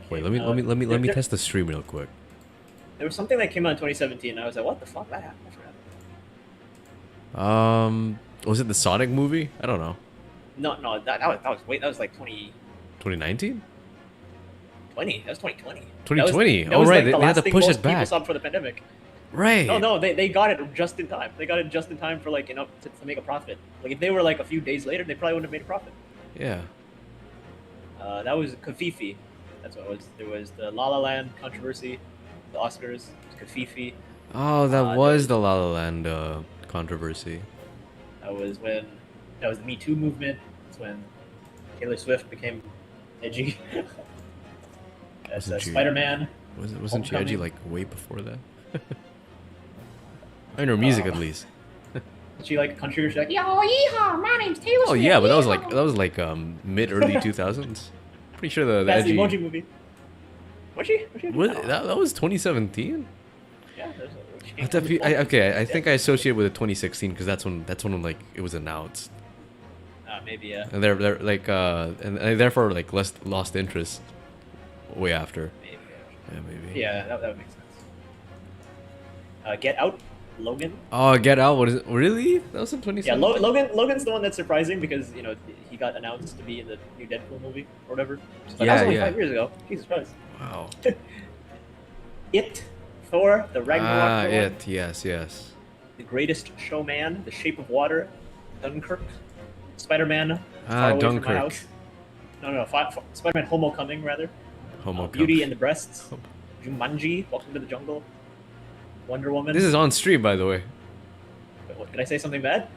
Wait, let me test the stream real quick. There was something that came out in 2017. And I was like, what the fuck? That happened. I forgot. Was it the Sonic movie? I don't know. No, that was like 2019? 20. That was 2020. 2020. That was right. like they had to push it people back. saw for the pandemic. Right. No, they got it just in time. They got it just in time for like to make a profit. Like if they were like a few days later, they probably wouldn't have made a profit. Yeah. That was Kafifi. That's what it was. There was the La La Land controversy, the Oscars, Kafifi. Oh, that was the La La Land controversy. That was the Me Too movement. That's when Taylor Swift became edgy. That's Spider-Man. Wasn't she edgy like way before that? I know music at least. She like country? She's like, yo, yeehaw, my name's Taylor Swift. Oh yeah, but yeehaw. that was like mid early 2000s. Pretty sure the That's edgy the Emoji Movie. Was she? that was 2017. Yeah. I think I associate with the 2016 because that's when like it was announced. Maybe yeah. And they're like and therefore like lost interest way after. Maybe. Yeah, maybe. Yeah, that would make sense. Get Out, Logan. Oh, Get Out. What is it? Really? That was in 2017. Yeah, Logan's the one that's surprising because he got announced to be in the new Deadpool movie or whatever. That was only 5 years ago. Jesus Christ. Wow. It, Thor, the Ragnarok. It. Yes. The Greatest Showman, The Shape of Water, Dunkirk, Spider-Man. Far Away Dunkirk. From My House. No. Spider-Man Homecoming rather. Homecoming. Beauty and the Breasts. Jumanji, Welcome to the Jungle. Wonder Woman. This is on stream, by the way. Wait, what, did I say something bad?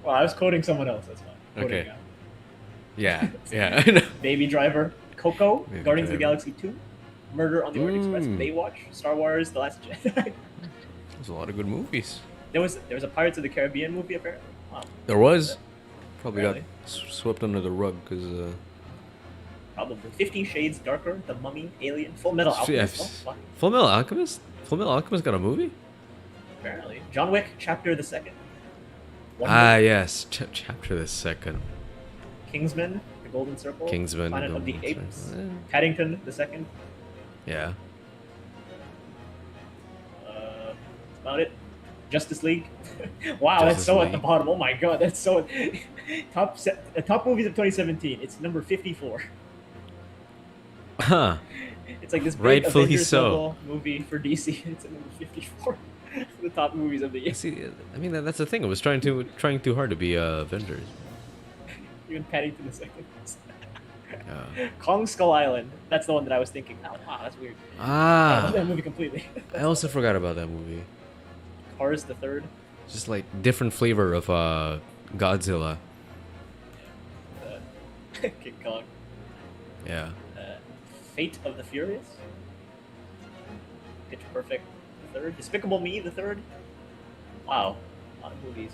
Well, I was quoting someone else. That's fine. Okay. Yeah. Baby Driver, Coco, Baby Guardians of the Driver. Galaxy 2, Murder on the Orient Express, Baywatch, Star Wars: The Last Jedi. There's a lot of good movies. There was a Pirates of the Caribbean movie apparently. Wow. There was. Probably Really? got swept under the rug because. Probably 50 Shades Darker, The Mummy, Alien, Full Metal Alchemist. Oh, fuck. Full Metal Alchemist. Full Metal Alchemist got a movie. Apparently, John Wick Chapter the Second. Yes. Chapter the second. Kingsman, The Golden Circle. Kingsman, Planet of the Golden Apes. Circle. Paddington the Second. Yeah. That's about it. Justice League. Wow, Justice that's so League. at the bottom. Oh my god, that's so top movies of 2017. It's number 54. Huh. It's like this big Rightfully Avengers so. level movie for DC. It's at number 54. The top movies of the year. See, I mean that's the thing. I was trying too hard to be Avengers. Even Paddington the Second. Kong Skull Island. That's the one that I was thinking. Oh, wow, that's weird. I love that movie completely. I also forgot about that movie. Cars the Third. Just like different flavor of Godzilla. King Kong. Yeah. Fate of the Furious. Pitch Perfect the Third. Despicable Me the Third. Wow, a lot of movies.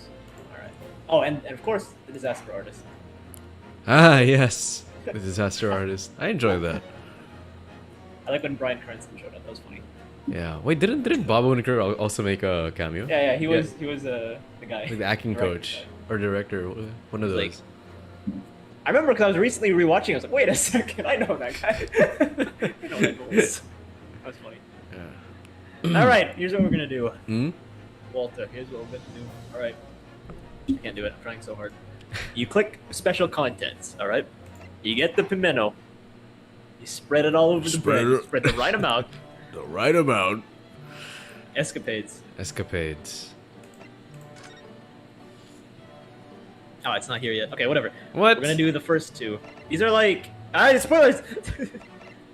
All right. Oh, and of course The Disaster Artist. Yes. The Disaster Artist. I enjoy that. I like when Bryan Cranston showed up. That was funny. Yeah. Wait, didn't Bob Odenkirk also make a cameo? Yeah. He was the guy. Like the acting coach or director, one of those. Like, I remember because I was recently rewatching. I was like, wait a second, I know that guy. I know that voice. That was funny. Yeah. All right, here's what we're gonna do. Hmm? Walter, here's what we're gonna do. All right. I can't do it. I'm trying so hard. You click special contents. All right. You get the pimento. You spread it all over the bread. You spread the right amount. The right amount. Escapades. Oh, it's not here yet. Okay, whatever. What? We're gonna do the first two. These are like spoilers.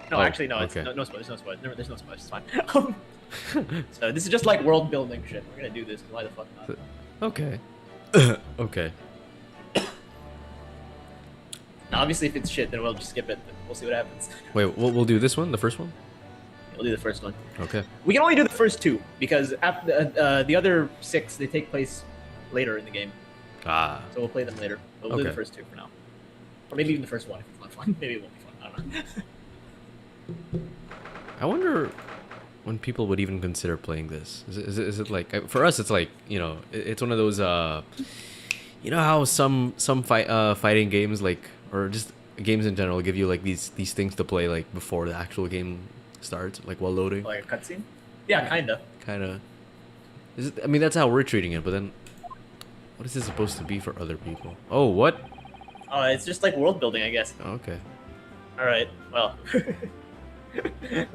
No, actually, no. It's okay. no spoilers. No spoilers. There's no spoilers. It's fine. So this is just like world building shit. We're gonna do this. Why the fuck not? Okay. Okay. Now, obviously, if it's shit, then we'll just skip it. But we'll see what happens. Wait, we'll do this one, the first one. We'll do the first one. Okay. We can only do the first two because after, the other 6 they take place later in the game. Ah. So we'll play them later. But we'll do Okay. the first 2 for now, or maybe even the first one if it's not fun. Maybe it won't be fun. I don't know. I wonder when people would even consider playing this. Is it like for us? It's like it's one of those You know how some fighting games like or just games in general give you like these things to play like before the actual game starts, like while loading. Like a cutscene? Yeah, kinda. Kinda. I mean, that's how we're treating it, but then what is this supposed to be for other people? Oh, what? Oh, it's just like world building, I guess. Oh, okay. All right. Well. There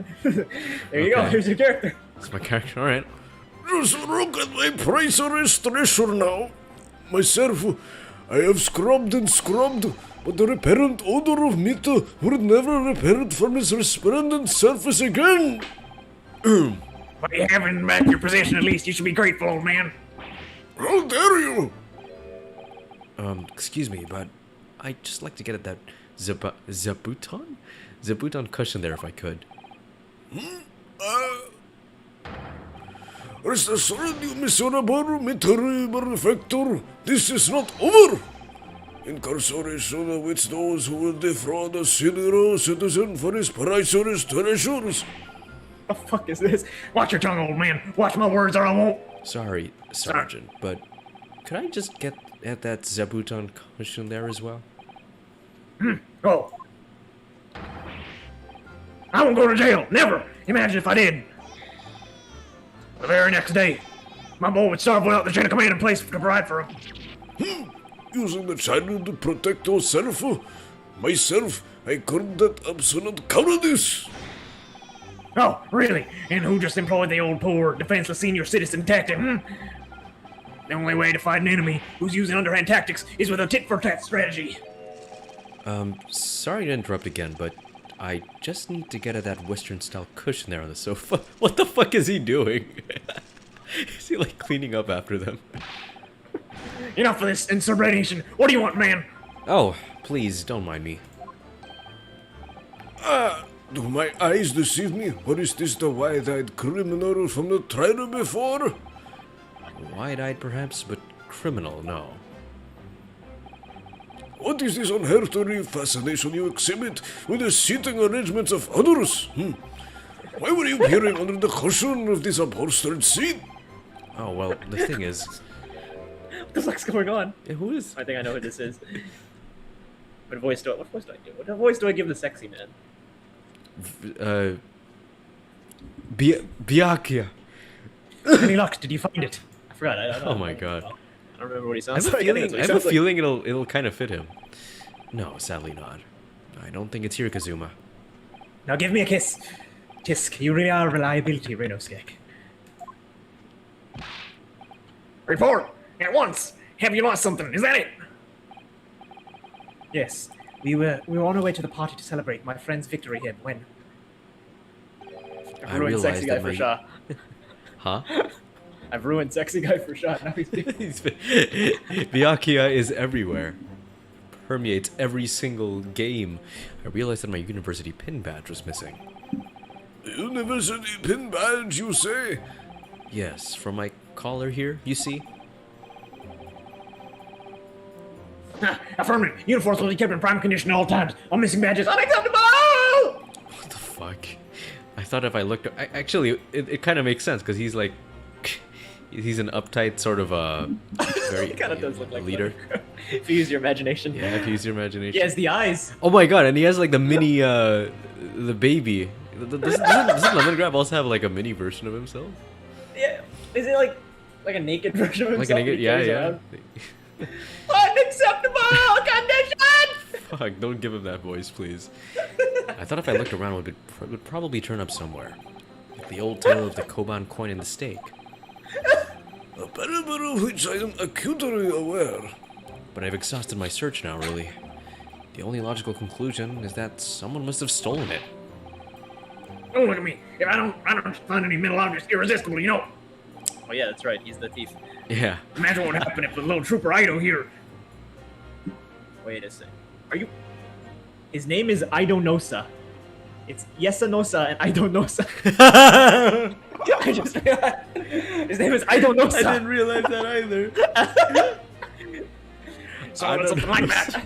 you go. Okay. Here's your character. That's my character. All right. Just look at my priceless treasure now. Myself, I have scrubbed and scrubbed, but the repellent odor of meat would never repelled from its resplendent surface again. But you have in back your possession at least. You should be grateful, old man. How dare you? Excuse me, but I'd just like to get at that zabuton cushion there if I could. Rest assured, you miserable military benefactor, this is not over. Incarceration awaits those who will defraud a senior citizen for his priceless treasures. What the fuck is this? Watch your tongue, old man. Watch my words or I won't. Sorry, Sergeant, but could I just get at that zabuton cushion there as well? Oh. I won't go to jail. Never. Imagine if I did. The very next day, my boy would starve without the chain of command in place to provide for him. Using the child to protect yourself, myself, I call that absolute cowardice. Oh, really? And who just employed the old poor, defenseless senior citizen tactic, The only way to fight an enemy who's using underhand tactics is with a tit-for-tat strategy. Sorry to interrupt again, but I just need to get at that Western-style cushion there on the sofa. What the fuck is he doing? Is he like cleaning up after them? Enough of this insubordination. What do you want, man? Oh, please, don't mind me. Do my eyes deceive me, or is this the wide-eyed criminal from the trial before? Wide-eyed perhaps, but criminal, no. What is this unearthly fascination you exhibit with the seating arrangements of others? Why were you peering under the cushion of this upholstered seat? Oh, well, the thing is... What the fuck's going on? Who is... I think I know who this is. What voice do I do? What voice do I give the sexy man? Byakuya. Any luck? Did you find it? I forgot. I don't know. Oh my god. I don't remember what he I sounds have a like. feeling, I have a feeling it'll kind of fit him. No, sadly not. I don't think it's here, Kazuma. Now give me a kiss. Tisk, you really are a reliability, Renoskek. Report! At once! Have you lost something? Is that it? Yes. We were on our way to the party to celebrate my friend's victory here when... I realized sexy guy that for my... Shaw. Huh? I've ruined sexy guy for Shaw. Now he's Byakuya is everywhere. Permeates every single game. I realized that my university pin badge was missing. University pin badge, you say? Yes, from my collar here, you see? Affirmative. Uniforms will be kept in prime condition at all times. All missing badges unacceptable! What the fuck? I thought if I looked... Actually, it kind of makes sense, because he's like... He's an uptight sort of very He kind of does look like leader. If you use your imagination. Yeah, if you use your imagination. He has the eyes. Oh my god, and he has like the mini, the baby. Doesn't Lemon Grab also have like a mini version of himself? Yeah. Is it like a naked version of himself? Like a naked, he yeah, carries yeah. around? Unacceptable condition! Fuck, don't give him that voice, please. I thought if I looked around, it would probably turn up somewhere. Like the old tale of the Koban coin and the steak. A parable of which I am acutely aware. But I've exhausted my search now, really. The only logical conclusion is that someone must have stolen it. Don't look at me. If I don't find any metal objects irresistible, you know. Oh yeah, that's right. He's the thief. Yeah. Imagine what would happen if the little trooper Ido here. Wait a sec. Are you... His name is Idonosa. It's Yesanosa and Idonosa. I just realized. His name is Idonosa. I didn't realize that either. Something like that.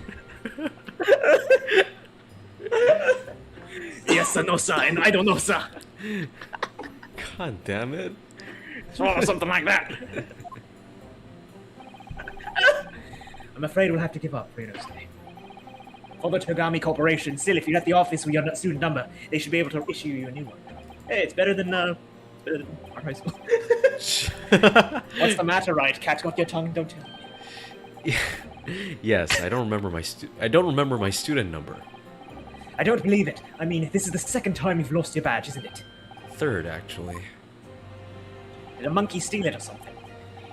Yesanosa and Idonosa. God damn it. Something like that. I'm afraid we'll have to give up, Ryunosuke. Although Togami Corporation, still, if you're at the office with your student number, they should be able to issue you a new one. Hey, it's better than our high school. What's the matter, right? Cat got your tongue, don't tell me. Yes, I don't remember my student number. I don't believe it. I mean, this is the second time you've lost your badge, isn't it? Third, actually. Did a monkey steal it or something?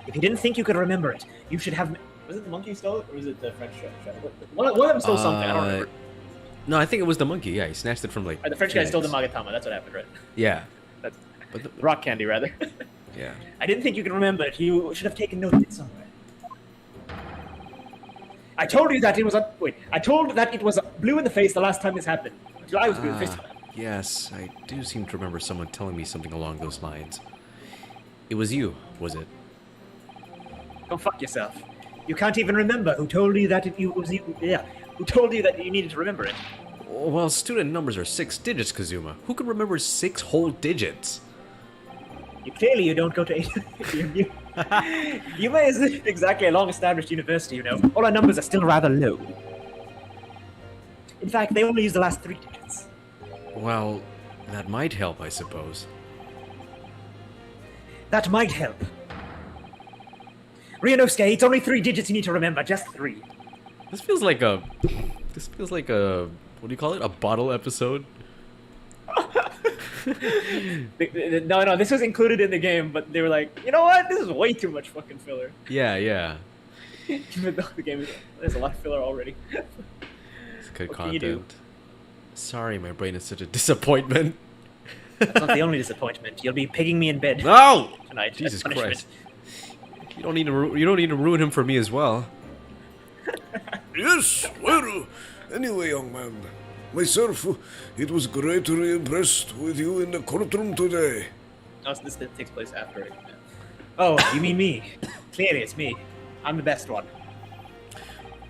If you didn't think you could remember it, you should have... Was it the monkey stole it, or was it the French guy? One of them stole something, I don't remember. No, I think it was the monkey. Yeah, he snatched it from like. The French guy stole the Magatama, that's what happened, right? Yeah. That's But the, rock candy, rather. yeah. I didn't think you could remember it. You should have taken note of it somewhere. I told you that it was a... Wait. I told that it was blue in the face the last time this happened. Until I was blue in the face. Yes, I do seem to remember someone telling me something along those lines. It was you, was it? Go fuck yourself. You can't even remember who told you that it was you. Yeah. Who told you that you needed to remember it? Well, student numbers are 6 digits, Kazuma. Who can remember 6 whole digits? Clearly you don't go to... Yuma isn't exactly a long-established university, you know. All our numbers are still rather low. In fact, they only use the last 3 digits. Well, that might help, I suppose. That might help. Ryunosuke, it's only 3 digits you need to remember, just 3. This feels like a... What do you call it? A bottle episode? No, this was included in the game, but they were like, you know what? This is way too much fucking filler. Yeah, yeah. Even though the game there's a lot of filler already. It's good What can you do? content. Sorry, my brain is such a disappointment. That's not the only disappointment. You'll be pigging me in bed No! tonight. Jesus as punishment. Christ. You don't need to ruin him for me as well. Yes, well, anyway, young man, myself, it was greatly impressed with you in the courtroom today. Oh, so this takes place after it. Oh, you mean me? Clearly, it's me. I'm the best one.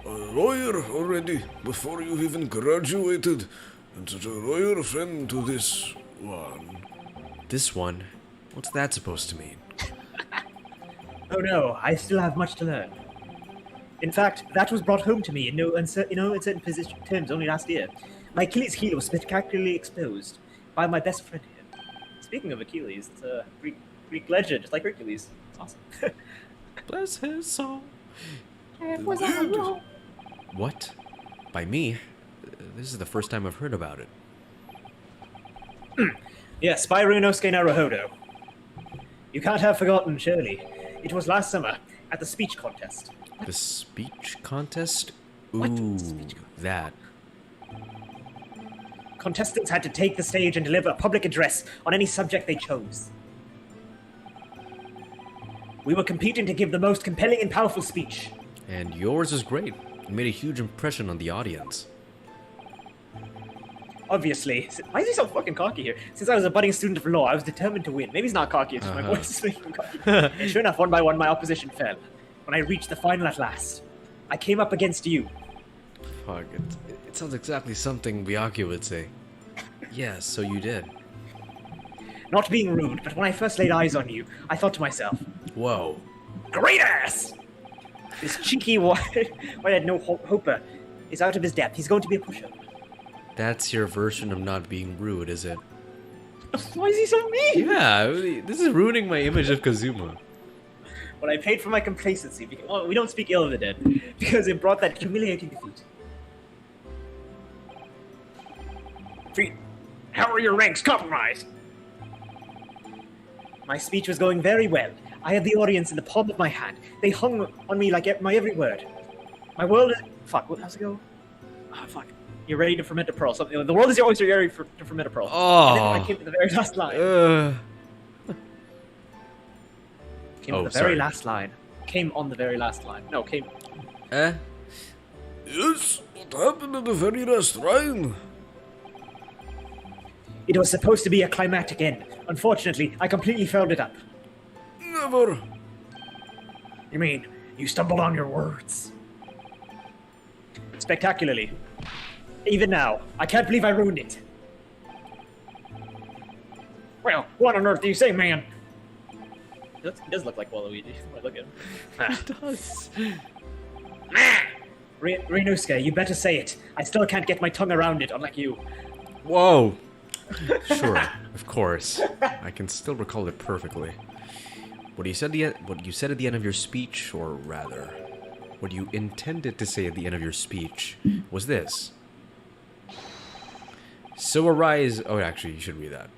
A lawyer already, before you even graduated, and such a loyal friend to this one. This one? What's that supposed to mean? Oh no, I still have much to learn. In fact, that was brought home to me in no uncertain terms only last year. My Achilles heel was spectacularly exposed by my best friend here. Speaking of Achilles, it's a Greek legend, just like Hercules. It's awesome. Bless his soul. Indeed. What? By me? This is the first time I've heard about it. Yes, by Ryunosuke Naruhodo. You can't have forgotten, surely. It was last summer, at the speech contest. The speech contest? What? Ooh, Speech that. Contestants had to take the stage and deliver a public address on any subject they chose. We were competing to give the most compelling and powerful speech. And yours is great. It made a huge impression on the audience. Obviously. Why is he so fucking cocky here? Since I was a budding student of law, I was determined to win. Maybe he's not cocky, it's just my voice is making him cocky. And sure enough, one by one, my opposition fell. When I reached the final at last, I came up against you. Fuck, it sounds exactly something Byakuya would say. Yes, so you did. Not being rude, but when I first laid eyes on you, I thought to myself, Whoa. great ass! This cheeky white-head no-hoper is out of his depth. He's going to be a pushover. That's your version of not being rude, is it? Why is he so mean? Yeah, this is ruining my image of Kazuma. But I paid for my complacency. Because, well, we don't speak ill of the dead. Because it brought that humiliating defeat. How are your ranks compromised? My speech was going very well. I had the audience in the palm of my hand. They hung on me like my every word. My world is... Fuck, how's it go? Ah, fuck. You're ready to ferment a pearl. Something. The world is your oyster. You're ready to ferment a pearl. Oh. And then when I came to the very last line. Came on the very last line. Came on the very last line. No, came... Yes, what happened at the very last line? It was supposed to be a climactic end. Unfortunately, I completely fouled it up. Never. You mean, you stumbled on your words? Spectacularly. Even now, I can't believe I ruined it. Well, what on earth do you say, man? He does look like Waluigi when I look at him. It does. Ryunosuke, you better say it. I still can't get my tongue around it, unlike you. Whoa. Sure, of course. I can still recall it perfectly. What you said at the end of your speech, or rather, what you intended to say at the end of your speech, was this. So arise... Oh, actually, you should read that.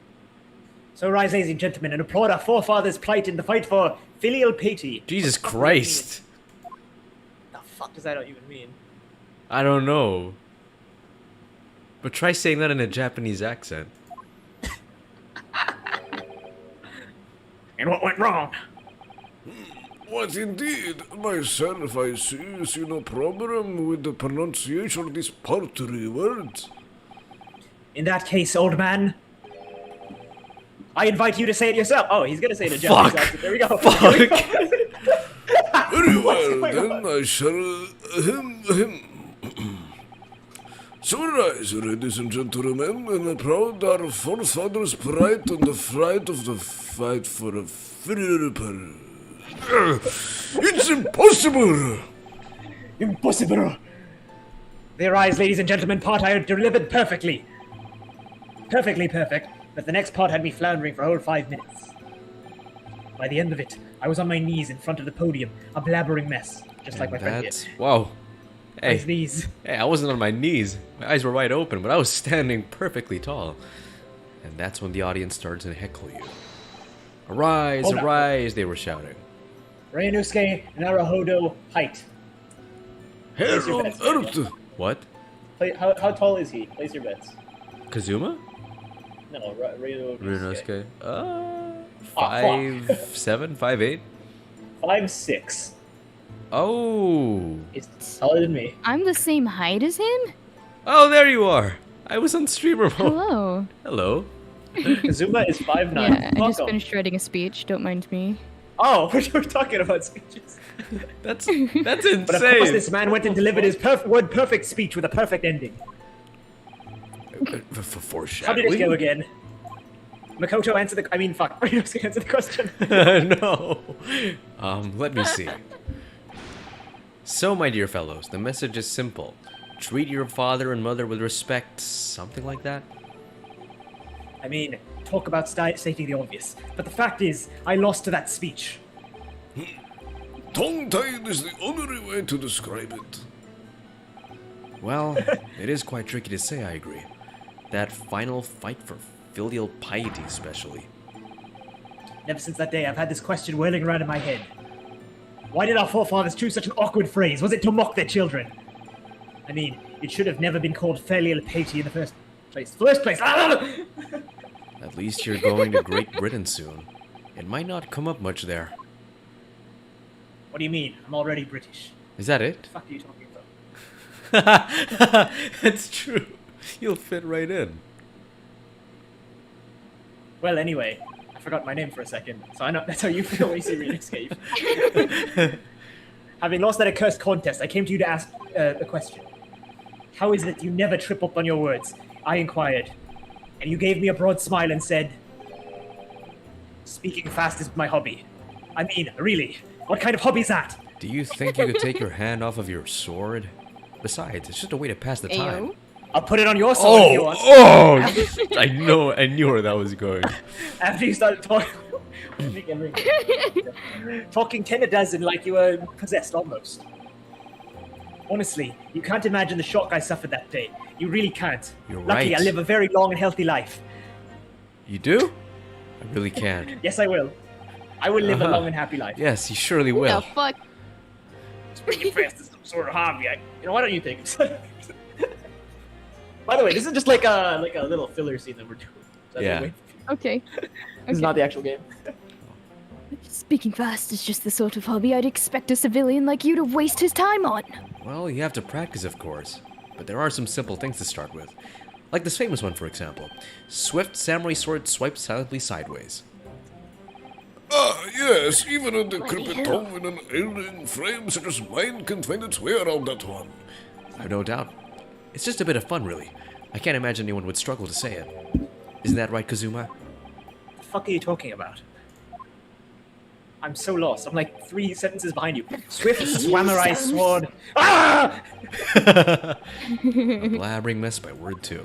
So rise, ladies and gentlemen, and applaud our forefathers' plight in the fight for filial piety. Jesus Christ. The fuck does that even mean? I don't know. But try saying that in a Japanese accent. And what went wrong? What indeed? Myself, I see no problem with the pronunciation of these paltry words. In that case, old man, I invite you to say it yourself. Oh, he's gonna say it in a Japanese accent. There we go. Fuck. Very well, then I shall... So rise, ladies and gentlemen, and applaud our forefathers' pride on the fight of the fight for a filial piety. It's impossible! Impossible! They rise, ladies and gentlemen, part I delivered perfectly. Perfectly perfect, but the next part had me floundering for a whole 5 minutes. By the end of it, I was on my knees in front of the podium, a blabbering mess, just like my friend did. Whoa. Hey. His knees. Hey, I wasn't on my knees. My eyes were wide open, but I was standing perfectly tall. And that's when the audience started to heckle you. Arise, Hold on. arise, they were shouting. Ryunosuke Naruhodo height. Hell your on bets, earth! What? How tall is he? Place your bets. Kazuma? No, Ryunosuke. Ryunosuke? fuck. 5'7", 5'8"? 5'6". Oh. He's taller than me. I'm the same height as him? Oh, there you are. I was on streamer mode. Hello. Hello. Kazuma is 5'9". Yeah, I just Welcome. finished writing a speech. Don't mind me. Oh, we're talking about speeches. That's insane. But of course, this man went and delivered his word-perfect speech with a perfect ending. For How foreshadowing. did it go again? Makoto answer the... I mean, fuck. Ryunosuke answer the question. No. Let me see. So, my dear fellows, the message is simple. Treat your father and mother with respect, something like that. I mean, talk about stating the obvious. But the fact is, I lost to that speech. Tongue-tied is the only way to describe it. Well, it is quite tricky to say, I agree. That final fight for filial piety, especially. Ever since that day, I've had this question whirling around in my head. Why did our forefathers choose such an awkward phrase? Was it to mock their children? I mean, it should have never been called filial piety in the first place. At least you're going to Great Britain soon. It might not come up much there. What do you mean? I'm already British. Is that it? What the fuck are you talking about? That's true. You'll fit right in. Well, anyway, I forgot my name for a second, so I know that's how you feel when you see Ryunosuke. Having lost that accursed contest, I came to you to ask a question. How is it that you never trip up on your words? I inquired, and you gave me a broad smile and said, speaking fast is my hobby. I mean, really, what kind of hobby is that? Do you think you could take your hand off of your sword? Besides, it's just a way to pass the time. Ayo. I'll put it on your sword if you want. I knew where that was going. After you started talking, talking 10 a dozen like you were possessed almost. Honestly, you can't imagine the shock I suffered that day. You really can't. You're Luckily, right. I live a very long and healthy life. You do? I really can. Yes, I will. I will live a long and happy life. Yes, you surely Who will. the fuck? Speaking fast is some sort of hobby. Why don't you think? By the way, this is just like a little filler scene that we're doing. So Yeah. wait. Okay. This is not the actual game. Speaking fast is just the sort of hobby I'd expect a civilian like you to waste his time on. Well, you have to practice, of course. But there are some simple things to start with. Like this famous one, for example. Swift samurai sword swipes silently sideways. Ah, yes, even a Bloody decrepit hell. tongue in an alien frame such as mine can find its way around that one. I've no doubt. It's just a bit of fun, really. I can't imagine anyone would struggle to say it. Isn't that right, Kazuma? What the fuck are you talking about? I'm so lost. I'm like 3 sentences behind you. Swift Swamurai sword. Ah! A blabbering mess by word 2.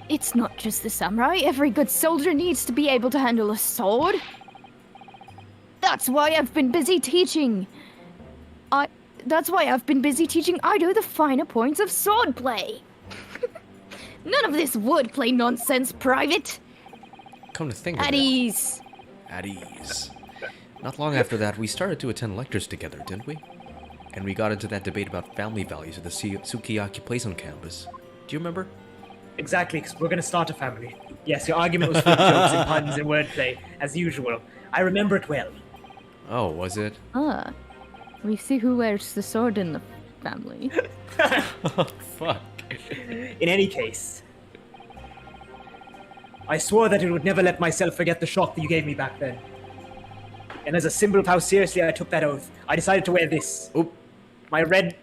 It's not just the samurai. Every good soldier needs to be able to handle a sword. That's why I've been busy teaching. That's why I've been busy teaching Ido the finer points of swordplay. None of this wordplay nonsense, Private. Come to think of At it. ease. At ease. Not long after that, we started to attend lectures together, didn't we? And we got into that debate about family values at the Sukiyaki place on campus. Do you remember? Exactly, 'cause we're gonna start a family. Yes, your argument was full of jokes and puns and wordplay, as usual. I remember it well. Oh, was it? We see who wears the sword in the family. Oh, fuck. In any case, I swore that it would never let myself forget the shock that you gave me back then. And as a symbol of how seriously I took that oath, I decided to wear this. Oop. My red...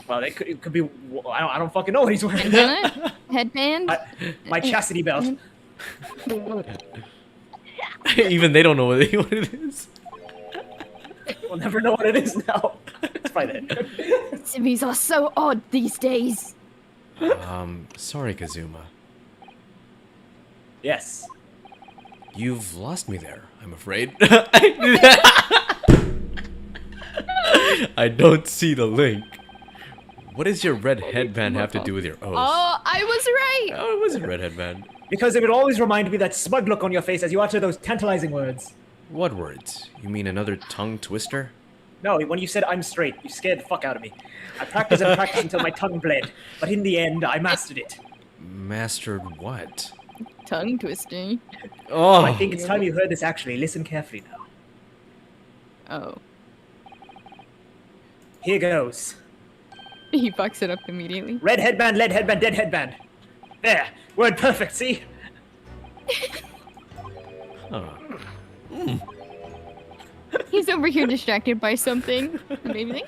Well, it could be... I don't fucking know what he's wearing. Headband? My chastity belt. Even they don't know what it is. We'll never know what it is now. It's probably that. Simmies are so odd these days. Sorry, Kazuma. Yes. You've lost me there, I'm afraid. I don't see the link. What does your red headband have to do with your oath? Oh, I was right. Oh, it was a red headband. Because it would always remind me that smug look on your face as you utter those tantalizing words. What words? You mean another tongue twister? No, when you said I'm straight, you scared the fuck out of me. I practiced and practiced until my tongue bled, but in the end, I mastered it. Mastered what? Tongue twisting. Oh! I think it's time you heard this actually. Listen carefully now. Oh. Here goes. He fucks it up immediately. Red headband, lead headband, dead headband. There. Word perfect, see? Huh. He's over here distracted by something. Maybe like,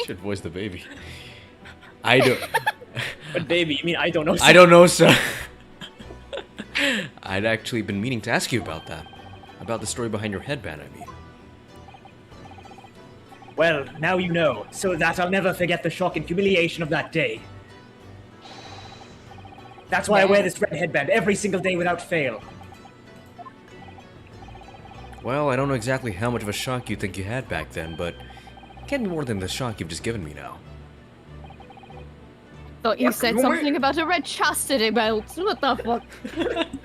Should voice the baby. I don't. But baby, you mean I don't know? I don't know, sir. I'd actually been meaning to ask you about that. About the story behind your headband, I mean. Well, now you know, so that I'll never forget the shock and humiliation of that day. That's why I wear this red headband every single day without fail. Well, I don't know exactly how much of a shock you think you had back then, but it can't be more than the shock you've just given me now. thought you said something about a red chastity belt. What the fuck?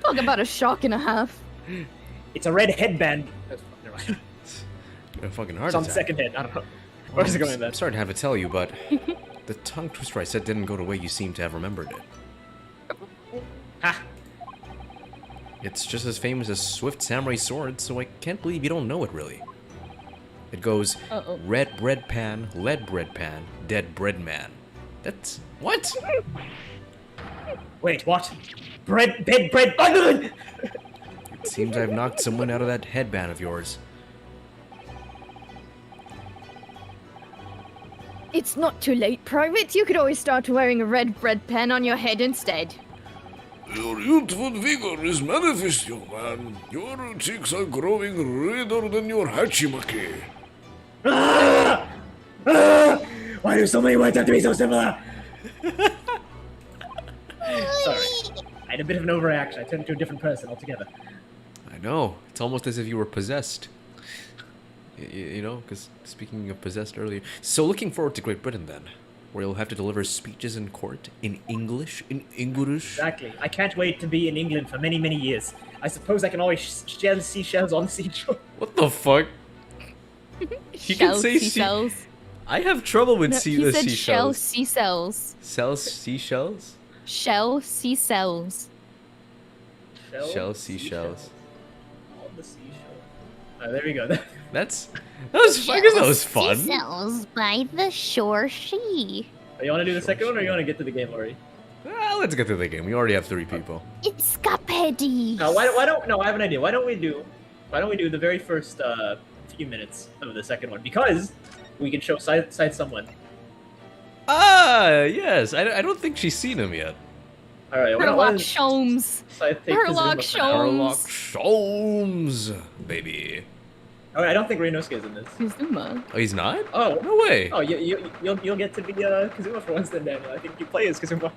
Talk about a shock and a half. It's a red headband. Never mind. A fucking heart It's on attack. second head. I don't know. Well, Where's it going then? I'm sorry to have to tell you, but the tongue twister I said didn't go the way you seem to have remembered it. Ha! It's just as famous as Swift Samurai Sword, so I can't believe you don't know it, really. It goes, red bread pan, lead bread pan, dead bread man. That's... what? Wait, what? Bread, bed, bread, bundle! It seems I've knocked someone out of that headband of yours. It's not too late, Private. You could always start wearing a red bread pen on your head instead. Your youthful vigor is manifest, young man. Your cheeks are growing redder than your hachimaki. Why do so many words have to be so similar? Sorry. I had a bit of an overreaction. I turned into a different person altogether. I know. It's almost as if you were possessed. You know, because speaking of possessed earlier. So looking forward to Great Britain then, where you'll have to deliver speeches in court in English. Exactly. I can't wait to be in England for many, many years. I suppose I can always shell seashells on the seashore. What the fuck? You can say seashells. I have trouble with No, the he said shell seashells. seashells. Sells seashells? Shell seashells. Shell seashells. On the seashore. Oh, there we go. That was fun. I guess that was fun. Seashells by the shore she. You want to do the second one, or you want to get to the game already? Well, let's get through the game. We already have 3 people. It's Scapedi. Why don't? No, I have an idea. Why don't we do the very first few minutes of the second one? Because we can show side someone. Ah, yes. I don't think she's seen him yet. All right. Sherlock Sholmes. Sherlock Sherlock Sholmes. Sholmes, baby. Oh, I don't think Ryunosuke's in this. Kazuma. Oh, he's not? Oh. No way. Oh, you'll get to be Kazuma for once then, Daniel. I think you play as Kazuma.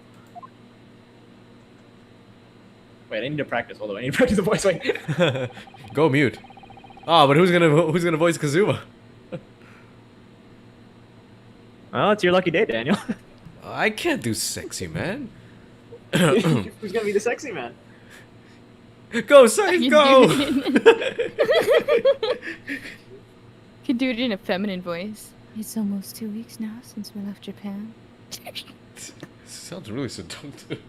Wait, I need to practice. Hold on, I need to practice the voice. Wait. Go mute. Ah, but who's gonna voice Kazuma? Well, it's your lucky day, Daniel. I can't do sexy man. Who's gonna be the sexy man? Go, Sythe, go! Could do it in a feminine voice. It's almost 2 weeks now since we left Japan. Sounds really seductive.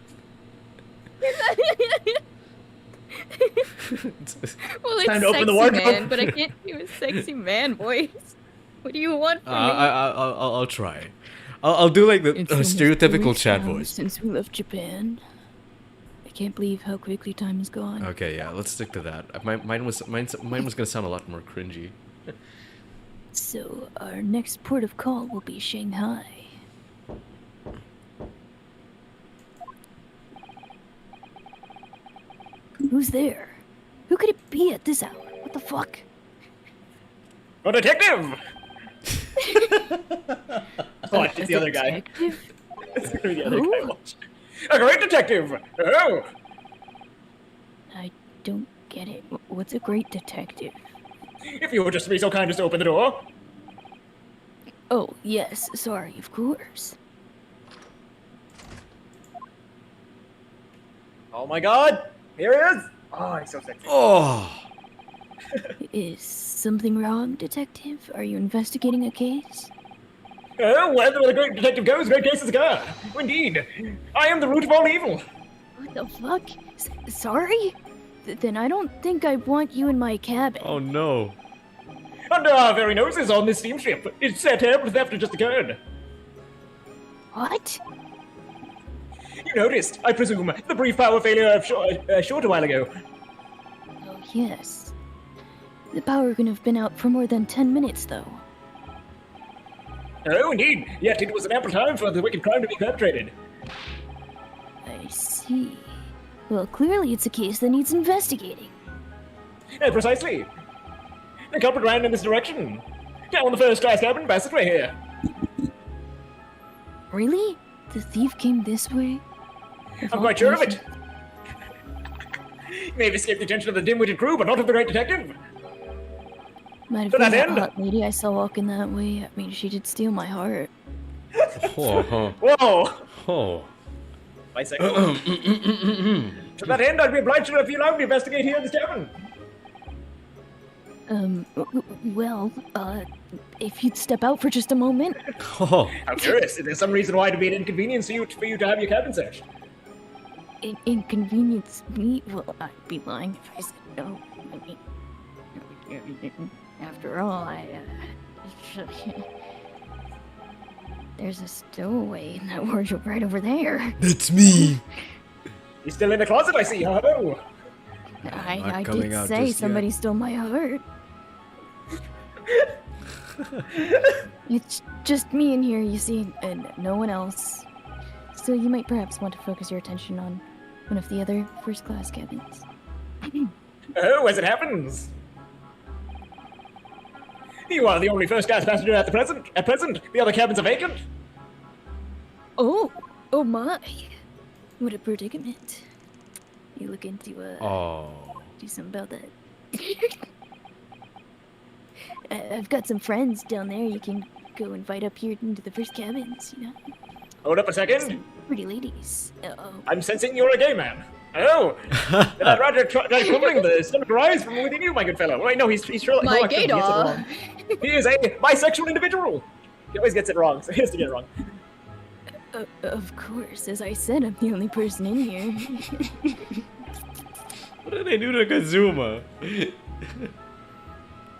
Well, it's time to open the sexy wardrobe. man, but I can't do a sexy man voice. What do you want from me? I'll try. I'll do like the It's almost 2 stereotypical weeks chat now voice. Since we left Japan, I can't believe how quickly time has gone. Okay, yeah, let's stick to that. Mine was gonna sound a lot more cringy. So our next port of call will be Shanghai. Who's there? Who could it be at this hour? What the fuck? Oh, detective! Oh, it's the other guy. Detective? It's gonna be the other Who? guy. Watch. A great detective! Oh! I don't get it. What's a great detective? If you would just be so kind as to open the door. Oh, yes, sorry, of course. Oh my god! Here he is! Oh, he's so sexy. Oh, Is something wrong, detective? Are you investigating a case? Oh, wherever the great detective goes, great cases occur. Indeed. I am the root of all evil. What the fuck? Sorry? Then I don't think I want you in my cabin. oh no. Under our very noses on this steamship, it's said terrible theft had just occurred. What? You noticed, I presume, the brief power failure of short a while ago. Oh, yes. The power couldn't have been out for more than 10 minutes, though. Oh, indeed. Yet it was an ample time for the wicked crime to be perpetrated. I see. Well, clearly it's a case that needs investigating. Precisely. The culprit ran in this direction. Down the first-class cabin passageway here. Really? The thief came this way? I'm quite sure of it. May have escaped the attention of the dim-witted crew, but not of the great detective. Might have To been that that end. hot lady I saw walking that way. I mean, she did steal my heart. Oh, Whoa! oh. Bisexual. To that end, I'd be obliged to if you allow me to investigate here in this cabin. Well, if you'd step out for just a moment. Oh. How curious. Is there some reason why it would be an inconvenience for you to have your cabin searched? Inconvenience me? Well, I'd be lying if I said no. I mean, after all, there's a stowaway in that wardrobe right over there. That's me. He's still in the closet, I see. Hello. I coming did out say just somebody yet. stole my heart. It's just me in here, you see, and no one else. So you might perhaps want to focus your attention on one of the other first-class cabins. Oh, as it happens. You are the only first-class passenger at present. At present, the other cabins are vacant. Oh my! What a predicament. You looking to Oh. do something about that? I've got some friends down there you can go invite up here into the first cabins, you know? Hold up a second. Pretty ladies. Uh-oh. I'm sensing you're a gay man. Oh, then I'd rather try crumbling the stomach rise from within you, my good fellow. Wait, no, he's Sherlock. My no, actually, he gets it gaydar. wrong. He is a bisexual individual. He always gets it wrong, so he has to get it wrong. Of course, as I said, I'm the only person in here. What did they do to Kazuma?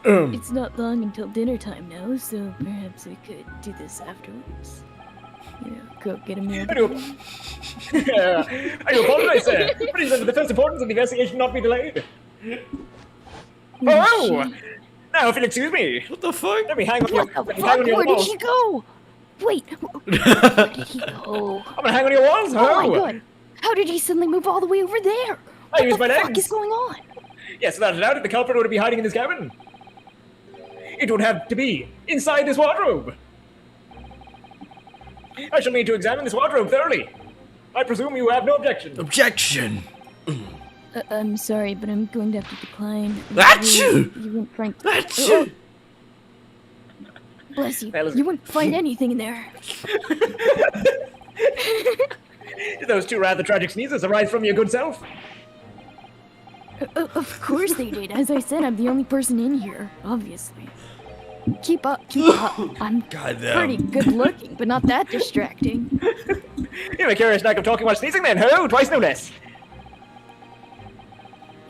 It's not long until dinner time now, so perhaps we could do this afterwards. You know, go get a meal. I do apologize, sir. Please, under the first importance of the investigation not be delayed. Oh! Now, if you'll excuse me, What the fuck? let me hang on your, What the let me hang fuck? on your Where did wall. she go? Wait, where did he go? I'm gonna hang on your walls. Oh my god! How did he suddenly move all the way over there? I use What my the fuck legs. is going on? Yes, without a doubt, the culprit would be hiding in this cabin. It would have to be inside this wardrobe. I shall need to examine this wardrobe thoroughly. I presume you have no objection. Objection! I'm sorry, but I'm going to have to decline. Achoo! You wouldn't find. Achoo! Bless you. That was- You wouldn't find anything in there. Those two rather tragic sneezes arise from your good self. Of course they did. As I said, I'm the only person in here, obviously. Keep up, keep up. I'm Goddamn. pretty good looking, but not that distracting. You have a curious knack of talking while sneezing then, ho! Twice no less.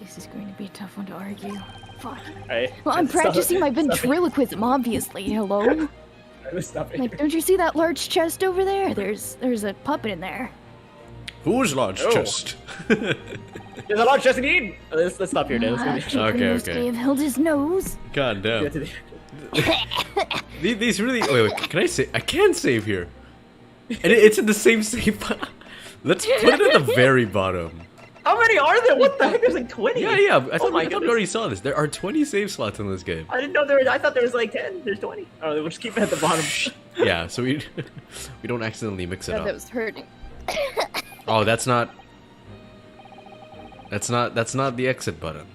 This is going to be a tough one to argue. Fuck. Hey, Well, I'm stop it. practicing my Stop it. ventriloquism, obviously. Hello? Stop it. Like, don't you see that large chest over there? There's a puppet in there. Who's large Oh. chest? There's a large chest indeed. Let's stop here, Dale. Let's go. Okay, Must okay. have held his nose. God damn. Get to the- These really. Wait, can I save? I can save here. And it's in the same save. Let's put it at the very bottom. How many are there? What the heck? There's like 20. Yeah. I Oh thought, my I thought we goodness. already saw this. There are 20 save slots in this game. I didn't know there was. I thought there was like 10. There's 20. Oh, we'll just keep it at the bottom. Yeah, so we we don't accidentally mix it God, that up. was hurting. Oh, that's not the exit button.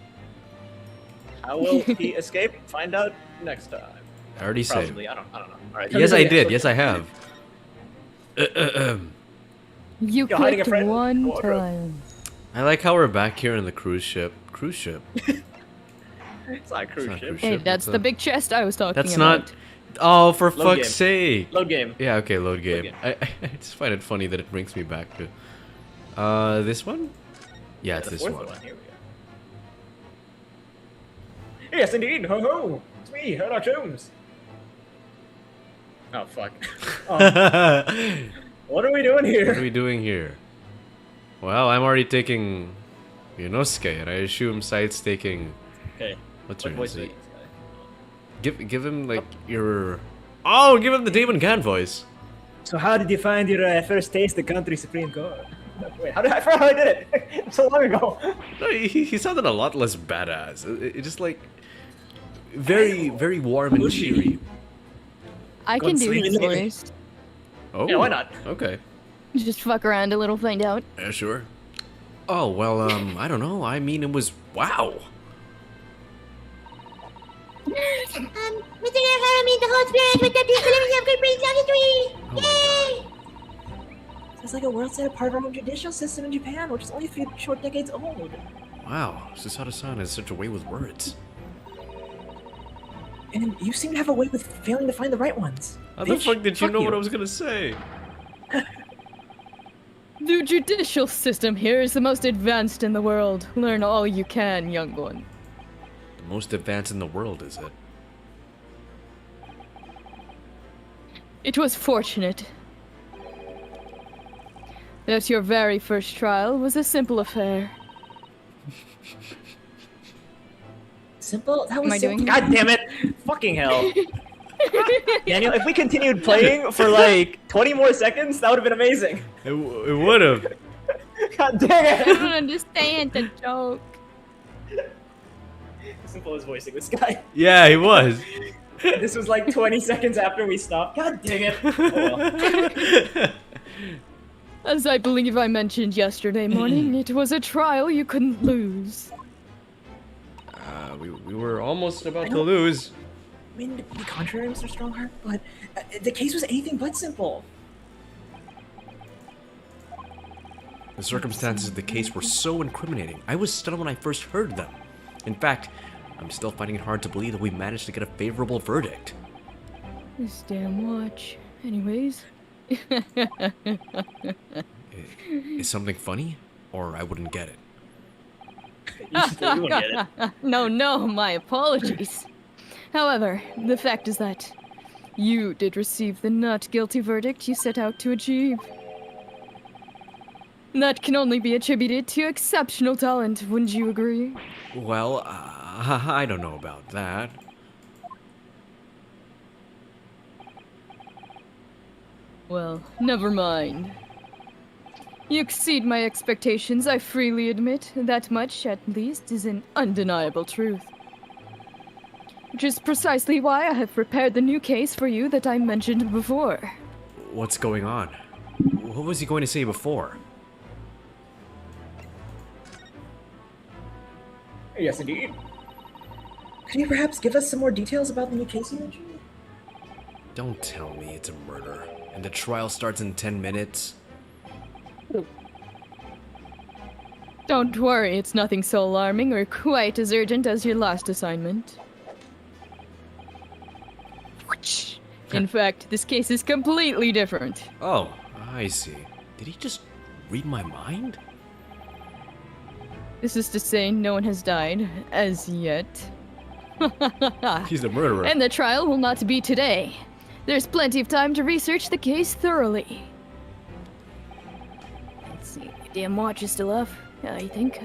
How will he escape? Find out next time. I already saved. Probably. I don't know. All right. Yes, I did. Yes, I have. You You're hiding a clicked friend? one Wardrobe. time. I like how we're back here in the cruise ship. Cruise ship? It's not a cruise not ship. cruise Hey, ship. that's It's the a- big chest I was talking That's about. not. Oh, for Load fuck's game. sake! Load game. Yeah, okay, load game. game. I just find it funny that it brings me back to. This one? Yeah, it's The this fourth one. Here we go. Yes, indeed. Ho ho. It's me, Sherlock Holmes. Oh fuck. Oh, what are we doing What are here? we doing here? Well, I'm already taking Yonosuke, and I assume Sythe's taking. Okay. What's What her voice name? is this guy? Give him like your. Oh, give him the Damon Gan voice. So how did you find your first taste of country supreme court? Wait, I forgot how I did it. So long ago. No, he sounded a lot less badass. It just like very warm and cheery. I can do sleep his in it. voice. Oh, Yeah, why not? Okay. Just fuck around a little, find out. Yeah, sure. Oh well, I don't know. I mean, it was wow. Mr. Harami, the whole spirit with the peace and of good brains down the tree! Oh my god. It's like a world set apart from our judicial system in Japan, which is only a few short decades old. Wow, Susato-san has such a way with words. And you seem to have a way with failing to find the right ones. How the Bitch, fuck did you fuck know what I was gonna say? The judicial system here is the most advanced in the world. Learn all you can, young one. The most advanced in the world, is it? It was fortunate that your very first trial was a simple affair. Simple? That Am was I simple. doing- God damn it! Fucking hell. Daniel, if we continued playing for like 20 more seconds, that would have been amazing. It would have. God dang I it! don't understand the joke. Simple was voicing this guy. Yeah, he was. This was like 20 seconds after we stopped. God dang it! Oh, well. As I believe I mentioned yesterday morning, it was a trial you couldn't lose. We were almost about to lose. I mean, to be contrary, Mr. Strongheart, but the case was anything but simple. The circumstances of the case were so incriminating. I was stunned when I first heard them. In fact, I'm still finding it hard to believe that we managed to get a favorable verdict. This damn watch. Anyways. Is something funny? Or I wouldn't get it. You won't get it. No, my apologies. However, the fact is that you did receive the not guilty verdict you set out to achieve. That can only be attributed to exceptional talent, wouldn't you agree? Well, I don't know about that. Well, never mind. You exceed my expectations, I freely admit. That much, at least, is an undeniable truth. Which is precisely why I have prepared the new case for you that I mentioned before. What's going on? What was he going to say before? Yes, indeed. Could you perhaps give us some more details about the new case you mentioned? Don't tell me it's a murder, and the trial starts in 10 minutes. Don't worry, it's nothing so alarming or quite as urgent as your last assignment. In fact, this case is completely different. Oh, I see. Did he just read my mind? This is to say, no one has died, as yet. He's the murderer. And the trial will not be today. There's plenty of time to research the case thoroughly. Let's see, the damn watch is still up, I think.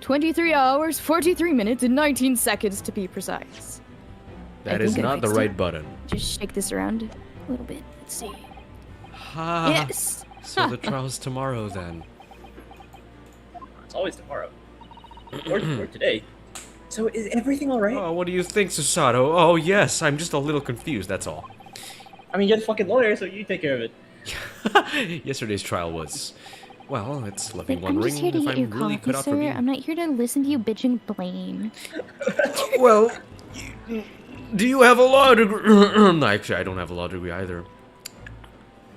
23 hours, 43 minutes, and 19 seconds to be precise. That is not the right button. Just shake this around a little bit. Let's see. Ha! Yes! So the trial's tomorrow then. It's always tomorrow. or today. So is everything alright? Oh, what do you think, Susato? Oh, yes, I'm just a little confused, that's all. I mean, you're the fucking lawyer, so you take care of it. Yesterday's trial was... Well, it's left me But I'm just wondering here to if get your I'm really coffee, cut out for sir. being... I'm not here to listen to you bitch and blame. Well, do you have a law degree? No, actually, I don't have a law degree either.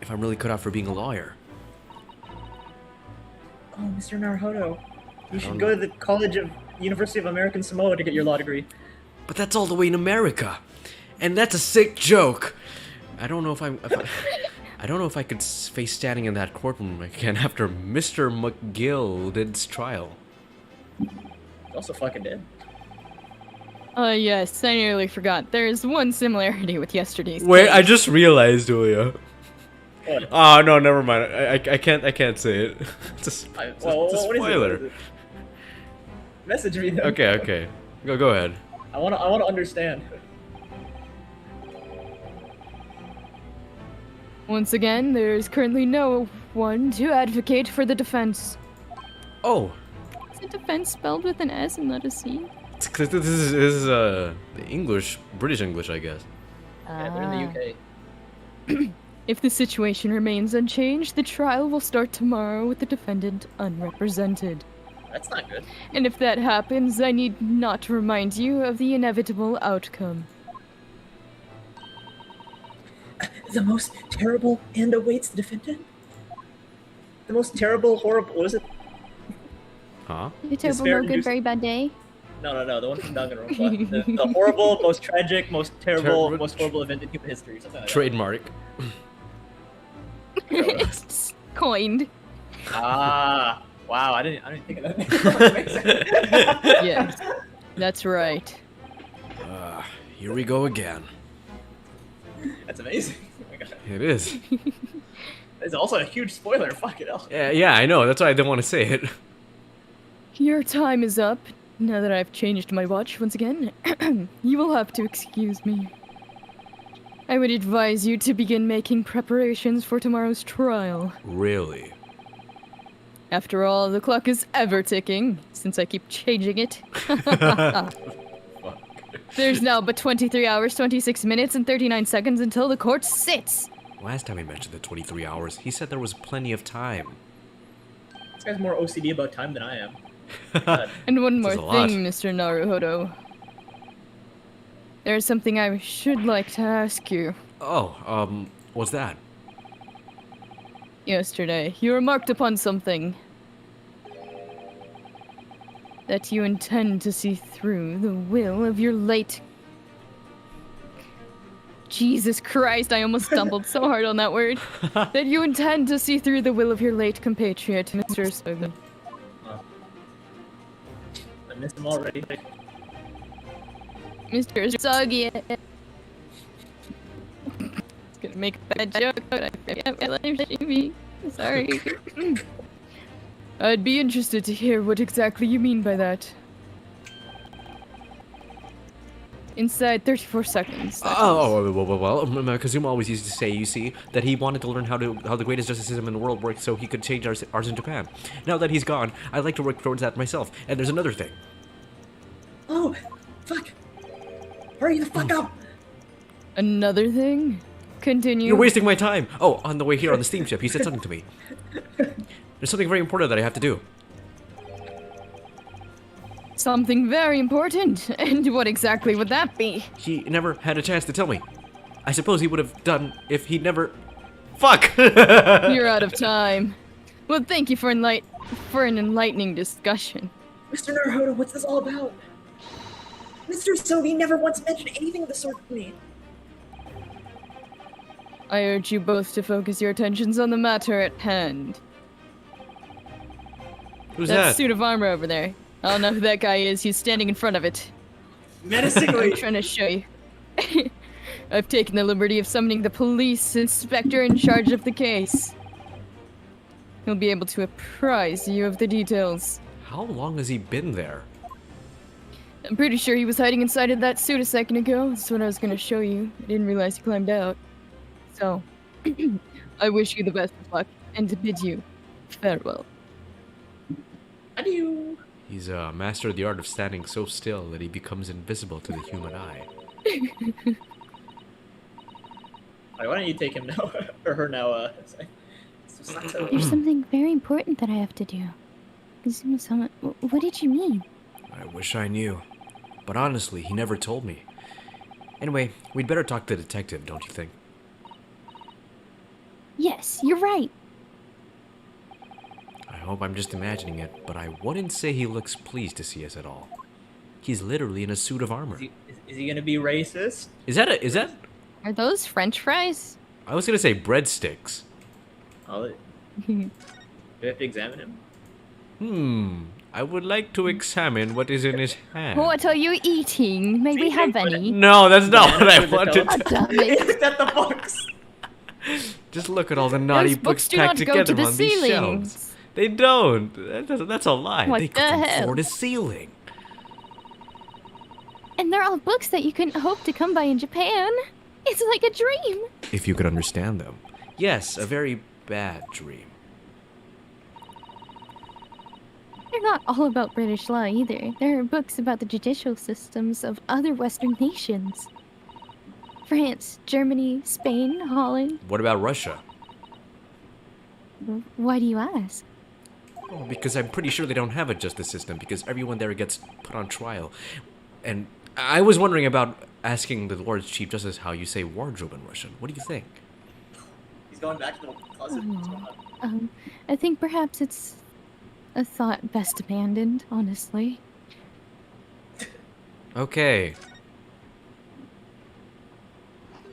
If I'm really cut out for being a lawyer. Oh, Mr. Naruhodo. You should go to the College of University of American Samoa to get your law degree. But that's all the way in America. And that's a sick joke. I don't know if I don't know if I could face standing in that courtroom again after Mr. McGill did's trial. He's also fucking dead. Yes, I nearly forgot. There's one similarity with yesterday's Wait, case. I just realized, Julia. What? Oh no, never mind. I can't say it. It's a What is spoiler. it? Message me then. Okay. Go ahead. I wanna understand. Once again, there's currently no one to advocate for the defense. Oh, Is the defense spelled with an S and not a C? this is English, British English, I guess. Yeah, they're in the UK. If the situation remains unchanged, the trial will start tomorrow with the defendant unrepresented. That's not good. And if that happens, I need not remind you of the inevitable outcome. The most terrible end awaits the defendant? The most terrible, horrible, what is it? Huh? A terrible, Despair no good, induced- very bad day. No, the one from Danganronpa. the horrible, most tragic, most terrible, most horrible event in human history. Something like that. Trademark. It's coined. Ah, wow, I didn't think of that. That makes sense. Yes, that's right. Here we go again. That's amazing. Oh my god. It is. It's also a huge spoiler. Fuck it hell. Yeah, I know. That's why I didn't want to say it. Your time is up. Now that I've changed my watch once again, you will have to excuse me. I would advise you to begin making preparations for tomorrow's trial. Really? After all, the clock is ever ticking, since I keep changing it. There's now but 23 hours, 26 minutes, and 39 seconds until the court sits. Last time he mentioned the 23 hours, he said there was plenty of time. This guy's more OCD about time than I am. And one more Says a lot. thing, Mr. Naruhodo. There's something I should like to ask you. Oh, what's that? Yesterday, you remarked upon something. That you intend to see through the will of your late... Jesus Christ, I almost stumbled so hard on that word. That you intend to see through the will of your late compatriot, Mr. Sogan. I missed him already. Mr. Soggy. It's gonna make a bad joke, but I forget my life, Jamie. Sorry. I'd be interested to hear what exactly you mean by that. inside 34 seconds. Well, Kazuma always used to say, you see, that he wanted to learn how the greatest justice system in the world works so he could change ours in Japan. Now that he's gone, I'd like to work towards that myself. And there's another thing. Oh, fuck! Hurry the fuck up! Another thing? Continue. You're wasting my time! Oh, on the way here on the steamship, he said something to me. There's something very important that I have to do. Something very important. And what exactly would that be? He never had a chance to tell me. I suppose he would have done if he'd never... Fuck! You're out of time. Well, thank you for an enlightening discussion. Mr. Naruhodo, what's this all about? Mr. Sogi never once mentioned anything of the sort to me. I urge you both to focus your attentions on the matter at hand. Who's That that? suit of armor over there. I don't know who that guy is. He's standing in front of it. Menacingly. I'm trying to show you. I've taken the liberty of summoning the police inspector in charge of the case. He'll be able to apprise you of the details. How long has he been there? I'm pretty sure he was hiding inside of that suit a second ago. That's what I was going to show you. I didn't realize he climbed out. So, I wish you the best of luck and to bid you farewell. Adieu. He's a master of the art of standing so still that he becomes invisible to the human eye. Alright, why don't you take him now? Or her now, There's something very important that I have to do. Kazuma-sama, what did you mean? I wish I knew. But honestly, he never told me. Anyway, we'd better talk to the detective, don't you think? Yes, you're right. I hope I'm just imagining it, but I wouldn't say he looks pleased to see us at all. He's literally in a suit of armor. Is he gonna be racist? Is that? Are those French fries? I was gonna say breadsticks. Do we have to examine him? I would like to examine what is in his hand. What are you eating? May we have any? No, that's not what I wanted. God damn it. Is that the books? Just look at all the naughty Those books books do packed not go together to the on these ceilings. shelves. They don't. That's a lie. What they the go from hell? floor to ceiling. And they're all books that you couldn't hope to come by in Japan. It's like a dream. If you could understand them. Yes, a very bad dream. They're not all about British law either. There are books about the judicial systems of other Western nations. France, Germany, Spain, Holland. What about Russia? Why do you ask? Oh, because I'm pretty sure they don't have a justice system because everyone there gets put on trial. And I was wondering about asking the Lord Chief Justice how you say wardrobe in Russian. What do you think? He's going back to the closet. I think perhaps it's a thought best abandoned, honestly. Okay.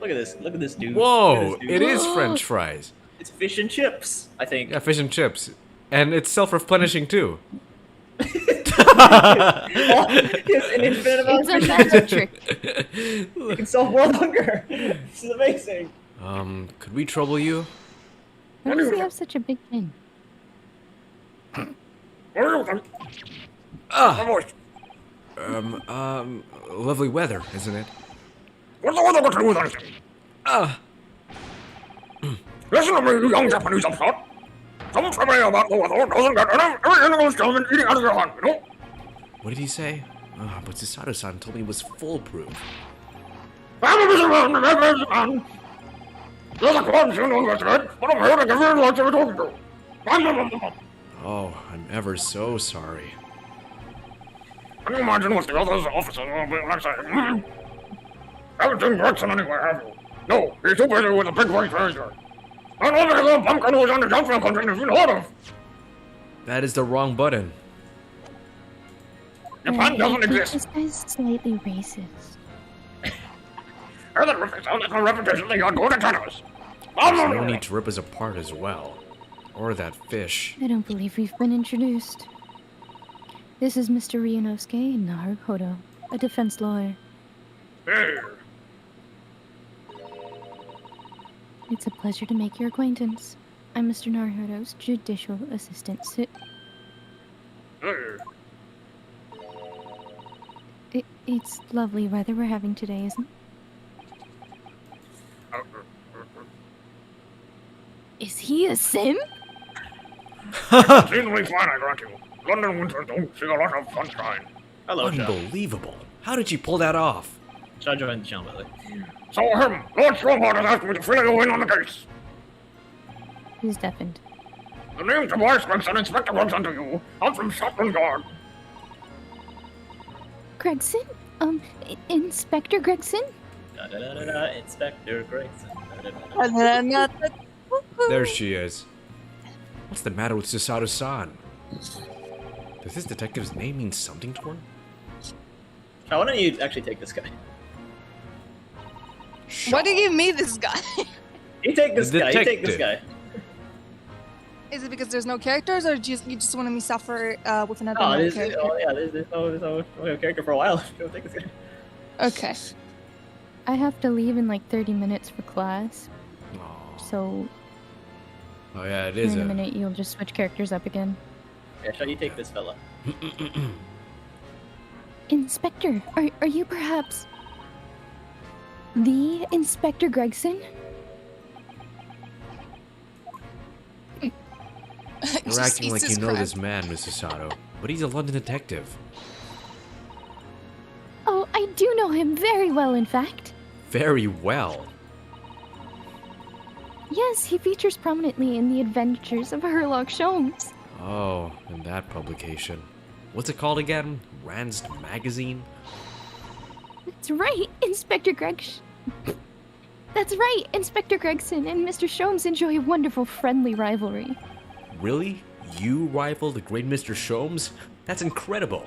Look at this dude. Whoa! Look at this dude. It is French fries. It's fish and chips, I think. Yeah, fish and chips. And it's self-replenishing too. Oh, it's an infinite amount It's a of magic trick. You can solve world hunger. This is amazing. Could we trouble you? Why does he have such a big chin? Lovely weather, isn't it? Listen to me, you young Japanese upstart. Some family about the weather doesn't get everything goes down and eating out of your hand, you know? What did he say? But Susato-san told me it was foolproof. I'm a busy man, and I'm a busy man. There's a quarantine on this head, but I'm here to give you a lot to be talking to. Oh, I'm ever so sorry. Can you imagine what the others officers will be like saying? Haven't seen Gregson anywhere, have you? No, he's too busy with a big white razor. And all the little pumpkin who's on the junk container you've heard of. That is the wrong button. Japan doesn't exist. This guy's slightly racist. Hear that riff sounds like a repetition they got going to tennis. There's no need to rip us apart as well. Or that fish. I don't believe we've been introduced. This is Mr. Ryunosuke Naruhodo, a defense lawyer. Hey. It's a pleasure to make your acquaintance. I'm Mr. Naruhodo's judicial assistant. Hey. It's lovely weather we're having today, isn't it? Is he a sim? Seasonally fine, I grant you. London winters don't see a lot of sunshine. Hello, Shaw. Unbelievable. How did she pull that off? Shaw joined the channel, by the way. So him, Lord Strongheart has asked me to fill you in on the case. Who's deafened? The name's of Wise Gregson, Inspector Gregson to you. I'm from Scotland Yard. Gregson? Inspector Gregson? Inspector Gregson. There she is. What's the matter with Susaru-san? Does this detective's name mean something to her? Shaw, why don't you actually take this guy? Why do you give me this guy? You take this The guy. You take this detective. guy. Is it because there's no characters, or you just want me to suffer with another Oh, character? there's no character for a while. Go take this guy. Okay. I have to leave in like 30 minutes for class, Aw. so Oh yeah, it is in a a... minute you'll just switch characters up again. Yeah, Shaw, you take this fella. Inspector, are you perhaps the Inspector Gregson? You're acting like you know this man, Mrs. Sato, but he's a London detective. Oh, I do know him very well, in fact. Very well. Yes, he features prominently in the adventures of Herlock Sholmes. Oh, in that publication. What's it called again? Rand's Magazine? That's right, Inspector That's right, Inspector Gregson and Mr. Sholmes enjoy a wonderful friendly rivalry. Really? You rival the great Mr. Sholmes? That's incredible.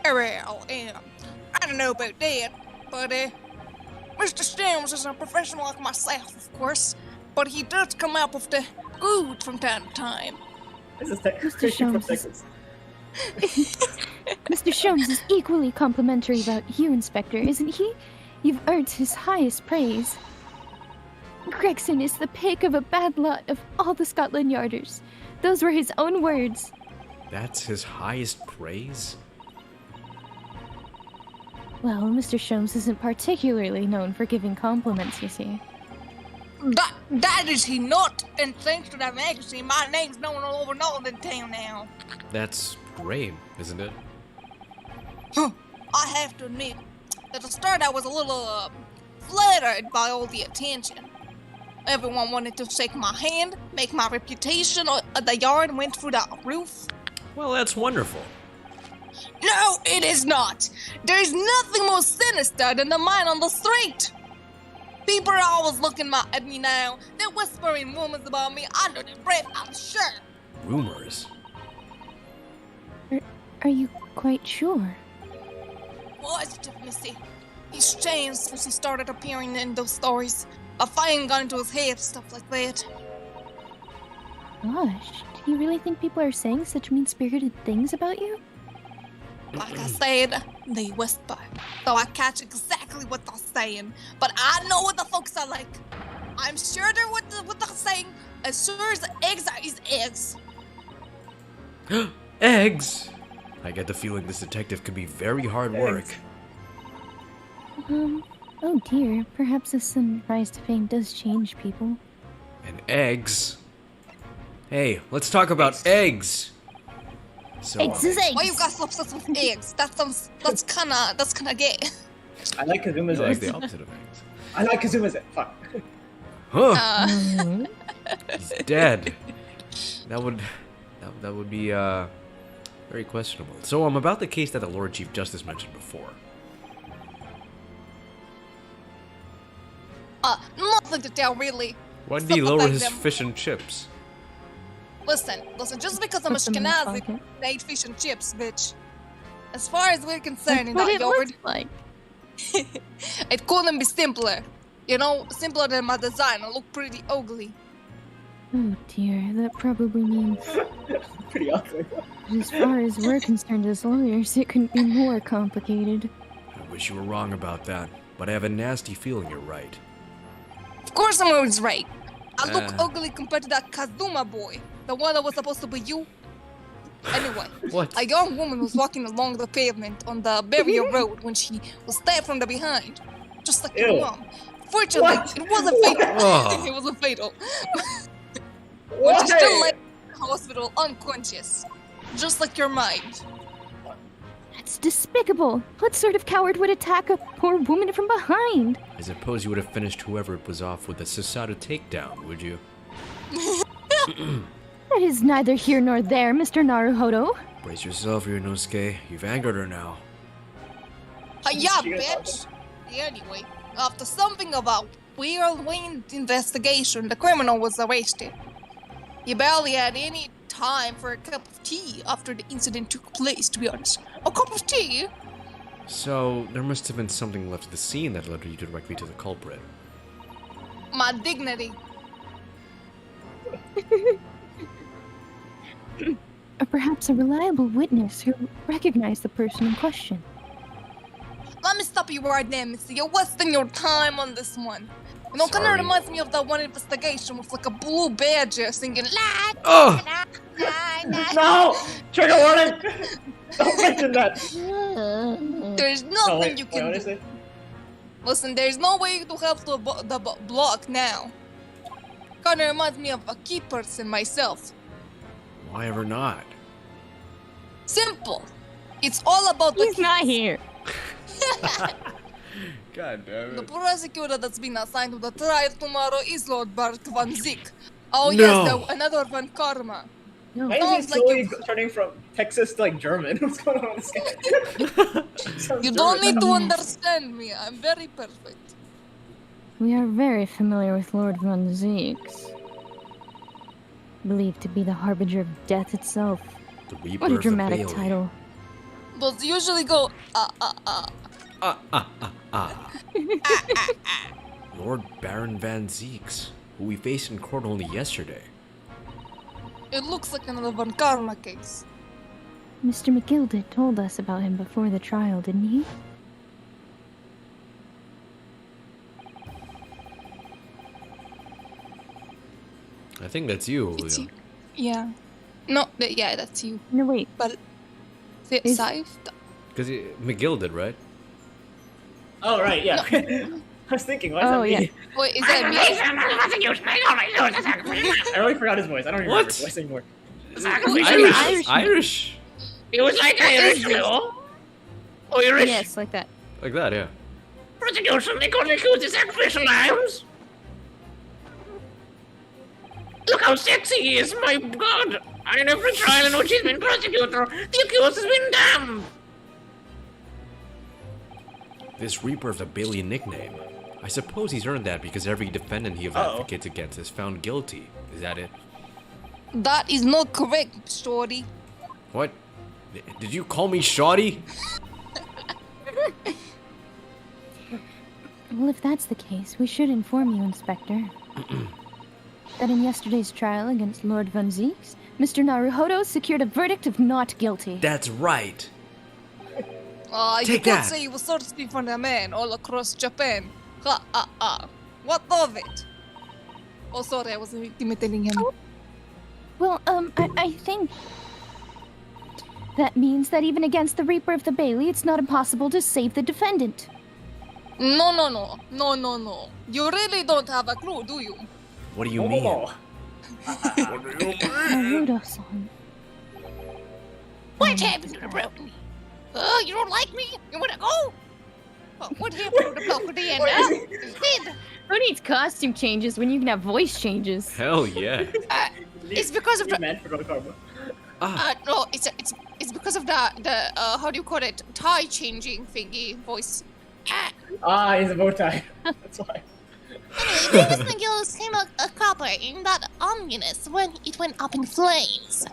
Well, I don't know about that, but Mr. Sholmes is a professional like myself, of course, but he does come up with the good from time to time. This is Mr. from Sholmes. Texas. Mr. Sholmes is equally complimentary about you, Inspector, isn't he? You've earned his highest praise. Gregson is the pick of a bad lot of all the Scotland Yarders. Those were his own words. That's his highest praise? Well, Mr. Sholmes isn't particularly known for giving compliments, you see. That is he not, and thanks to that magazine, my name's known all over Northern Town now. That's great, isn't it? I have to admit, at the start I was a little, flattered by all the attention. Everyone wanted to shake my hand, make my reputation at the yard went through the roof. Well, that's wonderful. No, it is not! There's nothing more sinister than the man on the street! People are always looking at me now. They're whispering rumors about me under their breath, I'm sure. Rumors? Are you quite sure? Positive, Missy. He's changed since he started appearing in those stories. A fire got into his head, stuff like that. Gosh, do you really think people are saying such mean-spirited things about you? Like I said, they whisper. So I catch exactly what they're saying. But I know what the folks are like. I'm sure they're what they're saying. As sure as eggs are eggs. Eggs! I get the feeling this detective could be very hard work. Oh dear, perhaps this rise to fame does change people. And eggs? Hey, let's talk about eggs! So, Eggs is eggs! Why you guys obsessed with eggs? That's kinda gay. I like Kazuma's like eggs. the opposite of eggs. I like Kazuma's eggs. Fuck. Huh? He's dead. That would be very questionable. So about the case that the Lord Chief Justice mentioned before. Nothing to tell really. Why did he Something lower like his them. fish and chips? Listen, just because I'm Put them in his Ashkenazi, pocket. they eat fish and chips, bitch. As far as we're concerned in That's that what it yard, looks like. it couldn't be simpler. You know, simpler than my design. I look pretty ugly. Oh dear, that probably means Pretty ugly. that as far as we're concerned as lawyers, it couldn't be more complicated. I wish you were wrong about that, but I have a nasty feeling you're right. Of course I'm always right. I look Ah. ugly compared to that Kazuma boy. The one that was supposed to be you. Anyway, What? a young woman was walking along the pavement on the burial road when she was stabbed from the behind, just like your Ew. mom. Fortunately, it wasn't fatal. Oh. It wasn't fatal. But she's still Why? lay in the hospital unconscious, just like your mind. That's despicable. What sort of coward would attack a poor woman from behind? I suppose you would have finished whoever it was off with a Susato takedown, would you? That is neither here nor there, Mr. Naruhodo. Brace yourself, Ryunosuke. You've angered her now. Yeah, She gonna bitch. Anyway, after something about whirlwind investigation, the criminal was arrested. He barely had any time for a cup of tea after the incident took place, to be honest. A cup of tea? So, there must have been something left at the scene that led you directly to the culprit. My dignity. Or perhaps a reliable witness who recognized the person in question. Let me stop you right there, mister. You're wasting your time on this one. You know, kind of Sorry. reminds me of that one investigation with like a blue badger singing la Oh! la la la. No! Trigger warning! Don't mention that! There's No, nothing wait, you what can did I do. say? Listen, there's no way to help the block now. Kinda reminds me of a key person myself. Why ever not? Simple. It's all about the He's not here. God damn The prosecutor that's been assigned to the trial tomorrow is Lord Bart van Ziek. Oh No. yes, another Van Karma. Why is Sounds he like slowly you- turning from Texas to like German? What's going on with this guy? Sounds You don't German. need to Yes. understand me. I'm very perfect. We are very familiar with Lord von Zeeks. Believed to be the harbinger of death itself. The Reaper What a of the dramatic Bailey. title. Those usually go Lord Baron Van Zeeks, who we faced in court only yesterday. It looks like another Van Karma case. Mr. McGilda told us about him before the trial, didn't he? I think that's you, It's Julio. you. Yeah. No, yeah, that's you. No, wait. But Is- Sythe? Because McGill did, right? Oh, right, yeah. I was thinking, why is Oh, that yeah. me? Wait, is that me? I really forgot his voice. I don't even remember What? his voice anymore. Irish! Irish! He was like Irish, no? Irish. Yes, like that. Like that, yeah. Prosecution, they couldn't accuse the sacrificial lambs. Look how sexy he is, my god! And in every trial in which he's been prosecutor, the accused has been damned. This Reaper of the Bailey nickname. I suppose he's earned that because every defendant he advocates against is found guilty. Is that it? That is not correct, shorty. What? Did you call me shoddy? Well, if that's the case, we should inform you, Inspector, that in yesterday's trial against Lord Von Zeeks, Mr. Naruhodo secured a verdict of not guilty. That's right. You Take could that. say you were thirsty for a man all across Japan. What of it? Oh, sorry, I was imitating him. Well, I think that means that even against the Reaper of the Bailey, it's not impossible to save the defendant. No. You really don't have a clue, do you? What do you mean? Oh. Naruto-san. What happened to the broken? You don't like me? You wanna go? What happened to the bloke at the end? Huh? Who needs costume changes when you can have voice changes? Hell yeah. It's because of You the meant for Golden Karma. no, it's because of the how do you call it, tie changing thingy voice. He's a bow tie. That's why. Anyway, this McGill came a copper in that ominous when it went up in flames.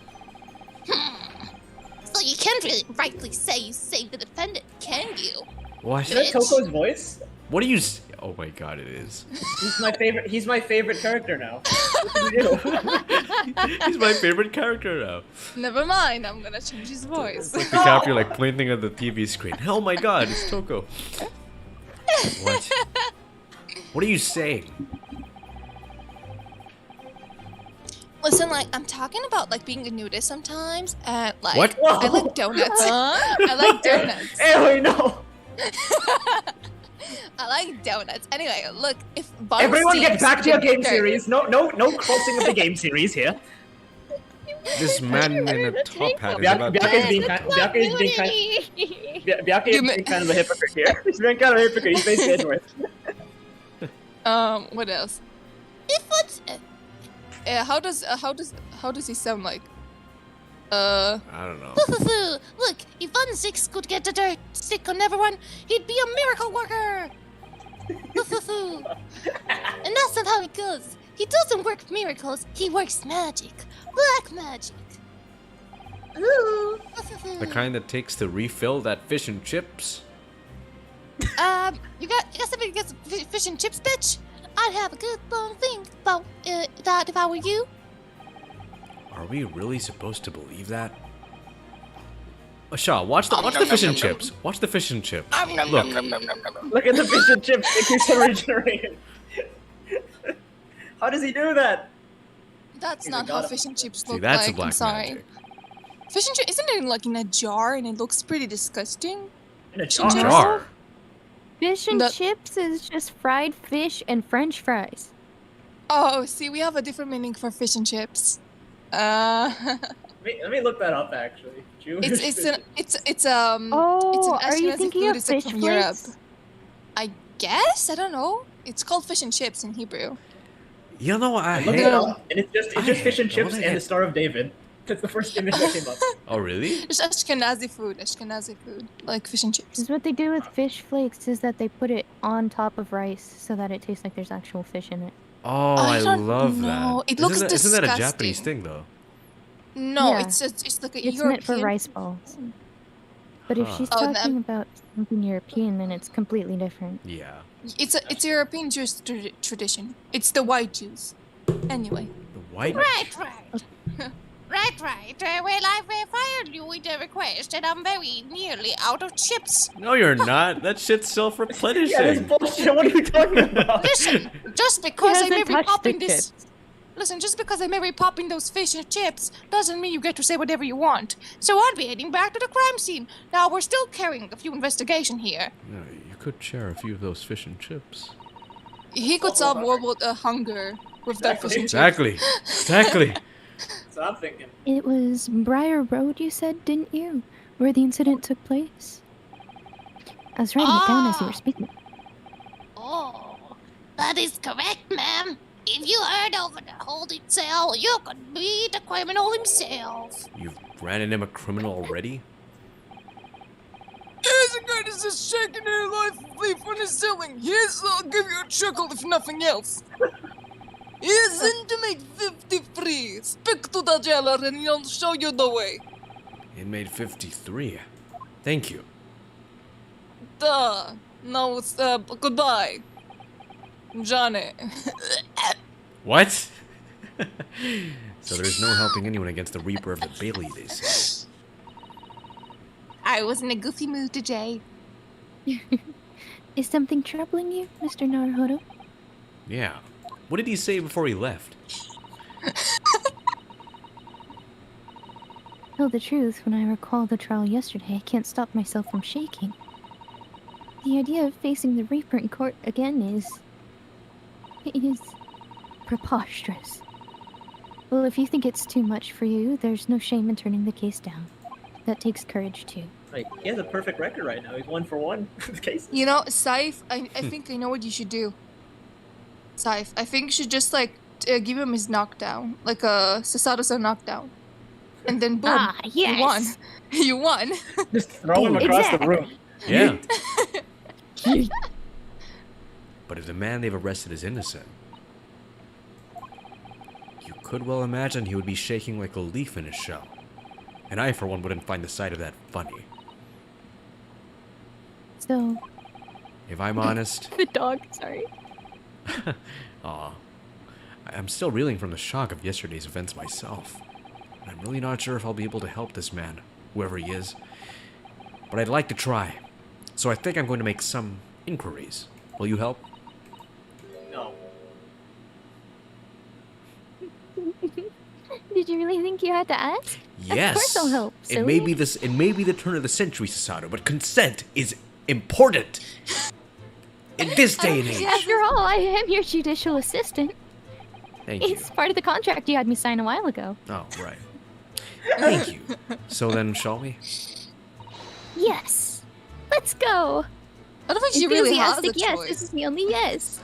So you can't really rightly say you saved the defendant, can you? What? Is that Toko's voice? What do you Oh my god, it is. He's my favorite. He's my favorite character now. What did we do? He's my favorite character now. Never mind, I'm gonna change his voice. Like DiCaprio like pointing at the TV screen. Oh my god, it's Toko. What? What are you saying? Listen, like, I'm talking about, like, being a nudist sometimes, and, like... What? I like donuts. I like donuts. Ew, no. I like donuts. Anyway, look, if Bun Everyone get sees back to your the game dirt- series. No crossing of the game series here. This man in a top hat is about Byaku's to... being kind of a hypocrite here. He's being kind of a hypocrite. He's basically Edgeworth. What else? If it's... how does he sound like? I don't know. Look, if Fun 6 could get the dirt stick on everyone, he'd be a miracle worker! And that's not how it goes. He doesn't work miracles, he works magic. Black magic. The kind that takes to refill that fish and chips? You got something against fish and chips, bitch? I'd have a good long think about that if I were you. Are we really supposed to believe that? Shaw, watch the fish and chips. Watch the fish and chips. Look. Look at the fish and chips. It keeps on regenerating. How does he do that? That's not how fish and chips look that's like. a black I'm sorry. magic. Fish and chips isn't it like in a jar and it looks pretty disgusting? In a Fish and jar. chips? Jar. Fish and That- chips is just fried fish and French fries. Oh, see, we have a different meaning for fish and chips. Let me look that up. Actually, it's an Oh, are you Ashkenazi thinking food. of It's like fish from Europe. flakes? I guess I don't know. It's called fish and chips in Hebrew. You know, I Look hate... it up, and it's just fish and chips What and I- the Star of David. That's the first image that came up. Oh, really? It's Ashkenazi food, like fish and chips. Because what they do with fish flakes is that they put it on top of rice so that it tastes like there's actual fish in it. Oh, I I don't love know. that. It looks isn't that a Japanese disgusting. thing, though? No, Yeah. it's like a It's European. meant for rice balls. But if Huh. she's Oh, talking then- about something European, then it's completely different. Yeah. It's a European Jewish tradition. It's the white Jews. Anyway. The white... Right. Well, I've fired you with a request, and I'm very nearly out of chips. No, you're not. That shit's Yeah, self-replenishing. this bullshit. What are you talking about? Listen, just because I may hasn't be touched popping the this. Listen, just because I may be popping those fish and chips doesn't mean you get to say whatever you want. So I'll be heading back to the crime scene. Now we're still carrying a few investigation here. No, you could share a few of those fish and chips. He could solve world hunger with that fish and chips. Exactly. So I'm thinking. It was Briar Road, you said, didn't you? Where the incident took place? I was writing it down as you were speaking. Oh, that is correct, ma'am. If you heard over the holding cell, you could be the criminal himself. You've branded him a criminal already? Here's a guy that's just shaking their life leaf when he's selling. Here's I'll give you a chuckle if nothing else. Here's inmate 53. Speak to the jailer and he'll show you the way. Inmate 53. Thank you. Duh. Now it's goodbye. Johnny. What? So there's no helping anyone against the Reaper of the Bailey, they say. I was in a goofy mood today. Is something troubling you, Mr. Naruhodo? Yeah. What did he say before he left? Tell the truth, when I recall the trial yesterday, I can't stop myself from shaking. The idea of facing the Reaper in court again is preposterous. Well, if you think it's too much for you, there's no shame in turning the case down. That takes courage, too. Like, he has a perfect record right now. He's 1 for 1 with cases. You know, Sythe, I think I know what you should do. Sythe, I think you should just like give him his knockdown, like a Sasada knockdown, and then boom, Ah, you won. yes! You won. Just throw him across the room. Yeah. But if the man they've arrested is innocent, you could well imagine he would be shaking like a leaf in his shell. And I, for one, wouldn't find the sight of that funny. So, If I'm honest, the dog, sorry. aw, I'm still reeling from the shock of yesterday's events myself. And I'm really not sure if I'll be able to help this man, whoever he is. But I'd like to try. So I think I'm going to make some inquiries. Will you help? No. really think you had to ask? Yes. Of course I'll help. It may be this. It may be the turn of the century, Susato, but consent is important in this day and age. After all, I am your judicial assistant. Thank you. It's part of the contract you had me sign a while ago. Oh, right. Thank you. So then, shall we? Yes. Let's go. I don't think she really has a Enthusiastic yes. choice. This is the only yes.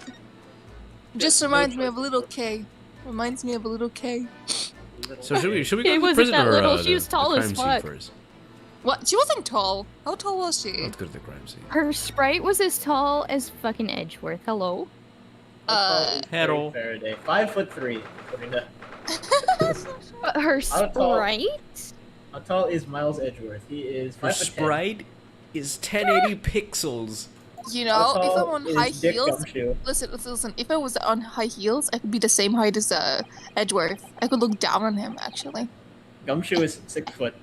Just reminds me of a little K. Reminds me of a little K. So should we It go to the wasn't prison that or little, the, she was tall the as crime scene fuck. first? What? She wasn't tall. How tall was she? Let's go to the crime scene. Her sprite was as tall as fucking Edgeworth. Hello? Hello. Faraday. 5'3". According to- But her How tall? sprite? How tall is Miles Edgeworth? He is 5'10". Her sprite is 1080 pixels. You How know, if tall I'm on is high Dick heels, Gumshoe? listen. If I was on high heels, I could be the same height as Edgeworth. I could look down on him, actually. Gumshoe is 6 foot.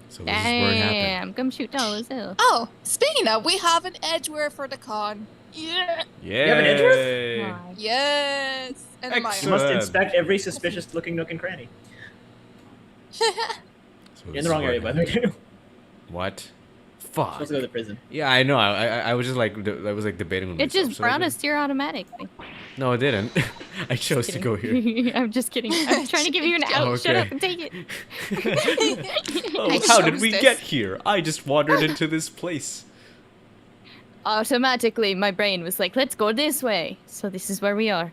So this is where it happened. Damn, gumshoe tall as hell. Oh, speaking of, we have an Edgeworth for the con. Yeah. Yeah. have an Edgeworth? Why? Yes. And a You Excellent. Maya. must inspect every suspicious looking nook and cranny. So You're in this the is wrong where area, it by the way. happened. You're What? supposed Fuck. to go to the prison. Yeah, I know. I was just like, I was like debating with It myself. just Should I brought go? us here automatically. No, it didn't. I chose to go here. I'm just kidding. I'm trying to give you an out. Oh, Shut okay. up and take it. Oh, I how did chose we this. get here? I just wandered into this place. Automatically, my brain was like, let's go this way. So this is where we are.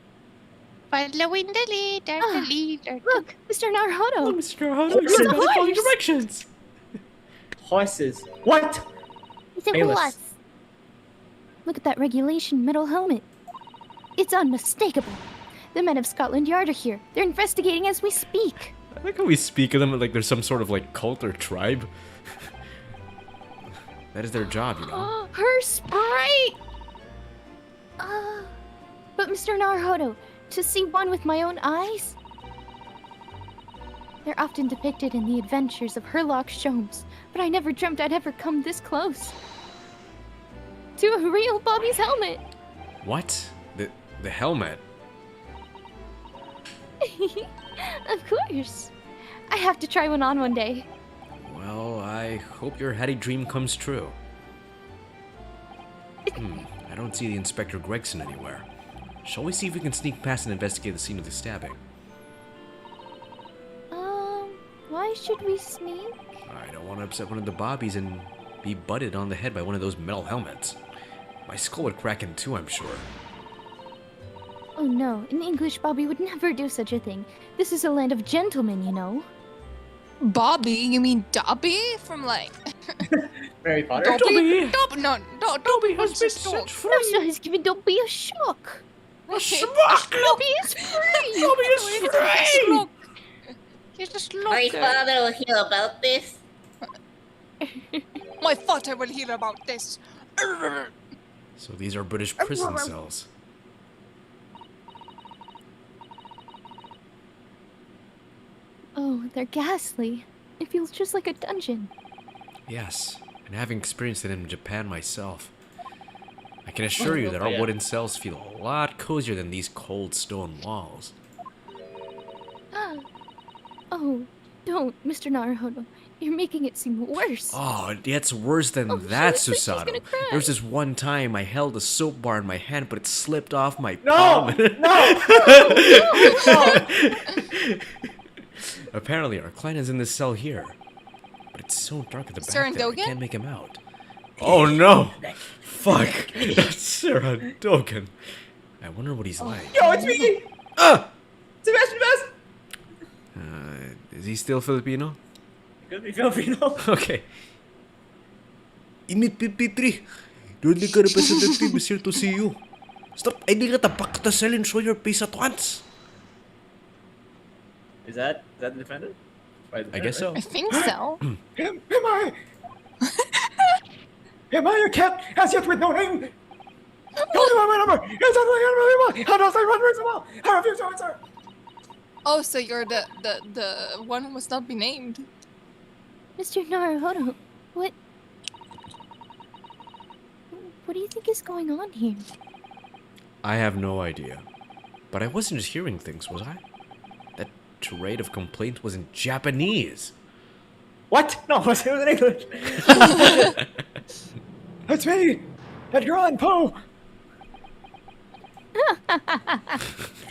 Following the leader, the leader. Look, Mr. Naruhodo. Mr. How It's a following horse. directions? Horses. What? It's a Bayless. horse. Look at that regulation metal helmet. It's unmistakable. The men of Scotland Yard are here. They're investigating as we speak. I like how we speak of them like there's some sort of like cult or tribe. That is their job, you know. Her sprite! But Mr. Naruhodo, to see one with my own eyes? They're often depicted in the adventures of Herlock Sholmes, but I never dreamt I'd ever come this close. To a real Bobby's helmet! What? The helmet? Of course. I have to try one on one day. Well, I hope your Hattie dream comes true. I don't see the Inspector Gregson anywhere. Shall we see if we can sneak past and investigate the scene of the stabbing? Why should we sneak? I don't want to upset one of the bobbies and be butted on the head by one of those metal helmets. My skull would crack in two, I'm sure. Oh no, an English Bobby would never do such a thing. This is a land of gentlemen, you know. Bobby? You mean Dobby? From like... Harry Potter. Dobby? Dobby has been set free. No, he's giving Dobby a shock. A Dobby is free. Dobby is free! He's just My father will hear about this. My father will hear about this. So these are British prison cells. Oh, they're ghastly. It feels just like a dungeon. Yes, and having experienced it in Japan myself, I can assure you that our wooden cells feel a lot cozier than these cold stone walls. Oh, don't, Mr. Naruhodo. You're making it seem worse. Oh, it gets worse than Oh, that, she looks like she's Susato. gonna cry. There was this one time I held a soap bar in my hand, but it slipped off my No! palm. No! Apparently, our client is in this cell here. But it's so dark at the Sir back there, I Dogen? can't make him out. Oh no! Fuck! That's Sarah Dogen. I wonder what he's like. Yo, it's me! Ah! Sebastian Best! Is he still Filipino? Could be Filipino. Okay. Init Pipitri. You're the representative is here to see you. Stop aiding at the back of the cell and show your face at once. Is that the defendant? I guess so. I think so. Am I? Am I a cat as yet with no name? Tell me my number! It's unbelievable! How does I run reasonable? I refuse to answer! Oh, so you're the one who must not be named. Mr. Naruhodo, what do you think is going on here? I have no idea. But I wasn't just hearing things, was I? That tirade of complaint was in Japanese. What? No, it was in English. It's me, Edgar Allan Poe. Kind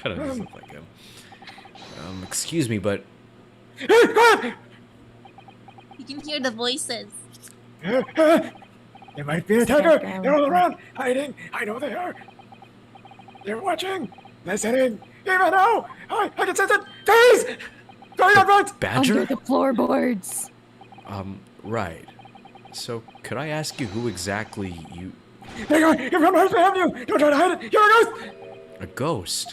of doesn't look like him. Excuse me, but You can hear the voices. There might be an attacker. They're all around, hiding. I know they are. They're watching, listening. Even now, I can sense it. Guys, going on right. Badger? Under the floorboards. Right. So, could I ask you who exactly you... Hang on, you're from Earth behind you. Don't try to hide it. You're a ghost. A ghost?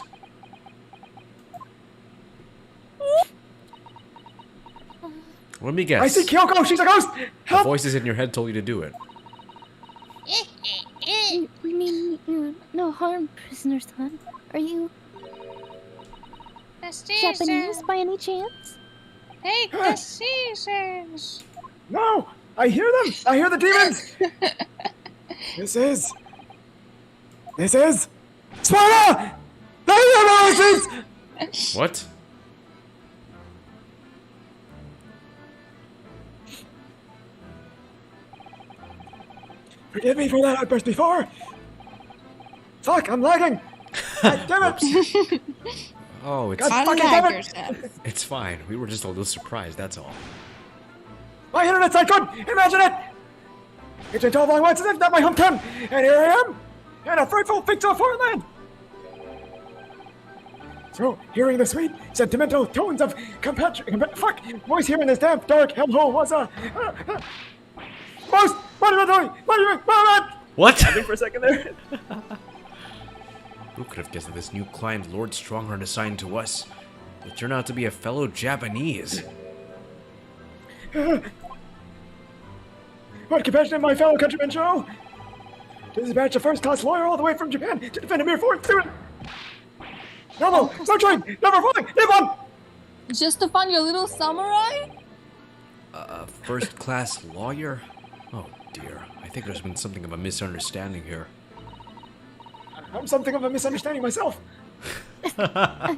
Let me guess. I see Kyoko. She's a ghost. The Help. voices in your head told you to do it. We mean you no harm, prisoner son. Are you The Japanese seasons. by any chance? Take the seasons. No, I hear them. I hear the demons. This is Sparta. What? Forgive me for that outburst before. Fuck, I'm lagging. God damn it. Oh, it's God fucking damn it. it's fine. We were just a little surprised, that's all. My internet's not good. Imagine it. It's been 12 long months since I've left my hometown, and here I am, in a frightful fix of foreign land. So, hearing the sweet, sentimental tones of voice here in this damp, dark hellhole was a... Most, what am I doing? What are you doing? What? For a second there. Who could have guessed that this new client, Lord Stronghorn, assigned to us would turn out to be a fellow Japanese? What compassion did my fellow countrymen show? To dispatch a first-class lawyer all the way from Japan to defend a mere foreign student. No, train, never flying, live on! Just to find your little samurai? A first-class lawyer? Oh dear, I think there's been something of a misunderstanding here. I'm something of a misunderstanding myself. I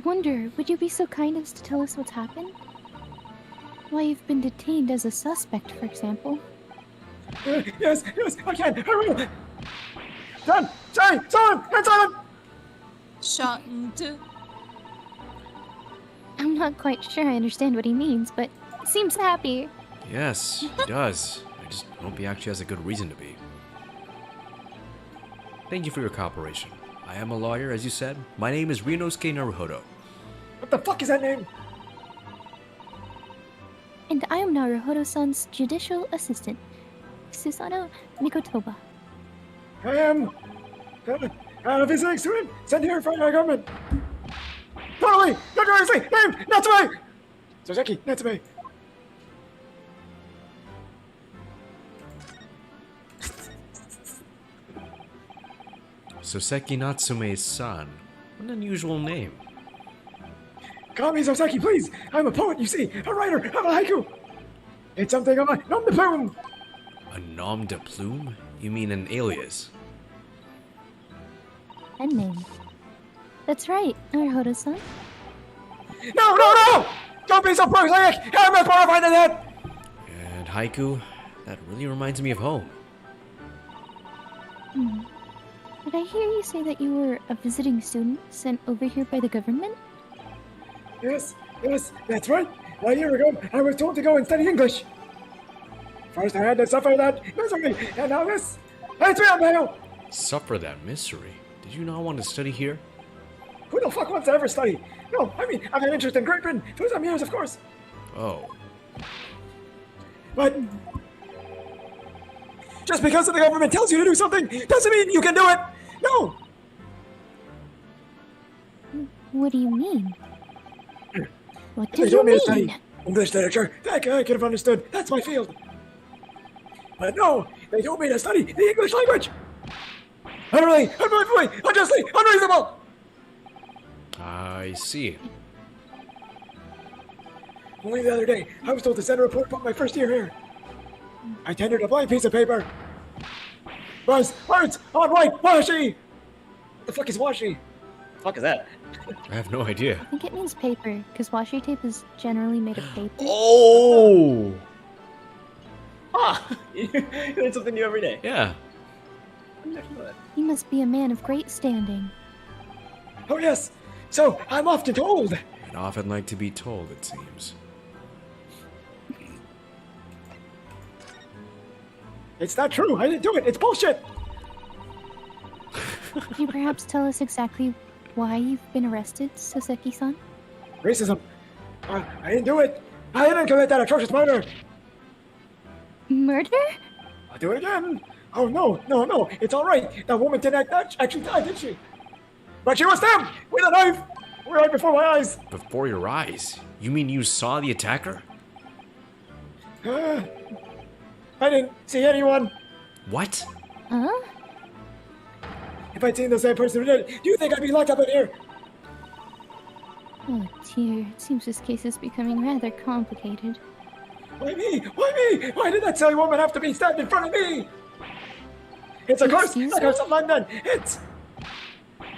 wonder, would you be so kind as to tell us what's happened? Why you've been detained as a suspect, for example. Yes, I can, I will. Done, silent. Shan't. I'm not quite sure I understand what he means, but seems happy. Yes, he does. I just hope he actually has a good reason to be. Thank you for your cooperation. I am a lawyer, as you said. My name is Rinosuke Naruhodo. What the fuck is that name? And I am Naruhodo-san's judicial assistant, Susanoo Mikotoba. I am a visiting student sent here from our government. Totally, notoriously named Natsume! Soseki Natsume. Soseki Natsume-san. What an unusual name. Call me Soseki, please. I'm a poet, you see, a writer of a haiku. It's something of a nom de plume. A nom de plume? You mean an alias? And name. That's right, Naruhodo-san. No! Don't be so prosaic! I'm not horrified of that! And haiku? That really reminds me of home. Did I hear you say that you were a visiting student sent over here by the government? Yes, that's right. 1 year ago, I was told to go and study English. First, I had to suffer that misery, and now this. It's real, Daniel! Suffer that misery? Did you not want to study here? Who the fuck wants to ever study? No, I mean, I've had interest in Great Britain for some years, of course. Oh. But just because the government tells you to do something doesn't mean you can do it. No. What do you mean? What They did you told me to mean? study English literature. That I could have understood. That's my field. But no, they told me to study the English language. Utterly, unbelievably, unjustly, unreasonable. I see. Only the other day, I was told to send a report about my first year here. I tendered a blank piece of paper. Words on white, washi. What the fuck is washi? Fuck is that? I have no idea. I think it means paper, because washi tape is generally made of paper. Oh! Ah! You learn something new every day. Yeah. I didn't actually know that. He must be a man of great standing. Oh yes. So I'm often told. And often like to be told, it seems. It's not true. I didn't do it. It's bullshit. Could you perhaps tell us exactly why you've been arrested, Soseki-san? Racism. I didn't do it. I didn't commit that atrocious murder. Murder? I'll do it again. Oh no. It's all right. That woman didn't actually die, did she? But she was stabbed with a knife right before my eyes. Before your eyes? You mean you saw the attacker? I didn't see anyone. What? Huh? If I'd seen the same person who did it, do you think I'd be locked up in here? Oh dear, it seems this case is becoming rather complicated. Why me? Why me? Why did that silly woman have to be stabbed in front of me? It's a curse! Excuse The curse of London! It's...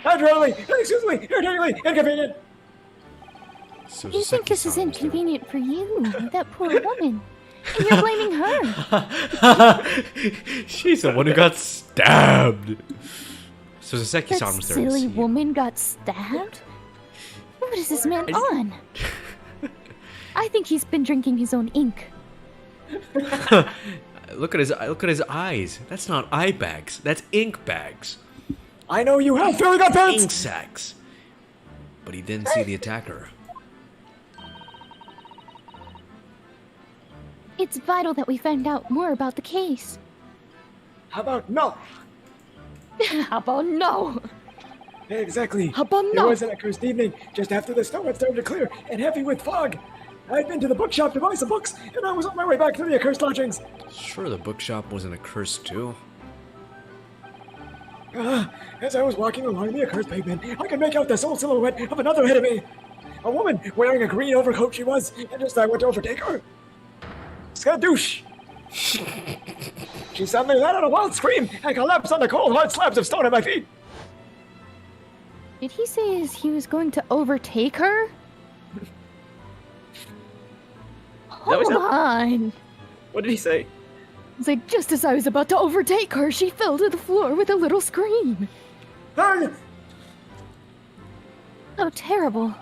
irritatingly inconvenient! So You think this is inconvenient for you, that poor woman, and you're blaming her. She's the one who got stabbed. So Soseki-san That was there to silly see. woman got stabbed? What is this man on? I think he's been drinking his own ink. Look at his eyes. That's not eye bags. That's ink bags. I know you have very good pants! Ink sacks. But he didn't see the attacker. It's vital that we find out more about the case. How about no? How about no? Exactly. How about It no? was an accursed evening, just after the snow had started to clear and heavy with fog. I'd been to the bookshop to buy some books, and I was on my way back to the accursed lodgings. Sure, the bookshop wasn't a curse too. As I was walking along the accursed pavement, I could make out the sole silhouette of another ahead of me. A woman wearing a green overcoat she was, and just as I went to overtake her, skadoosh! She suddenly let out a wild scream and collapsed on the cold, hard slabs of stone at my feet. Did he say he was going to overtake her? That was Hold it? on. What did he say? It's like just as I was about to overtake her, she fell to the floor with a little scream. Ah! How terrible.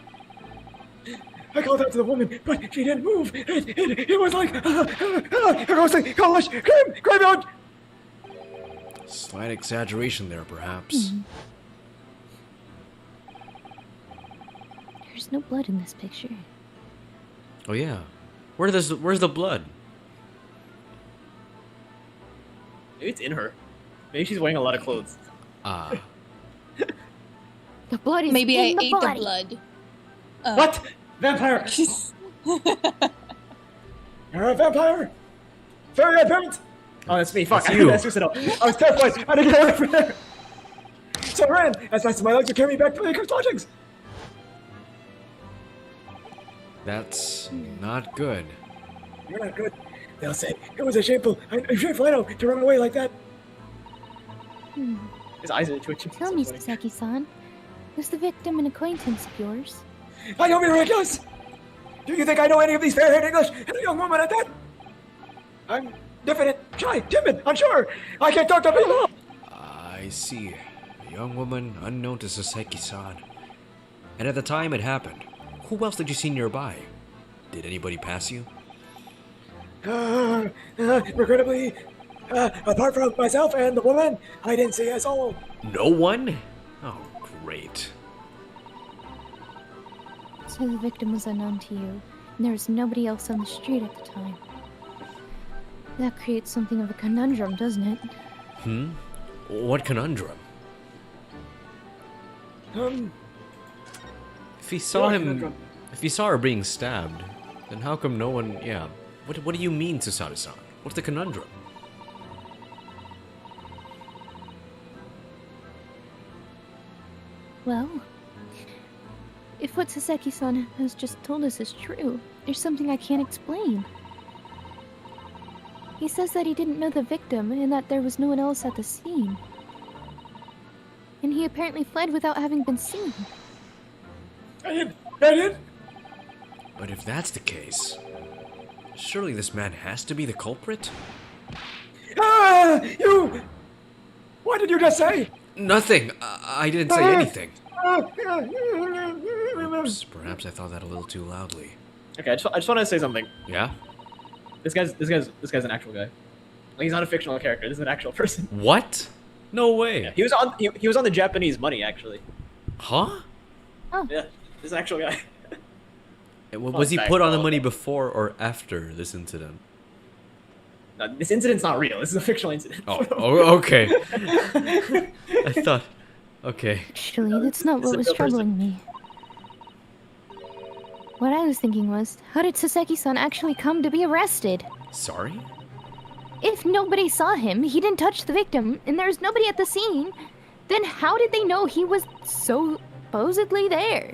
I called out to the woman, but she didn't move. It was like a ghostly, ghoulish graveyard. Slight exaggeration there, perhaps. There's no blood in this picture. Oh yeah. Where's the blood? Maybe it's in her. Maybe she's wearing a lot of clothes. Ah. The blood is Maybe in I the ate body. the blood. What? Vampire? You're a vampire? Fairy red parent? Oh, that's me. Fuck. That's I you. that's just I was terrified. I had to get away from there. So I ran as fast as my legs would carry me back to the accursed lodgings. That's not good. You're not good. They'll say it was shameful, I know, to run away like that. His eyes are twitching. Tell me, Soseki-san, was the victim an acquaintance of yours? I don't mean ridiculous. Do you think I know any of these fair-haired English and a young woman at that? I'm diffident, shy, timid, unsure. I can't talk to people. I see. A young woman unknown to Soseki-san. And at the time it happened, who else did you see nearby? Did anybody pass you? Regrettably, apart from myself and the woman, I didn't see a soul. No one? Oh, great. So the victim was unknown to you, and there was nobody else on the street at the time. That creates something of a conundrum, doesn't it? What conundrum? If he saw if he saw her being stabbed, then how come no one, yeah. What do you mean, Susaru-san? What's the conundrum? Well, if what Soseki-san has just told us is true, there's something I can't explain. He says that he didn't know the victim and that there was no one else at the scene. And he apparently fled without having been seen. I did. But if that's the case, surely this man has to be the culprit? Ah, you! What did you just say? Nothing. I didn't say anything. Perhaps I thought that a little too loudly. Okay, I just want to say something. Yeah? This guy's an actual guy. Like, he's not a fictional character. This is an actual person. What? No way. Yeah, he was on the Japanese money, actually. Huh? Yeah, this is an actual guy. Was he put on the money before or after this incident? No, this incident's not real. This is a fictional incident. Oh, okay. I thought... Okay. Actually, that's not what was troubling me. What I was thinking was, how did Saseki-san actually come to be arrested? Sorry? If nobody saw him, he didn't touch the victim, and there's nobody at the scene, then how did they know he was supposedly there?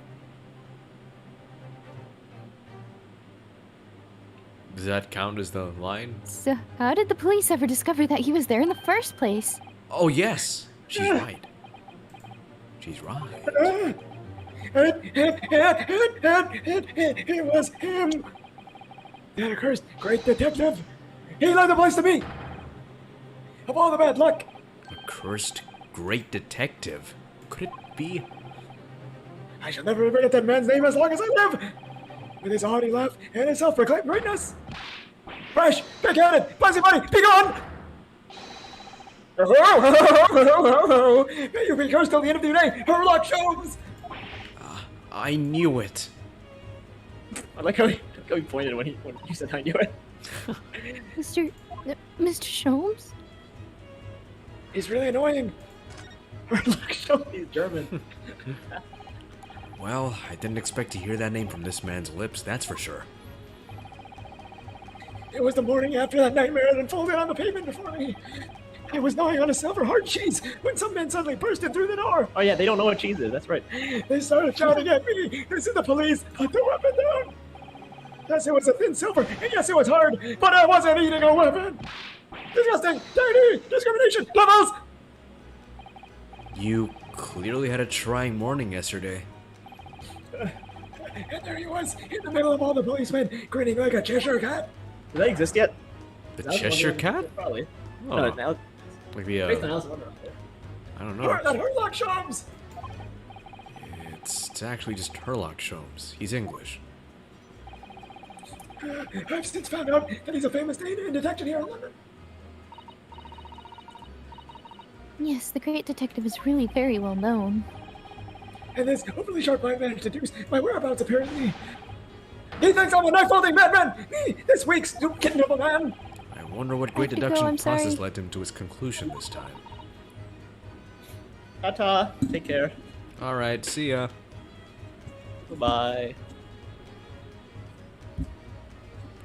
Does that count as the line? So, how did the police ever discover that he was there in the first place? Oh, yes. She's right. She's right. It was him! That accursed great detective! He led the police to me! Of all the bad luck! A cursed great detective. Could it be? I shall never forget that man's name as long as I live! With his haughty laugh and his self-proclaimed greatness! Fresh, big-headed, fuzzy money, be gone! May you be cursed till the end of the day, Herlock Sholmes! I knew it. I like how he pointed when you said I knew it. Mr. Sholmes? He's really annoying. Herlock Sholmes, he's German. Well, I didn't expect to hear that name from this man's lips, that's for sure. It was the morning after that nightmare that unfolded on the pavement before me. I was gnawing on a silver hard cheese when some men suddenly burst in through the door. Oh yeah, they don't know what cheese is, that's right. They started shouting at me. This is the police. Put the weapon down. Yes, it was a thin silver, and yes, it was hard, but I wasn't eating a weapon. Disgusting, dirty, discrimination, levels. You clearly had a trying morning yesterday. And there he was, in the middle of all the policemen, grinning like a Cheshire cat. Does that exist yet? The Cheshire Cat? Probably. Oh. No, now. Like the, Based on Alice in Wonderland. I don't know. That Herlock Sholmes. It's actually just Herlock Sholmes. He's English. I've since found out that he's a famous name in detection here in London. Yes, the great detective is really very well known. And this overly sharp mind managed to deduce my whereabouts apparently. He thinks I'm a knife-wielding madman! Me, this week's new kitten of a man! I wonder what great have to go, deduction I'm process sorry. led him to his conclusion this time. Ta-ta. Take care. Alright, see ya. Goodbye.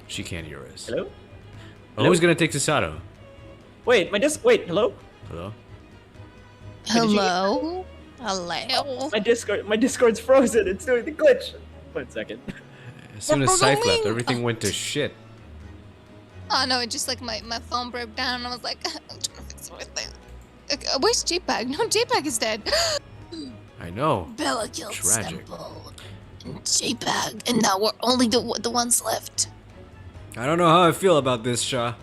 She can't hear us. Hello? Oh, who's gonna take Sasato? Wait, hello? Hello? Hello? Hello? My Discord's frozen. It's doing the glitch. 1 second. As soon as What Sythe does that left, mean? everything went to shit. Oh no, it just like my phone broke down and I was like, I'm trying to fix everything. Where's JPEG? No, JPEG is dead. I know. Bella killed Tragic. Simple. And JPEG, and now we're only the ones left. I don't know how I feel about this, Shaw.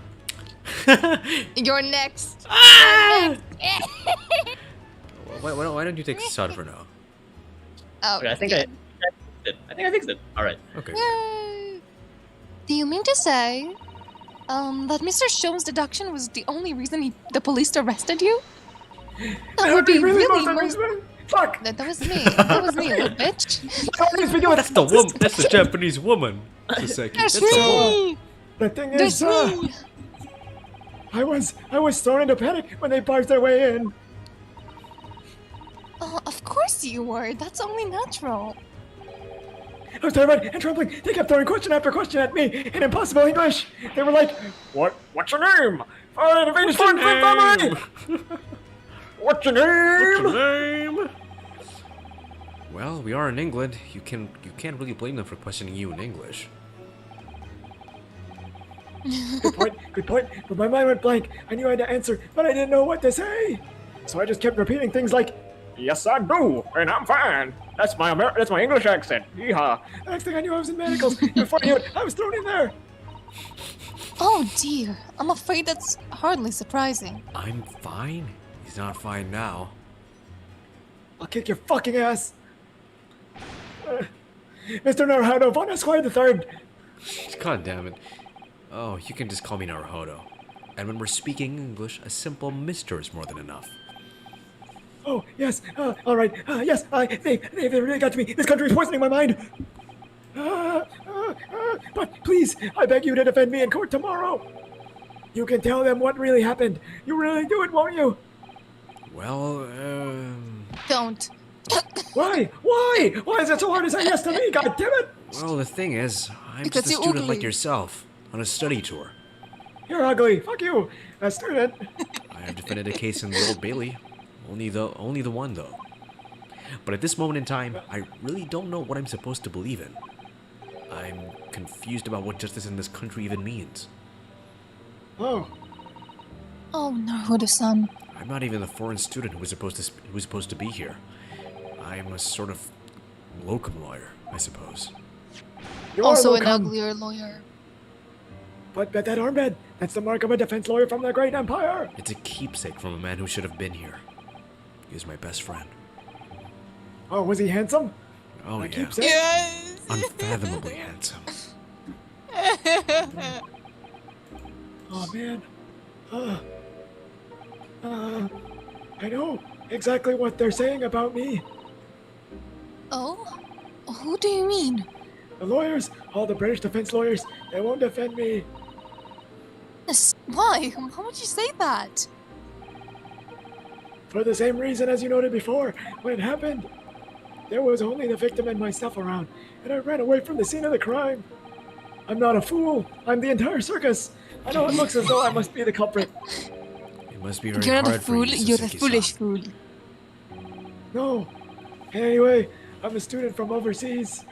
You're next. Ah! Why don't you take Sasato for now? Oh, Okay, I think yeah. I fixed it. Alright. Okay. Yay. Do you mean to say, that Mr. Sholmes' deduction was the only reason the police arrested you? That would be really Fuck! That was me. That was me, little bitch. That's the woman. That's the Japanese woman. Saseki. That's That's the woman. me. The thing That's is, me. I was thrown into panic when they barged their way in. Oh, of course you were. That's only natural. I was terrified and trembling. They kept throwing question after question at me in impossible English. They were like, What's your name? What's your name? What's your name? Well, we are in England. You can't really blame them for questioning you in English. Good point. But my mind went blank. I knew I had to answer, but I didn't know what to say. So I just kept repeating things like, Yes, I do, and I'm fine. That's my English accent. Yeehaw. The next thing I knew, I was in manacles. Before I knew it, I was thrown in there. Oh dear, I'm afraid that's hardly surprising. I'm fine. He's not fine now. I'll kick your fucking ass. Mr. Naruhodo von Esquire III. God damn it. Oh, you can just call me Naruhodo. And when we're speaking English, a simple Mr. is more than enough. Oh, yes, all right, yes, they really got to me. This country is poisoning my mind. But please, I beg you to defend me in court tomorrow. You can tell them what really happened. You really do it, won't you? Well, Don't. Why? Why? Why is it so hard to say yes to me? God damn it! Well, the thing is, I'm Because just a you're student ugly. like yourself, on a study tour. You're ugly. Fuck you. A student. I have defended a case in the Old Bailey. Only the one, though. But at this moment in time, I really don't know what I'm supposed to believe in. I'm confused about what justice in this country even means. Oh. Oh, Naruhodo-san. I'm not even the foreign student who was supposed to be here. I'm a sort of locum lawyer, I suppose. You Also are an locum. uglier lawyer. But that armband, that's the mark of a defense lawyer from the great empire. It's a keepsake from a man who should have been here. He was my best friend. Oh, was he handsome? Oh, A yeah. keepsake? Yes! Unfathomably handsome. Oh, man. I know exactly what they're saying about me. Oh? Who do you mean? The lawyers, all the British defense lawyers, they won't defend me. Yes, why? Why would you say that? For the same reason as you noted before, when it happened. There was only the victim and myself around, and I ran away from the scene of the crime. I'm not a fool. I'm the entire circus. I know it looks as though I must be the culprit. It must be very You're hard not a for fool, you, you're a Suzuki-san. foolish fool. No. Anyway, I'm a student from overseas.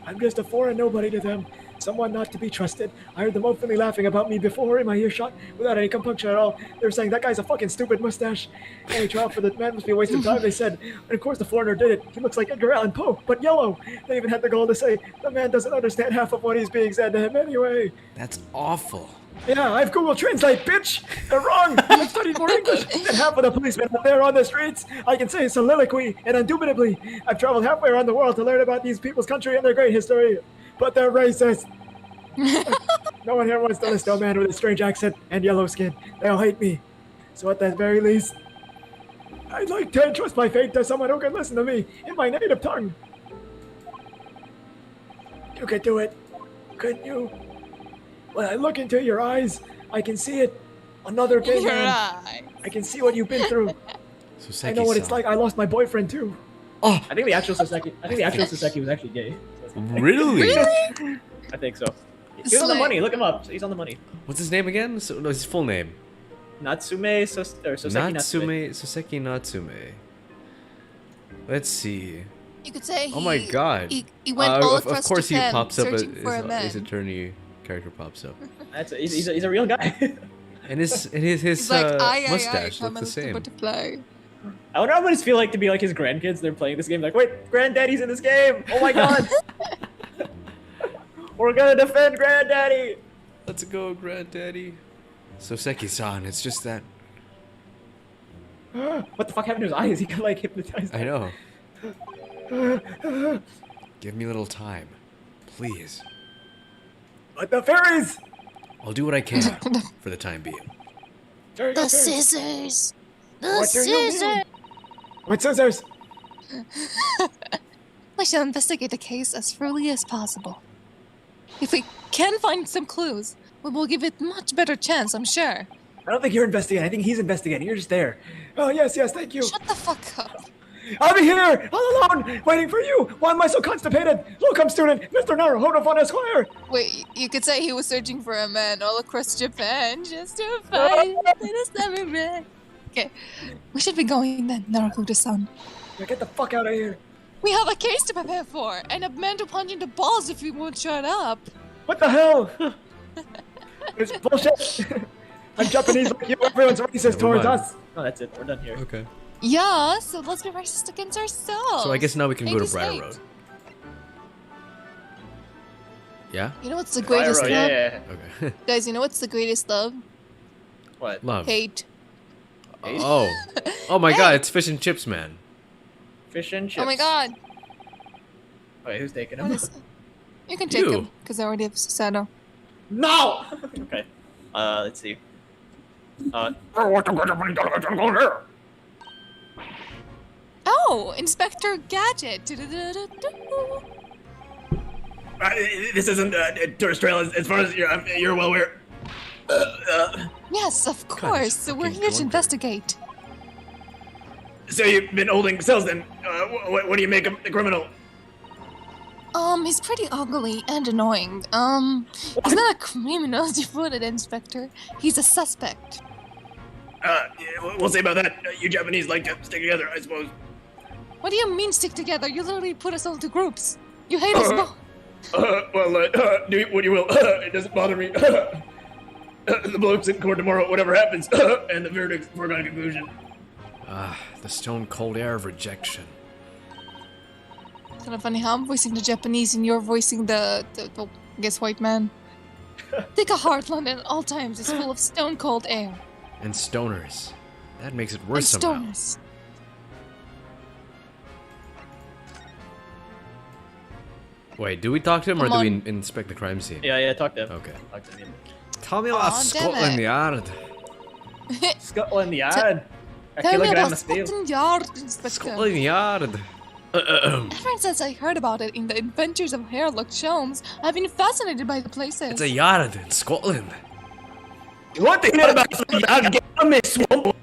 I'm just a foreign nobody to them. Someone not to be trusted. I heard them openly laughing about me before in my earshot without any compunction at all. They were saying, that guy's a fucking stupid mustache. Any trial for the man must be a waste of time, they said. And of course the foreigner did it. He looks like Edgar Allan Poe, but yellow. They even had the gall to say, the man doesn't understand half of what he's being said to him anyway. That's awful. Yeah, I've Google Translate, bitch! They're wrong! I've studied more English than half of the policemen out there on the streets! I can say soliloquy, and indubitably, I've traveled halfway around the world to learn about these people's country and their great history. But they're racist! No one here wants to listen to a man with a strange accent and yellow skin. They'll hate me. So at the very least, I'd like to entrust my fate to someone who can listen to me in my native tongue. You could do it, couldn't you? When I look into your eyes, I can see it. Another gay Your man. eye. I can see what you've been through. So I know what it's like. I lost my boyfriend too. Oh, I think the actual Saseki was actually gay. really? I think so. He's on the Slay. money. Look him up. He's on the money. What's his name again? So, no, his full name. Natsume Soseki Natsume. Soseki Natsume. Let's see. You could say Oh my god. He went all of across course Japan he pops up. searching for a man. His attorney character pops up. He's a real guy. And his He's like, mustache come looks the a little same. butterfly. I wonder what it feel like to be like his grandkids. They're playing this game. Like, wait, Granddaddy's in this game. Oh my god. We're gonna defend Granddaddy. Let's go, Granddaddy. Soseki-san, it's just that. What the fuck happened to his eyes? He got like hypnotized. I know. Give me a little time, please. But the fairies. I'll do what I can for the time being. Fairies, The fairies. scissors! The What do you mean? scissors! What scissors? We shall investigate the case as thoroughly as possible. If we can find some clues, we will give it much better chance, I'm sure. I don't think you're investigating. I think he's investigating. You're just there. Oh yes, thank you. Shut the fuck up. I'll be here, all alone, waiting for you. Why am I so constipated? Welcome, student, Mr. Naruhodo von Esquire. Wait, you could say he was searching for a man all across Japan just to find little summer man. Okay, we should be going then, Naruhodo-san. Now get the fuck out of here. We have a case to prepare for, and a man to punch in the balls if we won't shut up. What the hell? It's bullshit. I'm Japanese like you. Everyone's racist Never towards mind. us. No, that's it. We're done here. Okay. Yeah, so let's be racist against ourselves. So I guess now we can go to Hate is Briar hate. Road. Yeah? You know what's the greatest love? Yeah. Okay. Guys, you know what's the greatest love? What? Love. Hate. Oh. Oh my god, it's fish and chips, man. Fish and chips. Oh my god. Wait, who's taking What him? is You can take You. him, because I already have Susanoo. No! Okay. Let's see. Oh, Inspector Gadget. Du-du-du-du-du. This isn't tourist trail as far as you're well aware. Yes, of course. So we're fucking here to clunker. investigate. So you've been holding cells then? What do you make of the criminal? He's pretty ugly and annoying. He's not a criminal, you put it, Inspector. He's a suspect. Yeah, we'll see about that. You Japanese like to stick together, I suppose. What do you mean stick together? You literally put us all into groups. You hate us both. Do what you will. It doesn't bother me. The bloke's in court tomorrow, whatever happens. And the verdict's a foregone conclusion. Ah, the stone cold air of rejection. Kind of funny how I'm voicing the Japanese and you're voicing the I guess, white man. Take a heartland at all times is full of stone cold air. And stoners. That makes it And worse somehow. stoners. Wait, do we talk to him or Come do on. we inspect the crime scene? Yeah, talk to him. Okay. Talk to him. Tell me Aw, about damn Scotland it. Yard. Scotland Yard. A Tell me kilogram about of steel. Scotland Yard, Inspector. Scotland Yard. Ever since I heard about it in the Adventures of Sherlock Holmes, I've been fascinated by the places. It's a yard in Scotland. What the hell about the yard? Get on this swamp.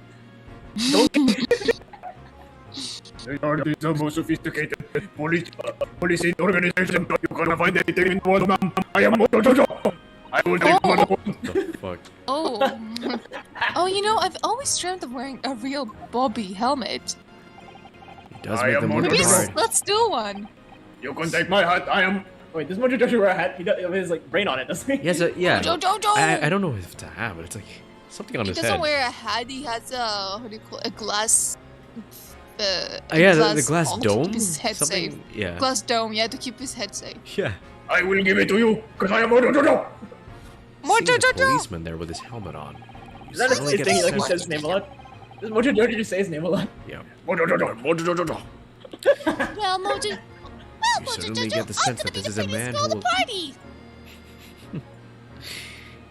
The yard is the most sophisticated policing organization you can find anything in the world. I am Mojojojo. I will take one. What the fuck? Oh. Oh, you know, I've always dreamt of wearing a real Bobby helmet. It does I make am them look Mojojojo. Maybe hard. let's do one. You can take my hat. I am. Wait, does Mojojojo wear a hat? He has like brain on it, doesn't he? Yes, yeah. Jojo. I don't know if it's a hat, but it's like something on He his doesn't head. wear a hat. He has a what do you call it? A glass. Yeah, the glass ball to dome. keep his head Something. safe. Yeah. Glass dome, yeah, to keep his head safe. Yeah. I will give it to you, because I am Mojojojo. Seeing the Mojojojo. policeman there with his helmet on. You Is that suddenly his get thing? a Like he sense- says his name a lot? Does Mojojojo just say his name a lot? Yeah. Mojojojo. Mojojojo. Well, Mojo. You suddenly get the sense that this is a man who will Party.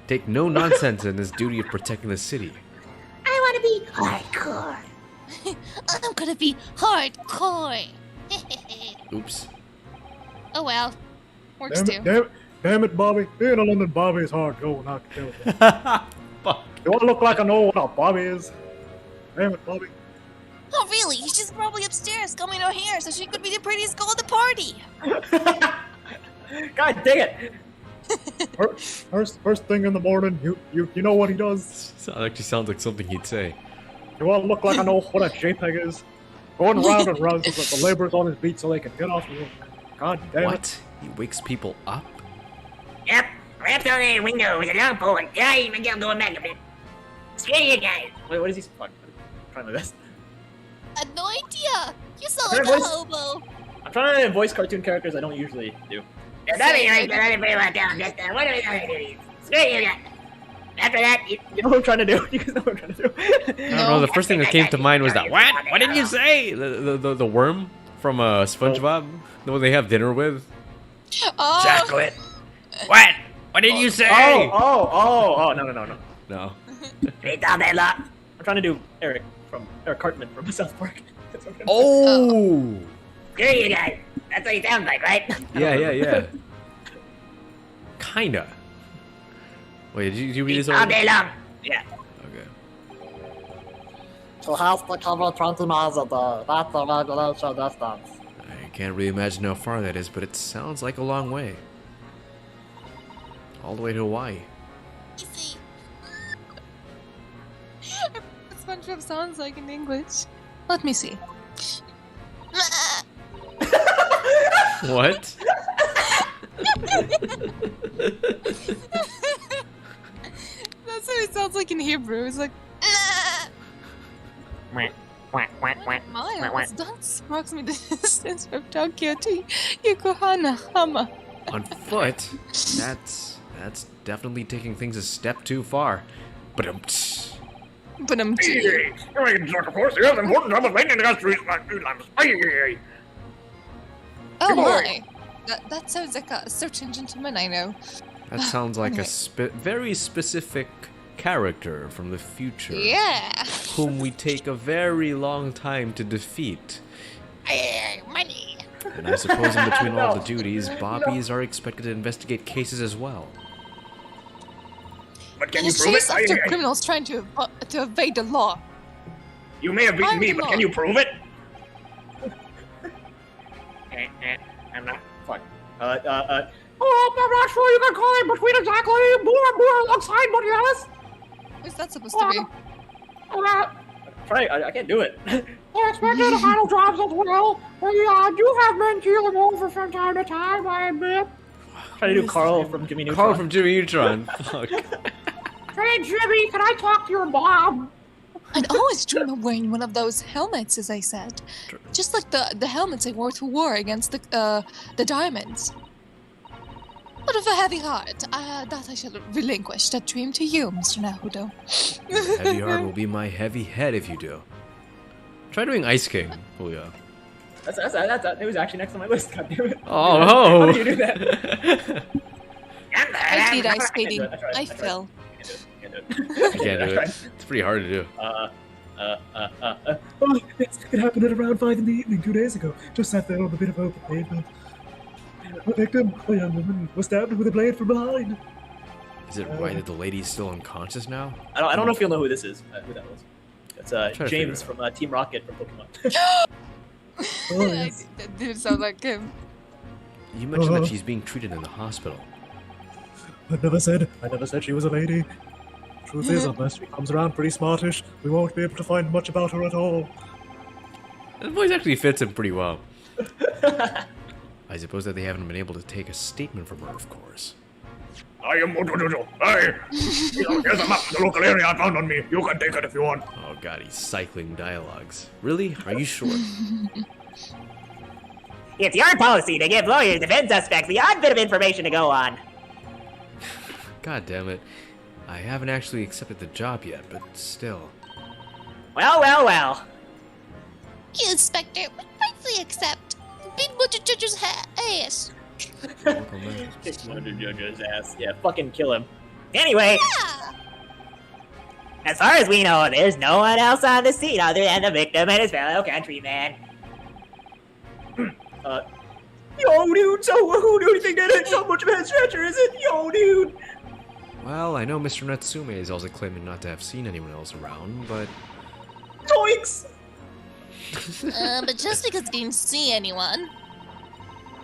take no nonsense in his duty of protecting the city. I want to be hardcore. I'm gonna be hardcore. Oops. Oh well, works too. Damn it, Bobby. Being a London Bobby is hard going, I can tell you. Fuck. You want to look like I know what a Bobby is? Damn it, Bobby. Oh, really? She's probably upstairs combing her hair so she could be the prettiest girl at the party. God dang it! First thing in the morning, you know what he does? That actually sounds like something he'd say. You want to look like I know what a JPEG is? Going round and round with the laborers on his beat so they can get off you. God damn it. What? He wakes people up? Yep, wrapped on a window with a long pole and tied my going back a bit. Screw you guys. Wait, what is he? Fuck. I'm trying my best. I had no idea. You sound Can I like a voice- hobo. I'm trying to voice cartoon characters I don't usually do. There's nothing like that. I didn't very well down. Just, what are we going to do? Screw you guys. After that, you... You know what I'm trying to do? You guys know what I'm trying to do? I don't know, the first thing that came to mind was that, what? What did you say? The worm from SpongeBob? The one they have dinner with? Oh, Chocolate. What? What did you say? Oh, no. No. It's all that lot. I'm trying to do Eric Cartman from South Park. That's what I'm trying to do. Oh! Screw you guys. That's what he sounds like, right? Yeah. Kinda. Wait, did you read this All already? day long. Yeah. Okay. So has to cover 20 miles a day. That's the regulation distance. I can't really imagine how far that is, but it sounds like a long way. All the way to Hawaii. You see, SpongeBob sounds like in English. Let me see. What? That's what it sounds like in Hebrew. It's like. Miles, that's approximately the distance from Tokyo to Yokohama. On foot? That's definitely taking things a step too far. But But I'm Oh my! That sounds like a certain gentleman I know. that sounds like Anyway. a very specific character from the future. Yeah. Whom we take a very long time to defeat. Money. And I suppose in between all the duties, Bobbies are expected to investigate cases as well. But can And you it's prove it? chase after criminals trying to evade the law. You may have beaten me, but can you prove it? I'm not. Fine. Oh, I'm not sure you can call it between exactly more alongside, but yes. What's that supposed to be? Try. I can't do it. I expected final jobs as well. I do have men keeling over from time to time, I admit. Try to do Carl from Jimmy Neutron. Carl from Jimmy Neutron. Fuck. Hey, Jimmy, can I talk to your mom? I'd always dream of wearing one of those helmets, as I said. Just like the helmets I wore to war against the diamonds. But of a heavy heart, that I shall relinquish that dream to you, Mr. Naruto. Heavy heart will be my heavy head if you do. Try doing Ice King, Julio. It was actually next on my list. God damn it. Oh, How did you do that? I did ice skating. I tried. I fell. Can't do it. I can't do it. It's pretty hard to do. It happened at around 5 in the evening 2 days ago. Just sat there on a bit of open pavement. The victim, a young woman, was stabbed with a blade from behind. Is it right that the lady's still unconscious now? I don't know if you'll know who this is. Who that was. It's Try to James figure from Team Rocket from Pokemon. Oh, yes. That did sound like him. You mentioned that she's being treated in the hospital. I never said she was a lady. Truth is, unless she comes around pretty smartish, we won't be able to find much about her at all. That voice actually fits him pretty well. I suppose that they haven't been able to take a statement from her, of course. I am Motojojo. Hey! Here's a map of the local area I found on me. You can take it if you want. Oh god, he's cycling dialogues. Really? Are you sure? It's your policy to give lawyers defense suspects the odd bit of information to go on. God damn it. I haven't actually accepted the job yet, but still. Well. Inspector, we gratefully accept. Big Motojojo's ass. Kick Motojojo's ass. Yeah, fucking kill him. Anyway, as far as we know, there's no one else on the scene other than the victim and his fellow countryman. Yo, dude, so who do you think that is? Not much of a head stretcher, is it? Yo, dude. Well, I know Mr. Natsume is also claiming not to have seen anyone else around, but... Zoinks! But just because we didn't see anyone,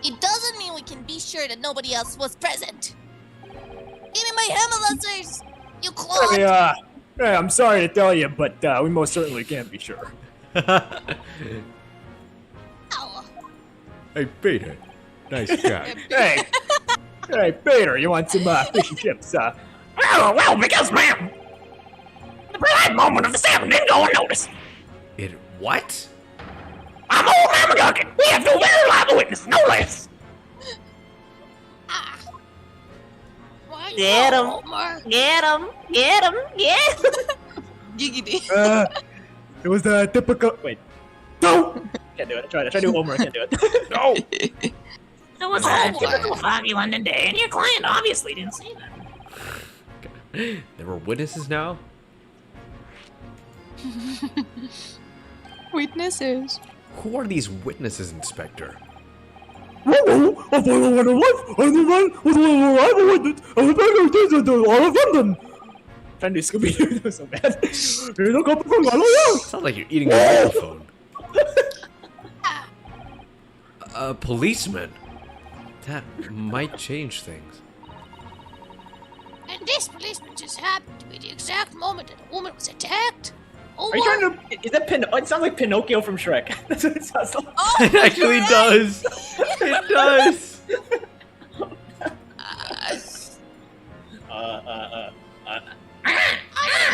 it doesn't mean we can be sure that nobody else was present. Give me my Himalayas, you clod! Hey, I'm sorry to tell you, but we most certainly can't be sure. Ow. Hey, Peter. Nice guy. Hey, Peter, you want some fish and chips? Well, because, ma'am, the bright moment of the salmon didn't go unnoticed. It what? I'm old Mama Duncan. We have two very reliable witnesses, no less. Why Get him. Homer? Get him. Giggity. It was the typical. Wait. No! Can't do it. Try to do Homer, I can't do it. No! It was a typical foggy London day, and your client obviously didn't see them. There were witnesses now? Witnesses. Who are these witnesses, Inspector? Whoa! I follow one of life. I'm the man with one arrival witness. I'm the better than all of London. Trying to do Scooby-Doo, that was so bad. Here's a couple from Galileo. Sounds like you're eating a microphone. A policeman? That might change things. And this policeman just happened to be the exact moment that a woman was attacked. Oh, Are you trying to... Is that It sounds like Pinocchio from Shrek. That's what it sounds like. It actually does! It does! I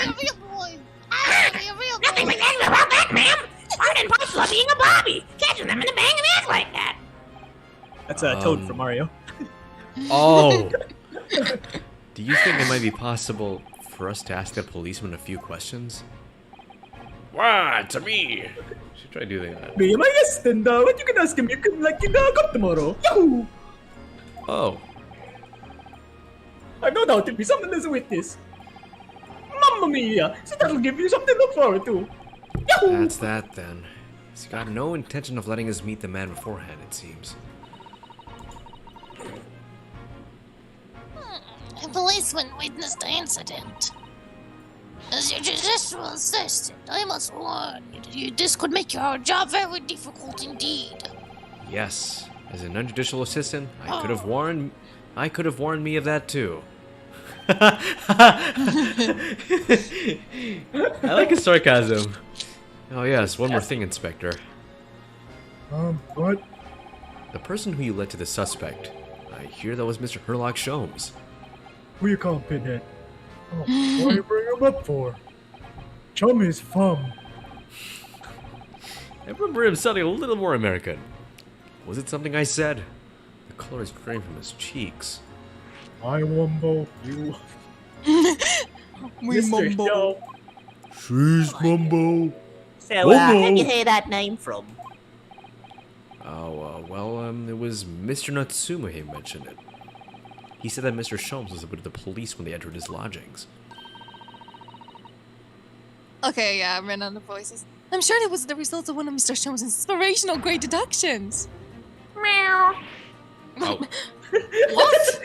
am a real boy. I am a real Nothing boy. negative about that, ma'am. and by fluffying a Bobby, catching them in the bang and act like that. That's a Toad from Mario. Oh! Do you think it might be possible for us to ask the policeman a few questions? Wah, it's me. Should try doing that. Me and my assistant, what you can ask him, you can come tomorrow. Yahoo! Oh, I've no doubt there'll be something as a witness. Mamma mia! So that'll give you something to look forward to. Yahoo! that's that then. He's got no intention of letting us meet the man beforehand, it seems. A policeman witnessed the incident. As your judicial assistant, I must warn you, this could make your job very difficult indeed. Yes, as an unjudicial assistant, I could have warned me of that too. I like his sarcasm. Oh yes, one more thing, Inspector. What? The person who you led to the suspect, I hear that was Mr. Herlock Sholmes. Who you call Pinhead? Oh, what you bring him up for? Chum is fun. I remember him sounding a little more American. Was it something I said? The color is drained from his cheeks. I wumbo, you. We Mr. mumble. Show. She's Mumbo. So, where'd you hear that name from? Oh, it was Mr. Natsuma who mentioned it. He said that Mr. Sholmes was with the police when they entered his lodgings. Okay, yeah, I ran out of voices. I'm sure it was the result of one of Mr. Sholmes' inspirational great deductions. Meow. Oh, What?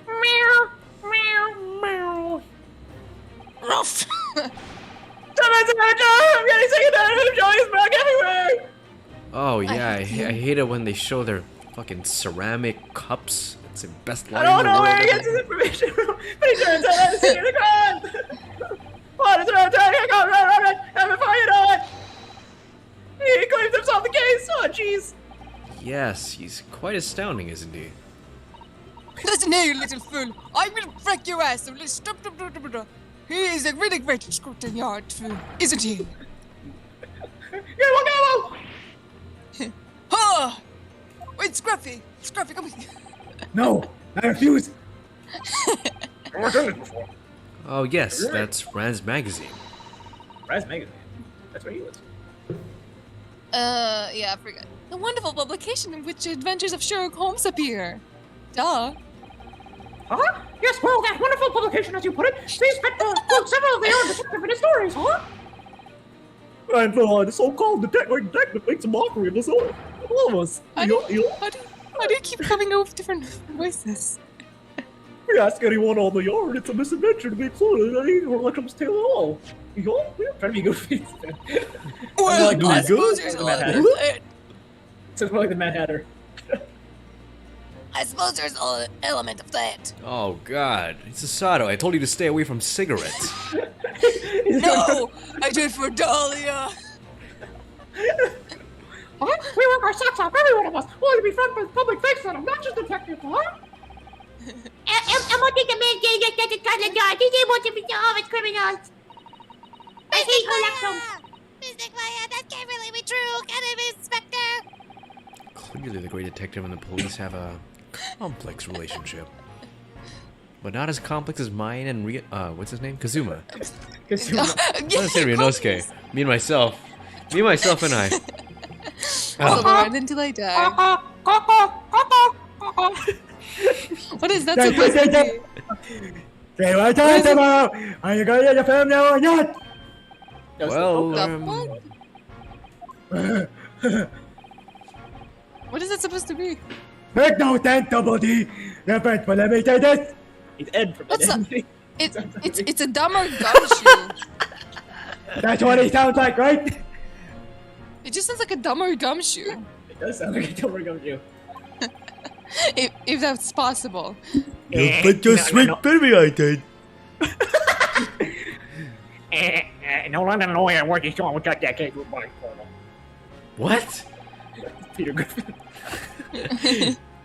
Meow. Meow. Meow. Ruff! I'm getting sick of that! Johnny's back everywhere! oh yeah, I hate it when they show their fucking ceramic cups. It's the best I line don't in the know world. where he gets his information from. Please don't tell that to see the ground! What is wrong? Run! And before you know it, he claims himself the case! Oh, jeez! Yes, he's quite astounding, isn't he? Listen here, you little fool. I will break your ass. Stop. He is a really great Scotland Yard fool, isn't he? Go! Ha! Wait, Scruffy, come here. No, I refuse! Oh yes, that's Rand's magazine. Raz Magazine. That's where he lives. Yeah, I forgot. A wonderful publication in which adventures of Sherlock Holmes appear. Duh. Huh? Yes, well, that wonderful publication, as you put it, seems fit to quote several of the old detective in his stories, huh? And the so-called detective makes a mockery of us all of us. How do you keep coming up with different voices? We ask anyone on the yard, it's a misadventure to be included in any Electrum's tale at all. We're trying to be goofy. Well, like, I doing suppose good? there's a Mad lot. Hatter. Sounds more like the Mad Hatter. I suppose there's an element of that. Oh god, it's Sato. I told you to stay away from cigarettes. No, I did for Dahlia. Huh? We work our socks off, every one of us. We want to be front for the public face on him, not just detective, huh? And what did the man say that the Scotland Yard? He's able to be all his criminals. I hate Electrum. Mr. Clay, that can't really be true, can it, Inspector? Clearly the great detective and the police have a complex relationship. But not as complex as mine and what's his name? Kazuma. I want to say Ryunosuke. Me and myself and I. I'll run until I die. What is that supposed to be? Say what time tomorrow? Are you going to the film now or not? Well, The fuck? What is that supposed to be? Make no sense, Double D. But let me say this. He's Ed from What's Ed. up? It's a dumber gumshoe. That's what he sounds like, right? It just sounds like a dumber gumshoe. It does sound like a Dumber Gumshoe. If that's possible. You put your sweet baby, I did. No London lawyer worth his salt will judge that case with my formal. what? Peter Griffin.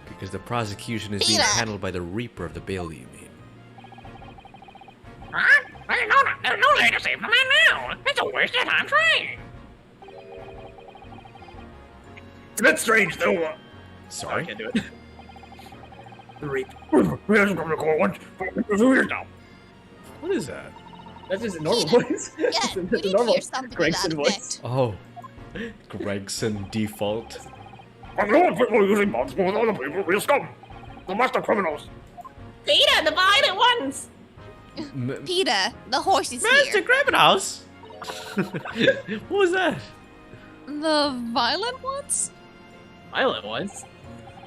Because the prosecution is being handled by the Reaper of the Bailey, you mean? Huh? There's no way to save the man now. It's a waste of time trying. It's a bit strange, though. I Sorry? can't do it. The reap. Here's what I'm gonna go once. Now. What is that? That's just a normal voice. Yeah, That's we a need to normal hear something to Gregson that voice. effect. Oh. Gregson default. I'm the only people using bombs more than other people, real scum. The master criminals. Peter, the violent ones. Peter, the horse is Master here. Criminals? What was that? The violent ones? Violent ones.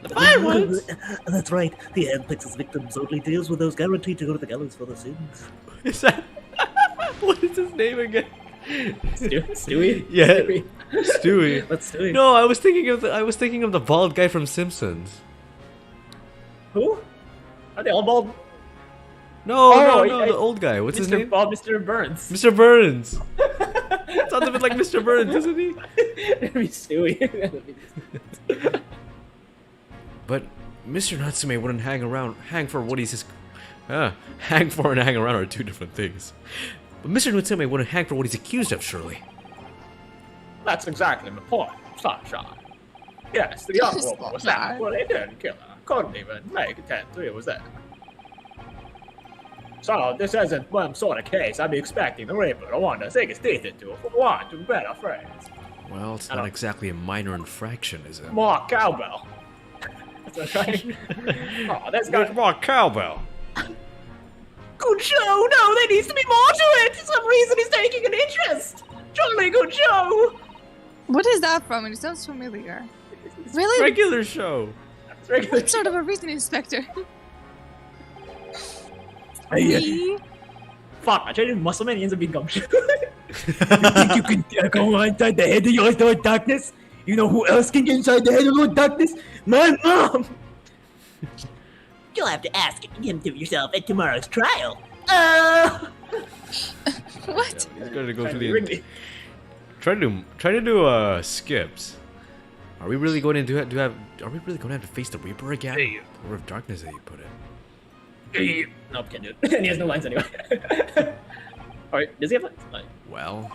The fire ones? That's right. The hand picks his victims, only deals with those guaranteed to go to the gallows for their sins. Is that? What is his name again? Stewie? Yeah. Stewie. Stewie. What's Stewie? No, I was thinking of the bald guy from Simpsons. Who? Are they all bald? No, Oh, no, the old guy. What's his Mr. name? Bob, Mr. Burns. Mr. Burns. Sounds a bit like Mr. Burns, doesn't he? That'd be Stewie. But Mr. Natsume wouldn't hang for what he's hang for and hang around are two different things. But Mr. Natsume wouldn't hang for what he's accused of, surely. That's exactly my point, sunshine. Yes, the young woman was that. Well, they didn't kill her. Couldn't even make a 10-3 was that. So, this isn't one sort of case I'd be expecting the raper to want to sink his teeth into for one to be better friends. Well, it's not exactly a minor infraction, is it? More cowbell. That's right. Oh, that's got more cowbell. Good show. No, there needs to be more to it. For some reason he's taking an interest. Jolly good show. What is that from? It sounds familiar. Really? Regular show. It's regular. What sort of a reason, Inspector? Hey, fuck, I tried to muscle man, he ends up being gumshoe. You think you can go inside the head of your Lord Darkness? You know who else can get inside the head of Lord Darkness? My mom! You'll have to ask him to yourself at tomorrow's trial. What? He's going to go through Ring the... me. Try to do skips. Are we really going to are we really going to have to face the Reaper again? Hey. Or of Darkness that you put it. Nope, can't do it. And he has no lines anyway. Alright, does he have lines? Like, Well,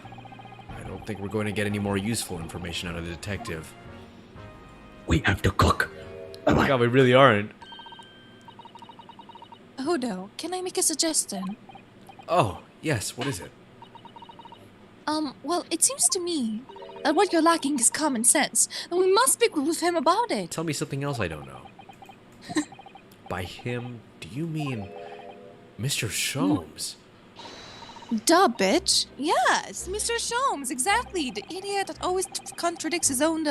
I don't think we're going to get any more useful information out of the detective. we have to cook. Oh my god, we really aren't. Hodo, can I make a suggestion? Oh, yes, what is it? Well, it seems to me that what you're lacking is common sense, and we must speak with him about it. Tell me something else I don't know. By him, do you mean Mr. Sholmes? Duh, bitch. Yes, Mr. Sholmes, exactly. The idiot that always contradicts his own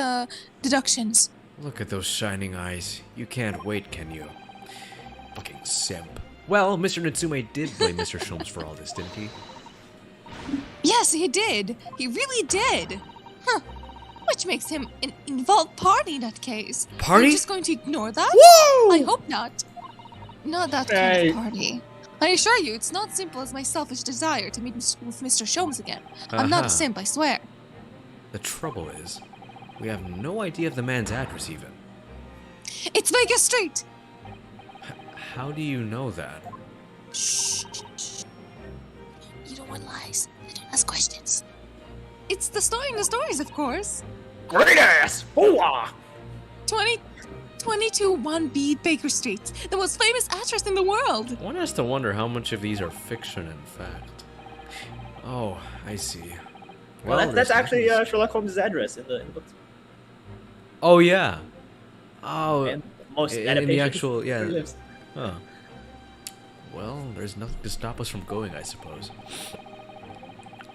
deductions. Look at those shining eyes. You can't wait, can you? Fucking simp. Well, Mr. Natsume did blame Mr. Sholmes for all this, didn't he? Yes, he did. He really did. Huh. Which makes him an involved party in that case. Party? You're just going to ignore that? Woo! I hope not. Not that kind of party. I assure you, it's not simple as my selfish desire to meet with Mr. Sholmes again. I'm not a simp, I swear. The trouble is, we have no idea of the man's address even. It's Vegas Street! How do you know that? Shh. You don't want lies. I don't ask questions. It's the story in the stories, of course. Great ass! Hooah! 22 1B Baker Street, the most famous address in the world. One has to wonder how much of these are fiction and fact. Oh, I see. Well, that's there's actually nothing- Sherlock Holmes' address in the books. Oh, yeah. Oh, And most in the adaptations actual, yeah. where he lives. Huh. Well, there's nothing to stop us from going, I suppose.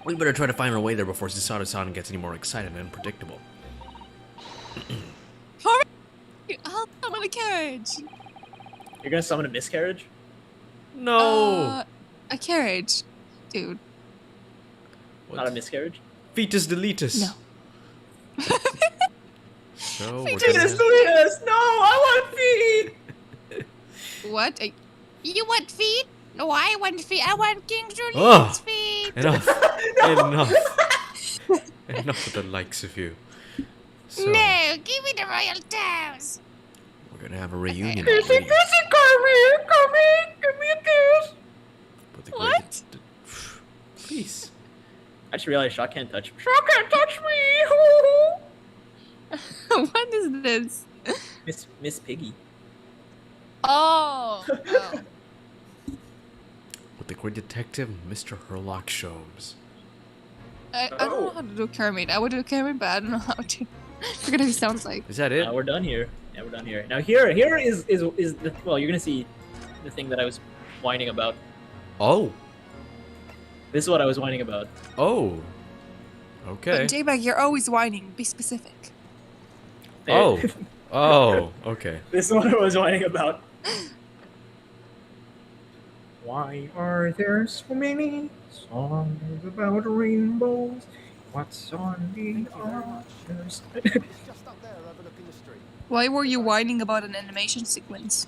We better try to find our way there before Sasada-san gets any more excited and unpredictable. Hurry! I'll summon a carriage. You're gonna summon a miscarriage? No! A carriage, dude. Not a miscarriage? Fetus deletus. No. So, we're Fetus gonna... deletus! No, I want feet! What? You want feet? No, I want feet. I want King Julian's Ugh. feet. Enough. Enough. Enough with the likes of you. So, No, give me the royal toes. we're gonna have a reunion Kissy, already. kissy, come here, give me a kiss. But the What? Please. I just realized Shaw can't touch me. Shaw can't touch me. What kind is this? Miss Piggy. Oh. With the great detective, Mr. Herlock Sholmes. I don't know how to do Kermit. I would do Kermit, but I don't know how to. I forget what he sounds like. Is that it? We're done here. Yeah, we're done here. Now here is the well, you're gonna see the thing that I was whining about. Oh. This is what I was whining about. Oh. Okay. But J-Bag, you're always whining. Be specific. Oh. Oh. Okay. This is what I was whining about. Why are there so many songs about rainbows? What's on the others? Why were you whining about an animation sequence?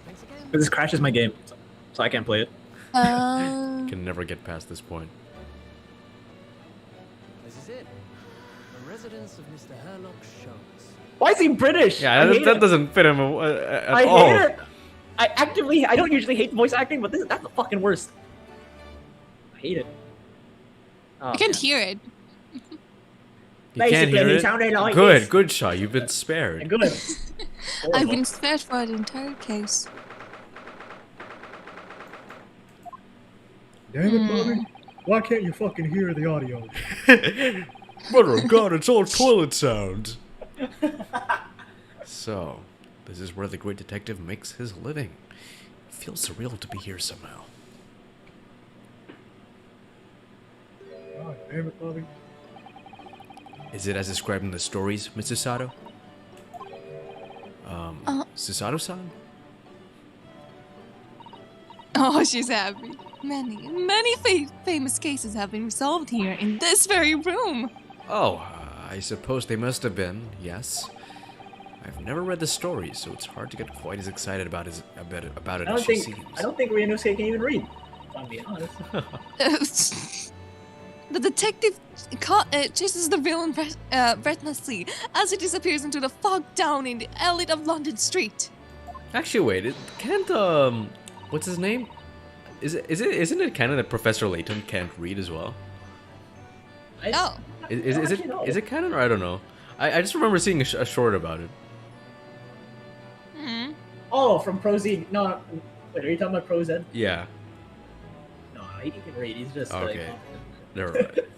But this crashes my game, so I can't play it. Can never get past this point. This is it. The residence of Mr. Herlock Sholmes. Why is he British? Yeah, that doesn't fit him at I all. hate it. I don't usually hate voice acting, but that's the fucking worst. I hate it. Oh, I can man. hear it. You can't hear he it? sounded like Good, this. good shot. You've been spared. Good. I've been spared for the entire case. Damn it, Bobby. Why can't you fucking hear the audio? Mother of God, it's all toilet sounds. So, this is where the great detective makes his living. It feels surreal to be here somehow. God damn it, Bobby. Is it as described in the stories, Mrs. Sato? Susato-san? Oh, she's happy. Many famous cases have been resolved here in this very room. Oh, I suppose they must have been, yes. I've never read the stories, so it's hard to get quite as excited about it as she seems. I don't think Ryunosuke can even read. If I'm being honest. The detective chases the villain breathlessly as it disappears into the fog down in the alley of London Street. Actually, wait, can't, what's his name? Isn't it canon that Professor Layton can't read as well? Oh. Is it canon or I don't know? I just remember seeing a short about it. Hmm. Oh, from Proz. No, wait, are you talking about Proz? Yeah. No, he can read. He's just Okay. like.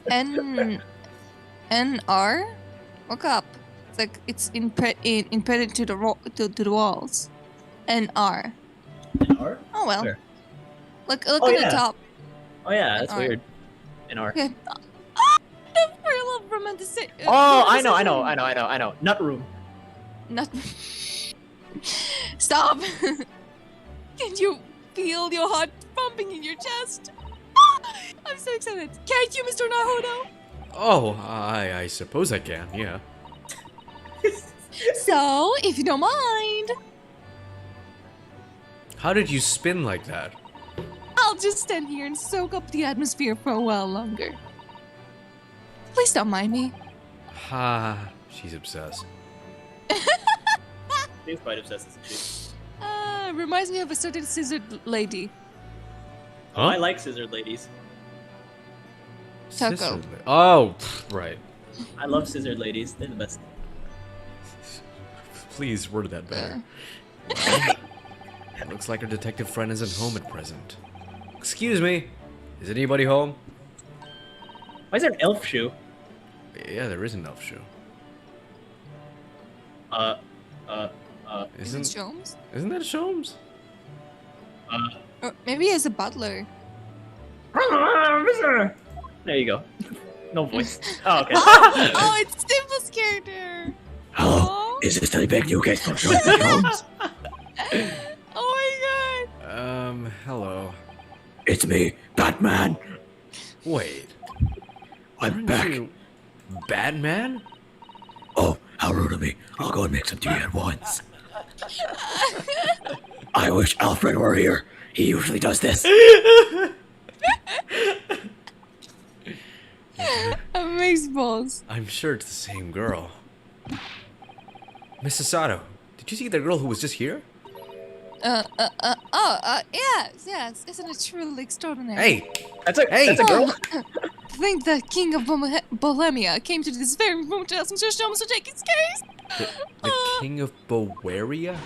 Never mind. NR? Look up. It's like it's imprinted to the walls. NR. NR? Oh well. Where? Look Oh, at yeah. the top. Oh yeah, that's NR. weird. NR. Okay. Oh, the real romantic. Oh, I know. Nut room. Not. Stop. Can you feel your heart pumping in your chest? I'm so excited. Can't you, Mr. Naruto? Oh, I suppose I can, yeah. So, if you don't mind, How did you spin like that? I'll just stand here and soak up the atmosphere for a while longer. Please don't mind me. Ha, she's obsessed. He's quite obsessed, isn't she? Reminds me of a certain scissored lady. Huh? I like scissored ladies. Choco. Sister- Oh, right. I love scissored ladies. They're the best. Please word that better. It looks like our detective friend isn't home at present. Excuse me, is anybody home? Why is there an elf shoe? Yeah, there is an elf shoe. Is it Sholmes? Isn't that Sholmes? Or maybe as a butler. There you go. No voice. Oh, okay. Oh, it's Stimple's character. Hello, is this the big new case from Sherlock Holmes? Oh my god. Hello. It's me, Batman. Wait. I'm Aren't back. you Batman? Oh, how rude of me. I'll go and make some tea at once. I wish Alfred were here. He usually does this. Amazeballs. I'm sure it's the same girl. Mrs. Sato, did you see the girl who was just here? Yes. Isn't it truly extraordinary? Hey! That's a girl. I think the king of Bohemia came to this very room to ask Mr. Sholmes to take his case. The King of Bowaria?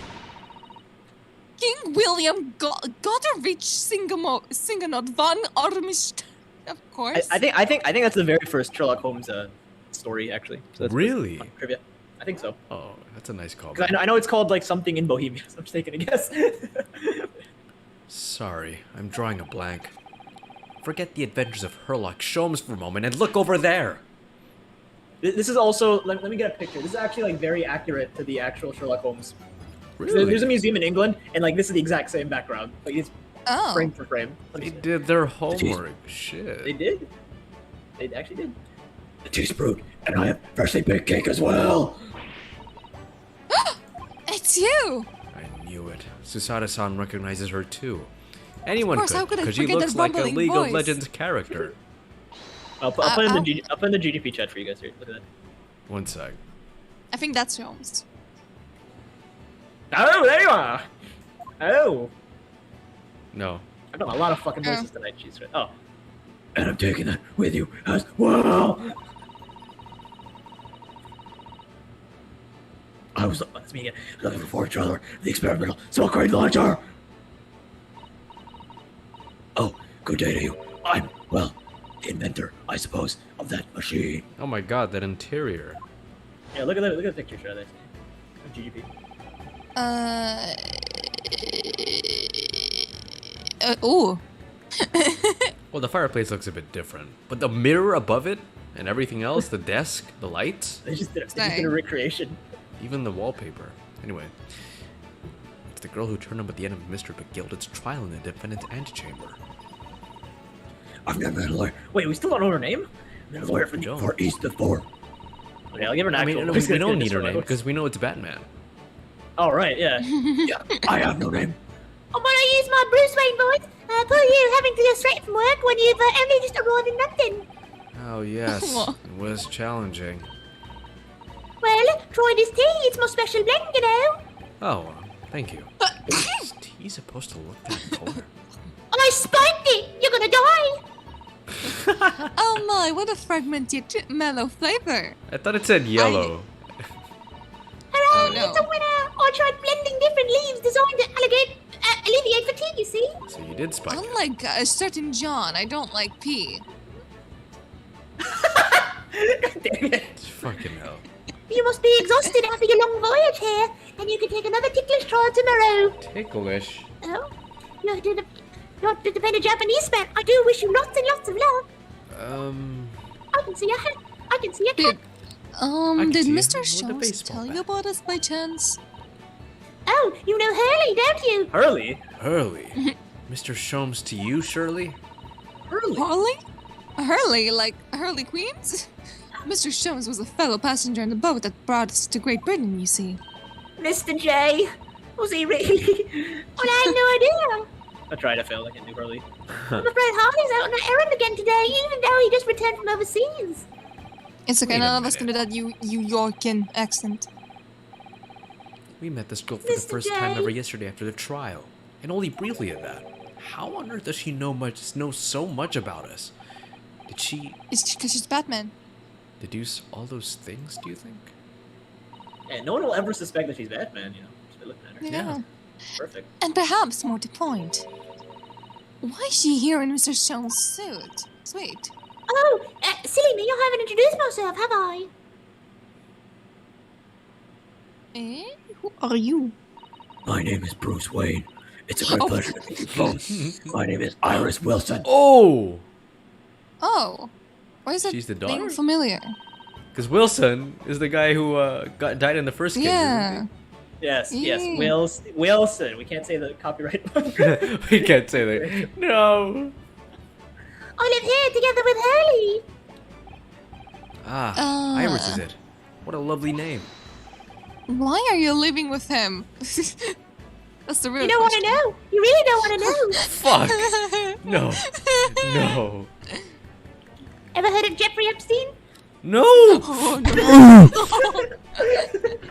King William Gotterich Singanot von Ormist. Of course. I think that's the very first Sherlock Holmes story, actually. So that's Really? fun trivia. I think so. Oh, that's a nice call. 'Cause I know it's called like something in Bohemia, so I'm just taking a guess. Sorry, I'm drawing a blank. Forget the adventures of Sherlock Sholmes for a moment and look over there! This is also, let me get a picture. This is actually like very accurate to the actual Sherlock Holmes. Really? There's a museum in England, and like this is the exact same background. Like it's Oh. frame for frame. They did their homework. Shit. They did. They actually did. The tea's brewed, and I have freshly baked cake as well. It's you! I knew it. Susada-san recognizes her too. Anyone course, how could, could I because she forget looks that like a rumbling League of voice? Legends character. I'll put it in the GDP chat for you guys here. Look at that. One sec. I think that's Holmes. Oh, there you are. Oh, No. I've done a lot of fucking voices tonight. Jeez. Oh, And I'm taking that with you as well. I was that's me again. looking for each other, the experimental smoke grenade launcher. Oh, good day to you. I'm, well, the inventor, I suppose, of that machine. Oh my god, that interior. Yeah, look at the picture shot there. GDP. Ooh. Well, the fireplace looks a bit different. But the mirror above it and everything else, the desk, the lights, They just did a recreation. even the wallpaper. Anyway. It's the girl who turned up at the end of Mr. McGilded's trial in the defendant's antechamber. I've never been a lawyer. Wait, we still don't know her name? Been a lawyer for East of 4. Okay, I'll give her an I actual. mean, we don't need her name because we know it's Batman. Oh right, yeah. Yeah, I have no name. I'm gonna use my Bruce Wayne voice for you having to go straight from work when you've only just arrived in London. Oh, yes. It was challenging. Well, try this tea. It's my special blend, you know. Oh, thank you. Is tea supposed to look that color? I spiked it. You're gonna die. Oh my, what a fragmented mellow flavor. I thought it said yellow. Hooray! Oh, no. It's a winner. I tried blending different leaves designed to alleviate fatigue. You see? So you did spike it. Unlike a certain John, I don't like pee. Dang it. Fucking hell. You must be exhausted after your long voyage here, and you can take another ticklish trial tomorrow. Ticklish. Oh, you're not to defend a Japanese man. I do wish you lots and lots of love. I can see a hat. I can see a cat. can Did see Mr. him with a Jones baseball tell bat. you about us by chance? Oh, you know Hurley, don't you? Hurley. Hurley. Mr. Sholmes to you, Shirley? Hurley? Hurley, like Hurley Queens? Mr. Jones was a fellow passenger in the boat that brought us to Great Britain, you see. Mr. J. Was he really? Well, I had no idea. I tried to fail. I can do Hurley. I'm afraid Harley's out on an errand again today, even though he just returned from overseas. It's okay, Wait a none of us can do minute. that New Yorkin accent. We met this girl for the Mr. first time J. ever yesterday after the trial. And only briefly at that. How on earth does she know so much about us? Did she It's because she's Batman. deduce all those things, do you think? And no one will ever suspect that she's Batman. You know, just by looking at her. Yeah. Perfect. And perhaps more to the point. Why is she here in Mr. Jones' suit? Sweet. Oh, silly me, I haven't introduced myself, have I? Eh? Who are you? My name is Bruce Wayne. It's a great pleasure to meet you both. My name is Iris Wilson. Oh! Oh. Why is that She's the name daughter? familiar? Because Wilson is the guy who died in the first case. Yeah. Yes, Yeah. yes. Wilson. We can't say the copyright. We can't say that. No! I live here together with Hurley. Ah, Iris is it. What a lovely name. Why are you living with him? That's the real You don't want to question. know. You really don't want to know. Fuck! No. No. Ever heard of Jeffrey Epstein? No! Oh, no.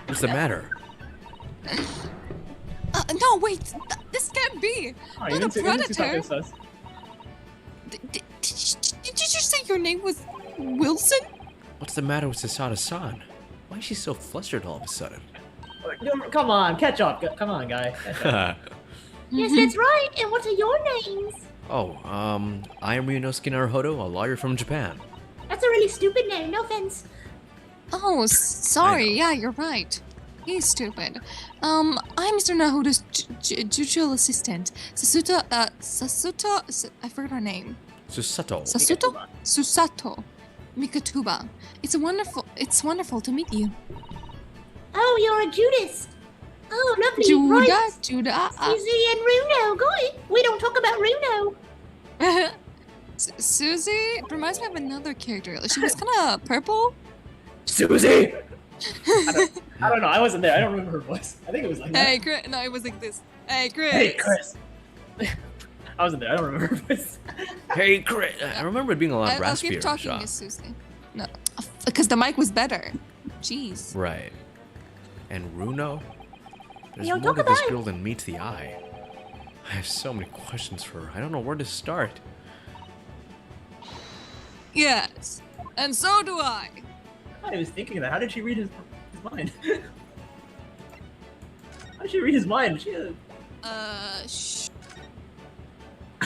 What's the matter? No, wait. This can't be. Oh, Not you a didn't say predator. something sus. Did you just say your name was Wilson? What's the matter with Sasada-san? Why is she so flustered all of a sudden? Come on, catch up. Come on, guy. Catch up. Yes, that's right. And what are your names? I am Ryunosuke Naruhodo, a lawyer from Japan. That's a really stupid name. No offense. Oh, sorry. Yeah, you're right. He's stupid. I'm Mr. Naruhodo's judicial assistant, Sasuto. I forgot her name. Susato. Susato Mikatuba. It's wonderful to meet you. Oh, you're a Judas. Oh, lovely. Judah. Susie and Runo. Got it. We don't talk about Runo. Susie reminds me of another character. She was kind of purple. Susie. I don't know. I wasn't there. I don't remember her voice. I think it was like that. Hey, Chris. No, it was like this. Hey, Chris. Hey, Chris. I wasn't there. I don't remember her voice. Hey, Chris. I remember it being a lot I'll raspier. keep talking to Susie. No, because the mic was better. Jeez. Right. And Runo? There's Yo, more to talk this about it. girl than meets the eye. I have so many questions for her. I don't know where to start. Yes, and so do I. I was thinking of that. How did she read his mind? How did she read his mind? Shh.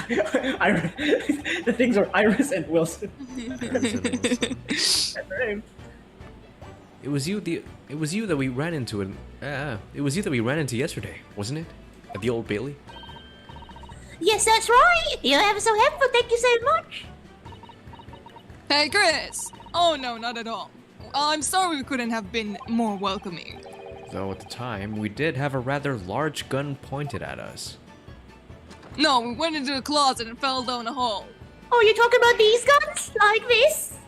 The things are Iris and Wilson. That's her name. It was you that we ran into yesterday, wasn't it? At the Old Bailey? Yes, that's right. You're ever so helpful. Thank you so much. Hey, Chris. Oh no, not at all. I'm sorry we couldn't have been more welcoming. Though at the time, we did have a rather large gun pointed at us. No, we went into a closet and fell down a hole. Oh, you're talking about these guns? Like this?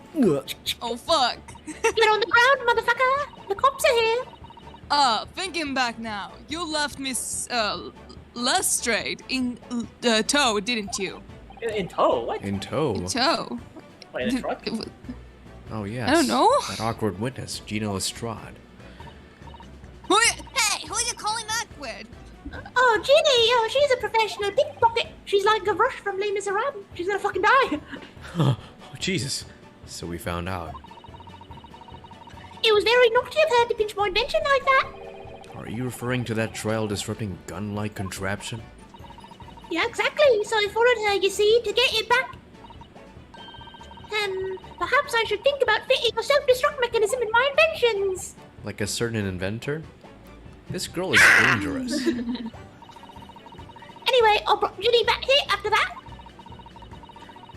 Oh fuck. Get on the ground, motherfucker. The cops are here. Thinking back now, you left Miss Lestrade in tow, didn't you? In tow? What? In tow? In tow. Wait, in a truck? Oh, yes. I don't know. That awkward witness, Gina Lestrade. Hey, who are you calling awkward? Oh, Ginny. Oh, she's a professional pickpocket. She's like Gavroche from Les Miserables. She's gonna fucking die. Oh, Jesus. So we found out. It was very naughty of her to pinch my invention like that. Are you referring to that trial-disrupting gun-like contraption? Yeah, exactly. So I followed her, you see, to get it back. Perhaps I should think about fitting a self-destruct mechanism in my inventions. Like a certain inventor? This girl is dangerous. Anyway, I brought Ginny back here after that,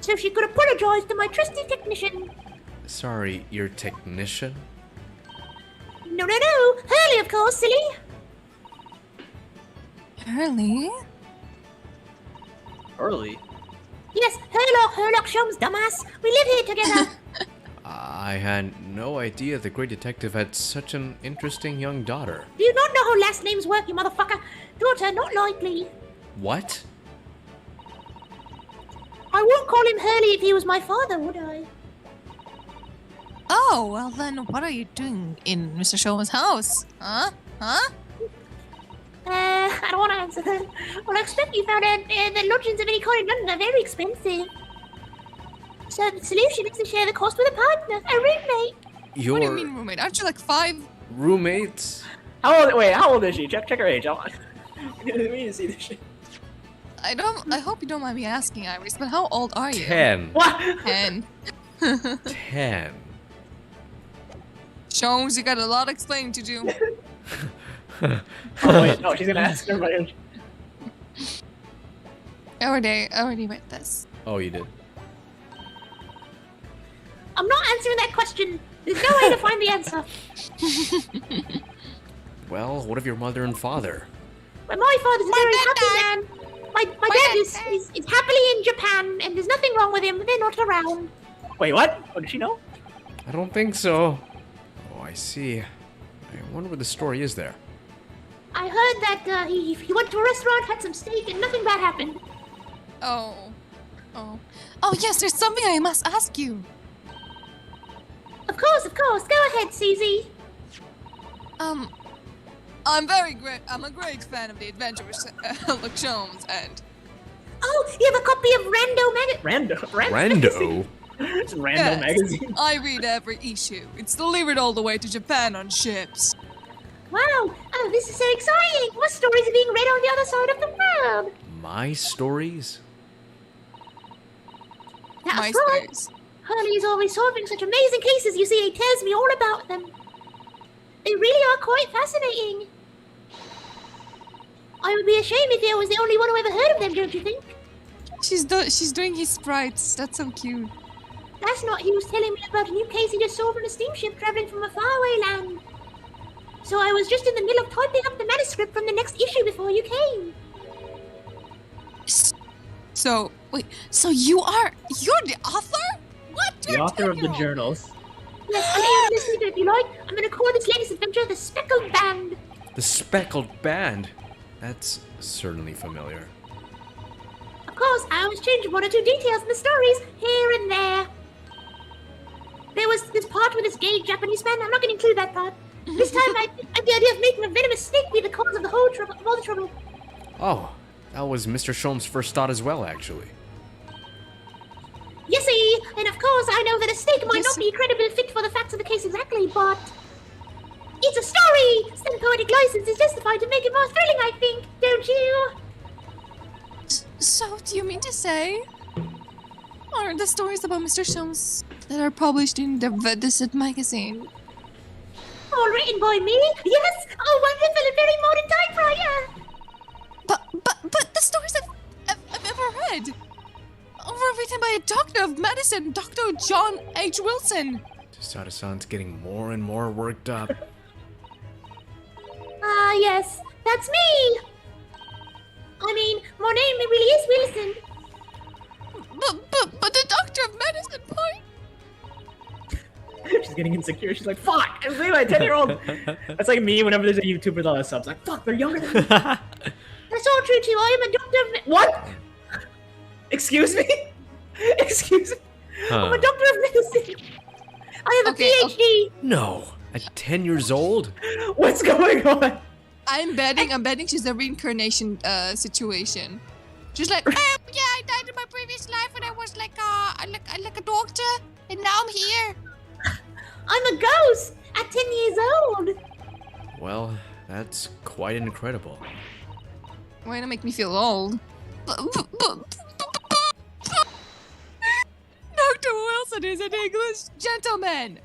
so she could apologize to my trusty technician. Sorry, your technician? No. Hurley, of course, silly. Hurley? Early? Yes, Herlock Sholmes, dumbass. We live here together. I had no idea the great detective had such an interesting young daughter. Do you not know how last names work, you motherfucker? Daughter, not likely. What? I won't call him Hurley if he was my father, would I? Oh, well then, what are you doing in Mr. Sholmes' house? Huh? I don't want to answer that. Well, I expect you found out that lodgings of any kind in London are very expensive. So the solution is to share the cost with a partner, a roommate. Your What do you mean roommate? Aren't you like 5? roommates? How old is she? Check her age. We need to see this shit. I hope you don't mind me asking, Iris, but how old are you? 10. What? 10. 10. Sholmes, you got a lot of explaining to do. Oh, wait, no, she's gonna ask everybody. I already read this. Oh, you did. I'm not answering that question. There's no way to find the answer. Well, what of your mother and father? But my father's a very happy man. My dad is happily in Japan, and there's nothing wrong with him. They're not around. Wait, what? Oh, did she know? I don't think so. Oh, I see. I wonder what the story is there. I heard that he went to a restaurant, had some steak, and nothing bad happened. Oh, yes, there's something I must ask you. Of course. Go ahead, Susie. I'm a great fan of the adventures Sherlock Sholmes and... Oh, you have a copy of Rando magazine? Rando? Rando? It's a random magazine. I read every issue. It's delivered all the way to Japan on ships. Wow! Oh, this is so exciting! What stories are being read on the other side of the world? My stories? That's My right. stories. Hurley is always solving such amazing cases. You see, he tells me all about them. They really are quite fascinating. I would be ashamed if I was the only one who ever heard of them, don't you think? She's doing his sprites. That's so cute. That's not. He was telling me about a new case he just solved on a steamship traveling from a faraway land. So I was just in the middle of typing up the manuscript from the next issue before you came. So wait. So you're the author? What? The author of the journals. Yes, I'll let you listen to it if you like. I'm going to call this latest adventure the Speckled Band. The Speckled Band? That's certainly familiar. Of course, I always change one or two details in the stories here and there. There was this part with this gay Japanese man. I'm not going to include that part. This time, I had the idea of making a venomous snake be the cause of all the trouble. Oh, that was Mr. Sholm's first thought as well, actually. Yes, and of course, I know that a snake might not be a credible fit for the facts of the case exactly, but it's a story. Some poetic license is justified to make it more thrilling, I think, don't you? So do you mean to say, are the stories about Mr. Sholmes that are published in the Vedicid magazine? All written by me? Yes. Oh, wonderful and very modern typewriter. But the stories I've ever read were written by a doctor of medicine, Dr. John H. Wilson. Sada-san's getting more and more worked up. Yes, that's me. I mean, my name really is Wilson. But the doctor of medicine part? She's getting insecure. She's like, fuck, I'm saying my 10-year-old. That's like me whenever there's a YouTuber with all that subs. Like, fuck, they're younger than me. That's all true too. I am a doctor of What? Excuse me? Excuse me? I'm a doctor of medicine. I have a PhD. No, at 10 years old? What's going on? I'm betting she's a reincarnation situation. She's like, oh yeah, I died in my previous life and I was like a doctor, and now I'm here. I'm a ghost at 10 years old. Well, that's quite incredible. Way to make me feel old. Dr. Wilson is an English gentleman.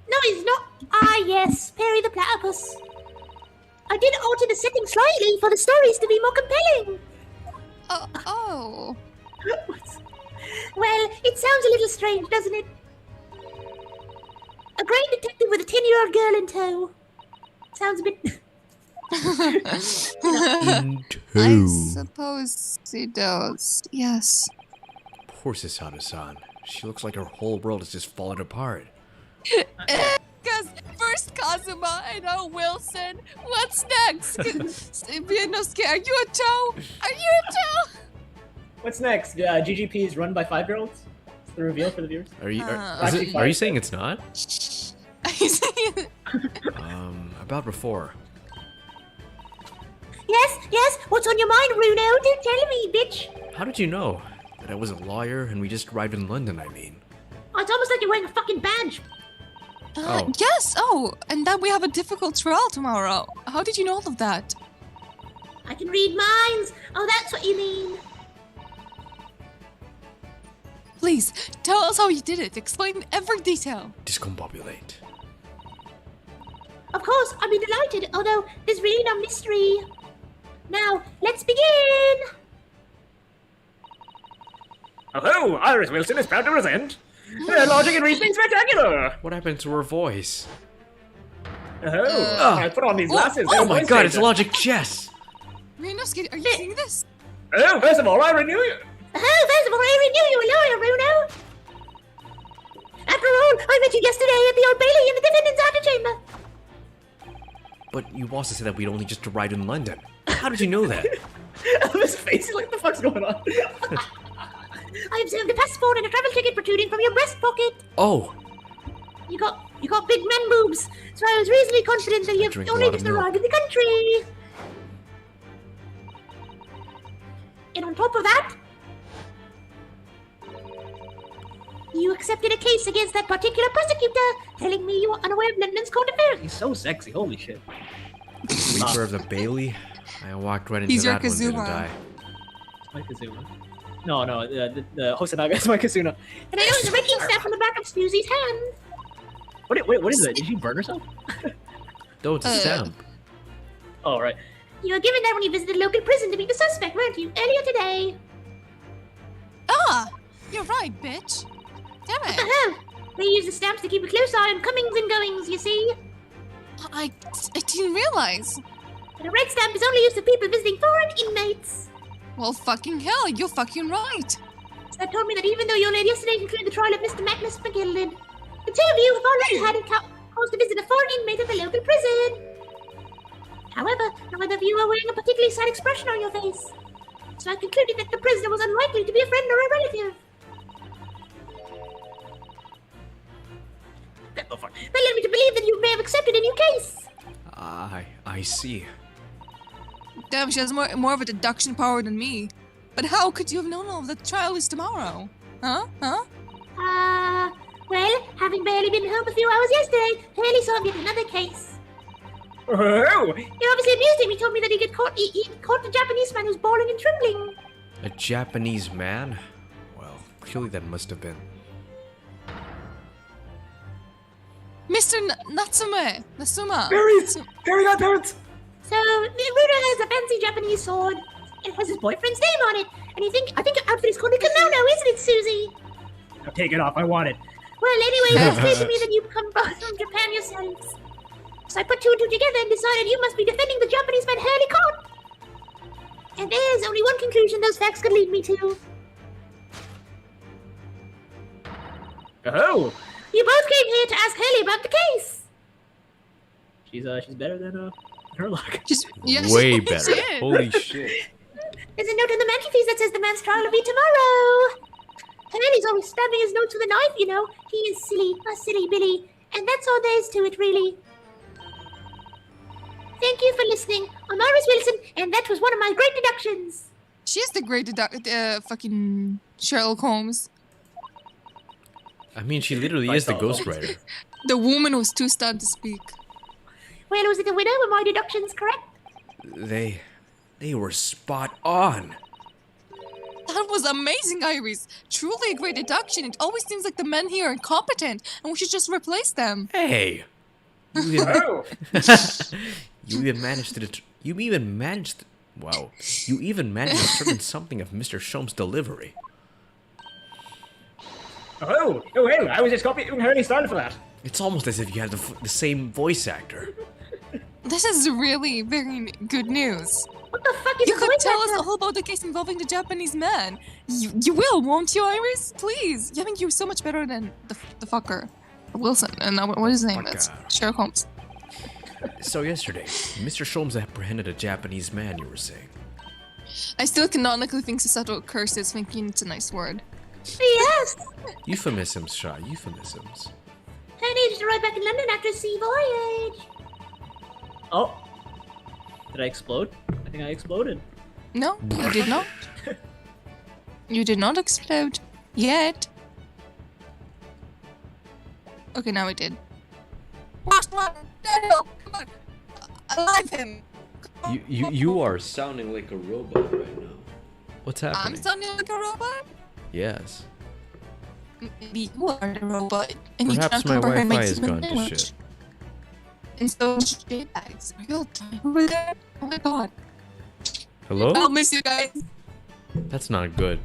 No, he's not. Yes, Perry the Platypus. I did alter the setting slightly for the stories to be more compelling. Oh. Well, it sounds a little strange, doesn't it? A great detective with a 10-year-old girl in tow. Sounds a bit... I suppose it does, yes. Poor Sada-san. She looks like her whole world is just falling apart. Because first Kazuma and now Wilson. What's next? Vienosuke, are you a toe? Are you a toe? What's next? GGP is run by 5-year-olds? It's the reveal for the viewers. Are you Actually, are you saying it's not? Are you saying it? About before. Yes, what's on your mind, Bruno? Don't tell me, bitch. How did you know that I was a lawyer and we just arrived in London, I mean? Oh, it's almost like you're wearing a fucking badge. Yes, and that we have a difficult trial tomorrow. How did you know all of that? I can read minds. Oh, that's what you mean. Please, tell us how you did it. Explain every detail. Discombobulate. Of course, I'd be delighted, although there's really no mystery. Now, let's begin! Oh, Iris Wilson is proud to present Logic and Reasoning Spectacular! What happened to her voice? I put on these glasses. Oh my god, it's Logic Chess! Rinosuke, are you seeing this? Oh, first of all, I renew you. Oh, first of all, I renew you a lawyer, Bruno. After all, I met you yesterday at the Old Bailey in the defendant's antechamber. But you also said that we'd only just arrived in London. How did you know that? His face is like, what the fuck's going on? I observed a passport and a travel ticket protruding from your breast pocket. Oh! You got big man boobs, so I was reasonably confident that you've only just arrived in the country. And on top of that, You accepted a case against that particular prosecutor, telling me you were unaware of London's court affairs. He's so sexy. Holy shit. Reaper of the Bailey? I walked right into He's your that one, didn't Kazuma. I? My Kazuma. No, the Hosonaga is my Kazuna. And I noticed a red ink stamp on the back of Snoozy's hand. What is it? Did she burn herself? No, it's a stamp. Oh, right. You were given that when you visited a local prison to meet the suspect, weren't you? Earlier today. Ah, you're right, bitch. Damn it. Uh-huh. They use the stamps to keep a close eye on comings and goings, you see. I didn't realize. But a red stamp is only used for people visiting foreign inmates. Well, fucking hell, you're fucking right. So told me that even though your yesterday concluded the trial of Mr. Magnus McGillen, the two of you have already had a cause to visit a foreign inmate at the local prison. However, neither of you are wearing a particularly sad expression on your face. So I concluded that the prisoner was unlikely to be a friend or a relative. Get the fuck. That led me to believe that you may have accepted a new case. I see. Damn, she has more of a deduction power than me. But how could you have known all the trial is tomorrow? Huh? Well, having barely been home a few hours yesterday, Haley saw yet another case. Oh! It obviously amused him. He told me that he caught the Japanese man who's bawling and trembling. A Japanese man? Well, clearly that must have been. Mr. Natsume! Nasuma! Berries! Berry got parents! So, the Ruder has a fancy Japanese sword. It has his boyfriend's name on it. And I think your outfit is called a kimono, isn't it, Susie? Now take it off, I want it. Well, anyway, it was clear to me that you've come back from Japan yourselves. So I put two and two together and decided you must be defending the Japanese man Hurley caught. And there's only one conclusion those facts could lead me to. Oh! You both came here to ask Hurley about the case. She's better than her luck. Way better. She is. Holy shit. There's a note on the mantelpiece that says the man's trial will be tomorrow. Hurley's always stabbing his notes with a knife, you know. He is silly, a silly Billy. And that's all there is to it, really. Thank you for listening. I'm Iris Wilson, and that was one of my great deductions. She's the great fucking Sherlock Holmes. I mean, she literally is the ghostwriter. The woman who's too stunned to speak. Well, was it a winner? Were my deductions correct? They were spot on. That was amazing, Iris. Truly a great deduction. It always seems like the men here are incompetent, and we should just replace them. Hey. You Oh! even managed to certain something of Mr. Shom's delivery. Oh, hey, I was just copying Hurley started for that. It's almost as if you had the same voice actor. This is really very good news. What the fuck is You a could voice tell us actor? all about the case involving the Japanese man. You will, won't you, Iris? Please. I think you're so much better than the fucker. Wilson. And what his name is? Sherlock Holmes. So yesterday, Mr. Sholmes apprehended a Japanese man, you were saying. I still canonically think Susato curses, thinking it's a nice word. Yes. Euphemisms, Shaw, euphemisms. I needed to ride back in London after a sea voyage. Oh. Did I explode? I think I exploded. No, you did not. You did not explode. Yet. Okay, now it did. Last one! Daniel, come on! Alive him! You are sounding like a robot right now. What's happening? I'm sounding like a robot? Yes. Maybe you are the robot. And Perhaps you my cannot comprehend Wi-Fi has human gone to language. shit. And so shitbags. Are you all dying over there? Oh my god. Hello? I'll miss you guys. That's not good.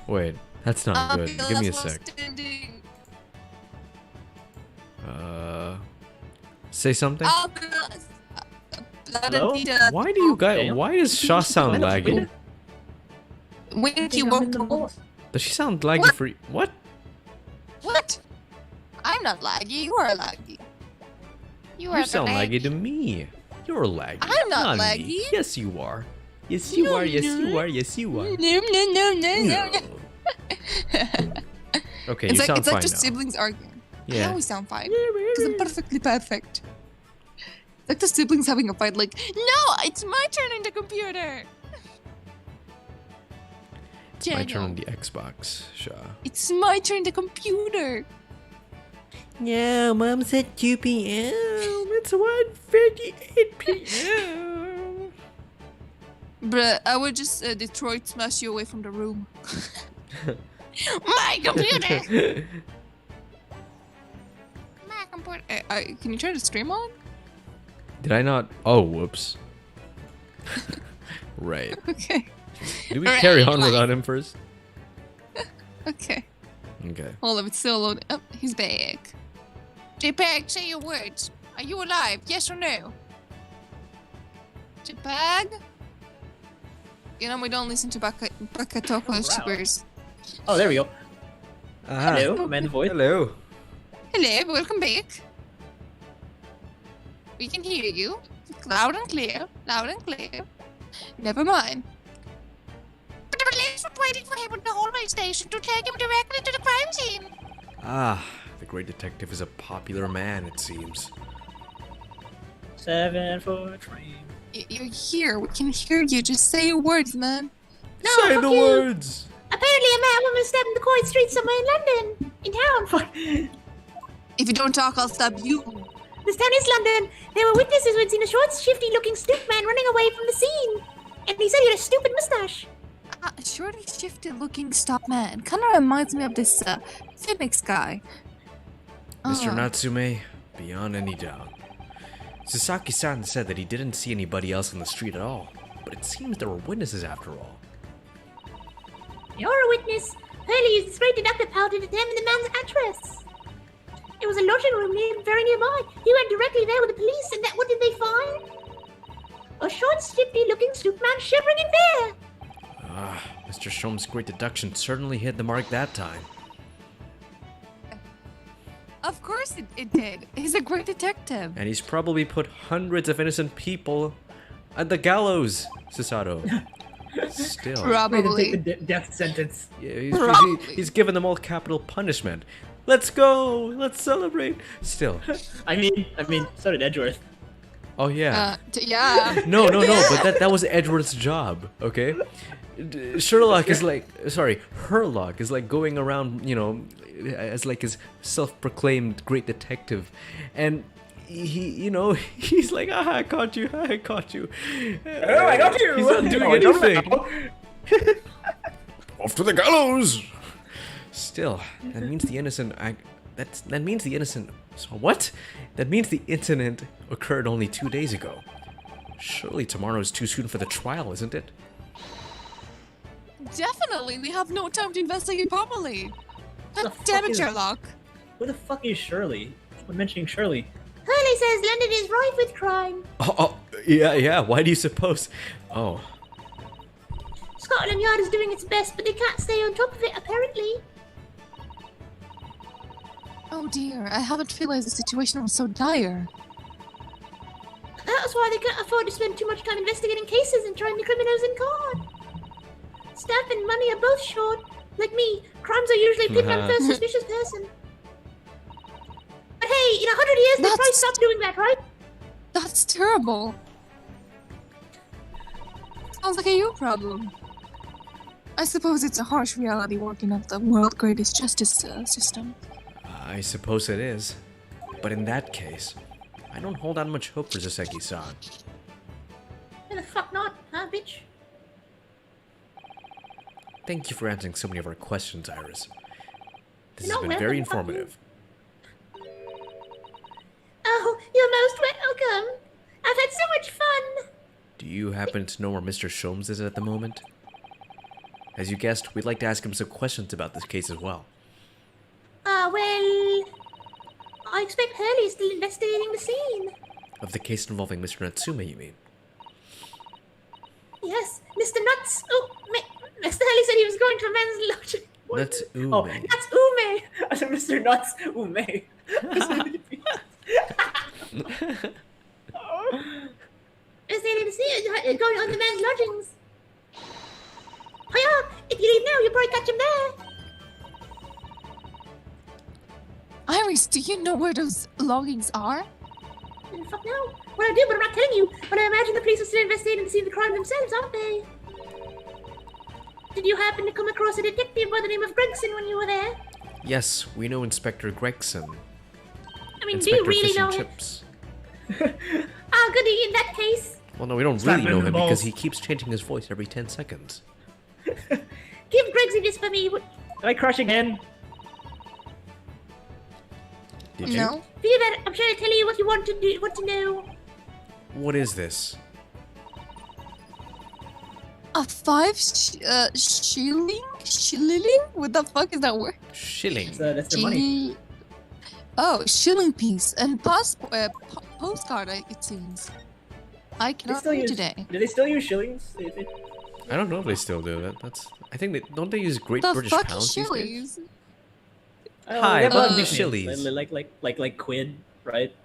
Wait, that's not good. Give me a sec. Say something? Hello? Why do you guys? Why does Shaw sound laggy? Wait, you won't go. Does she sound laggy for you? What? What? I'm not laggy. You are laggy. You sound laggy to me. You're laggy. I'm not me. laggy. Yes, you are. Yes, you are. Yes, you are. Yes, you are. No. Okay, It's you like sound it's like fine just now. siblings arguing. I Yeah. always sound fine because I'm perfectly perfect. It's like the siblings having a fight. Like, no, it's my turn in the computer. It's my turn Daniel. on the Xbox, Shaw. It's my turn, the computer. No, Mom said 2 p.m. It's 1:58 p.m. Bruh, I would just Detroit smash you away from the room. My computer! My computer. Can you turn the stream on? Did I not? Oh, whoops. Right. Okay. Do we Right, carry on like- without him first? Okay. Okay. Hold on, it's still loading. Oh, he's back. JPEG, say your words. Are you alive? Yes or no? JPEG? You know, we don't listen to Baka talk with wow. YouTubers. Oh, there we go. Hello, man's voice. Hello. Hello, welcome back. We can hear you. Loud and clear. Loud and clear. Never mind. But the police were waiting for him at the hallway station to take him directly to the crime scene. Ah, the great detective is a popular man, it seems. 7 for train. You're here. We can hear you. Just say your words, man. No, Say fuck the you. words! Apparently a man woman stabbed in the quiet street somewhere in London. In town. Fuck. If you don't talk, I'll stab you. This town is London. There were witnesses who had seen a short, shifty-looking stoop man running away from the scene. And he said he had a stupid mustache. Shorty shifted looking stop man. Kinda reminds me of this Phoenix guy. Mr. Natsume, beyond any doubt. Sasaki-san said that he didn't see anybody else on the street at all, but it seems there were witnesses after all. You're a witness. Hurley used this great deductive power to determine the man's address. It was a lodging room very nearby. He went directly there with the police, and what did they find? A short, shifty-looking stoop man shivering in fear. Ah, Mr. Shom's great deduction certainly hit the mark that time. Of course it did. He's a great detective. And he's probably put hundreds of innocent people at the gallows, Susato. Still. Way to Probably. take the death sentence. Yeah, Probably. he's given them all capital punishment. Let's go! Let's celebrate! Still. I mean, so did Edgeworth. Oh, yeah. Yeah. No, but that was Edward's job, okay? Sherlock is like, sorry, Herlock is like going around, you know, as like his self-proclaimed great detective, and he, you know, he's like, I caught you. Oh, I got you! He's not doing Oh, I don't anything. know. Off to the gallows! Still, that means the innocent. That means the innocent. So what? That means the incident occurred only 2 days ago. Surely tomorrow is too soon for the trial, isn't it? Definitely. We have no time to investigate properly. the God fuck damn it, is- Sherlock. Where the fuck is Shirley? When mentioning Shirley. Hurley says London is rife with crime. Oh, yeah. Why do you suppose? Oh, Scotland Yard is doing its best, but they can't stay on top of it, apparently. Oh dear, I haven't realized the situation was so dire. That's why they can't afford to spend too much time investigating cases and trying the criminals in court. Staff and money are both short. Like me, crimes are usually picked on first suspicious person. But hey, in 100 years, they'll probably That's- stop doing that, right? That's terrible. Sounds like a you problem. I suppose it's a harsh reality working of the world's greatest justice system. I suppose it is. But in that case, I don't hold out much hope for Saseki-san. Why the fuck not, huh, bitch? Thank you for answering so many of our questions, Iris. This You're has been not very welcome, fuck you. informative. Oh, you're most welcome. I've had so much fun. Do you happen to know where Mr. Sholmes is at the moment? As you guessed, we'd like to ask him some questions about this case as well. Well, I expect Hurley is still investigating the scene. Of the case involving Mr. Natsume, you mean? Yes, Mr. Nuts. Oh, Mr. Hurley said he was going to a men's lodging. That's Ume. Oh, That's Ume. I said Mr. Nuts. Ooh, May. Is there to see it going on the men's lodgings? Hiya! If you leave now, you'll probably catch him there. Iris, do you know where those loggings are? Fuck no. Well, I do, but I'm not telling you. But I imagine the police are still investigating to see the crime themselves, aren't they? did you happen to come across a detective by the name of Gregson when you were there? Yes, we know Inspector Gregson. I mean, Inspector do you really Fish know and him? Chips. Ah, goody, in that case. Well, no, we don't Slap really him know in the him because balls. he keeps changing his voice every 10 seconds. Give Gregson this for me. Am I crushing in? Did you? No. Feel that I'm trying to tell you what you want to do, what to know. What is this? A shilling? Shilling? What the fuck is that word? Shilling. That's their money. Oh, shilling piece and postcard. It seems. I They cannot still read use, today. do they still use shillings? I don't know if they still do that. I think they don't they use Great The British fuck pounds is these days? shillings? I don't know, Hi, they have a lot of welcome to nicknames. Shillies. Like quid, right?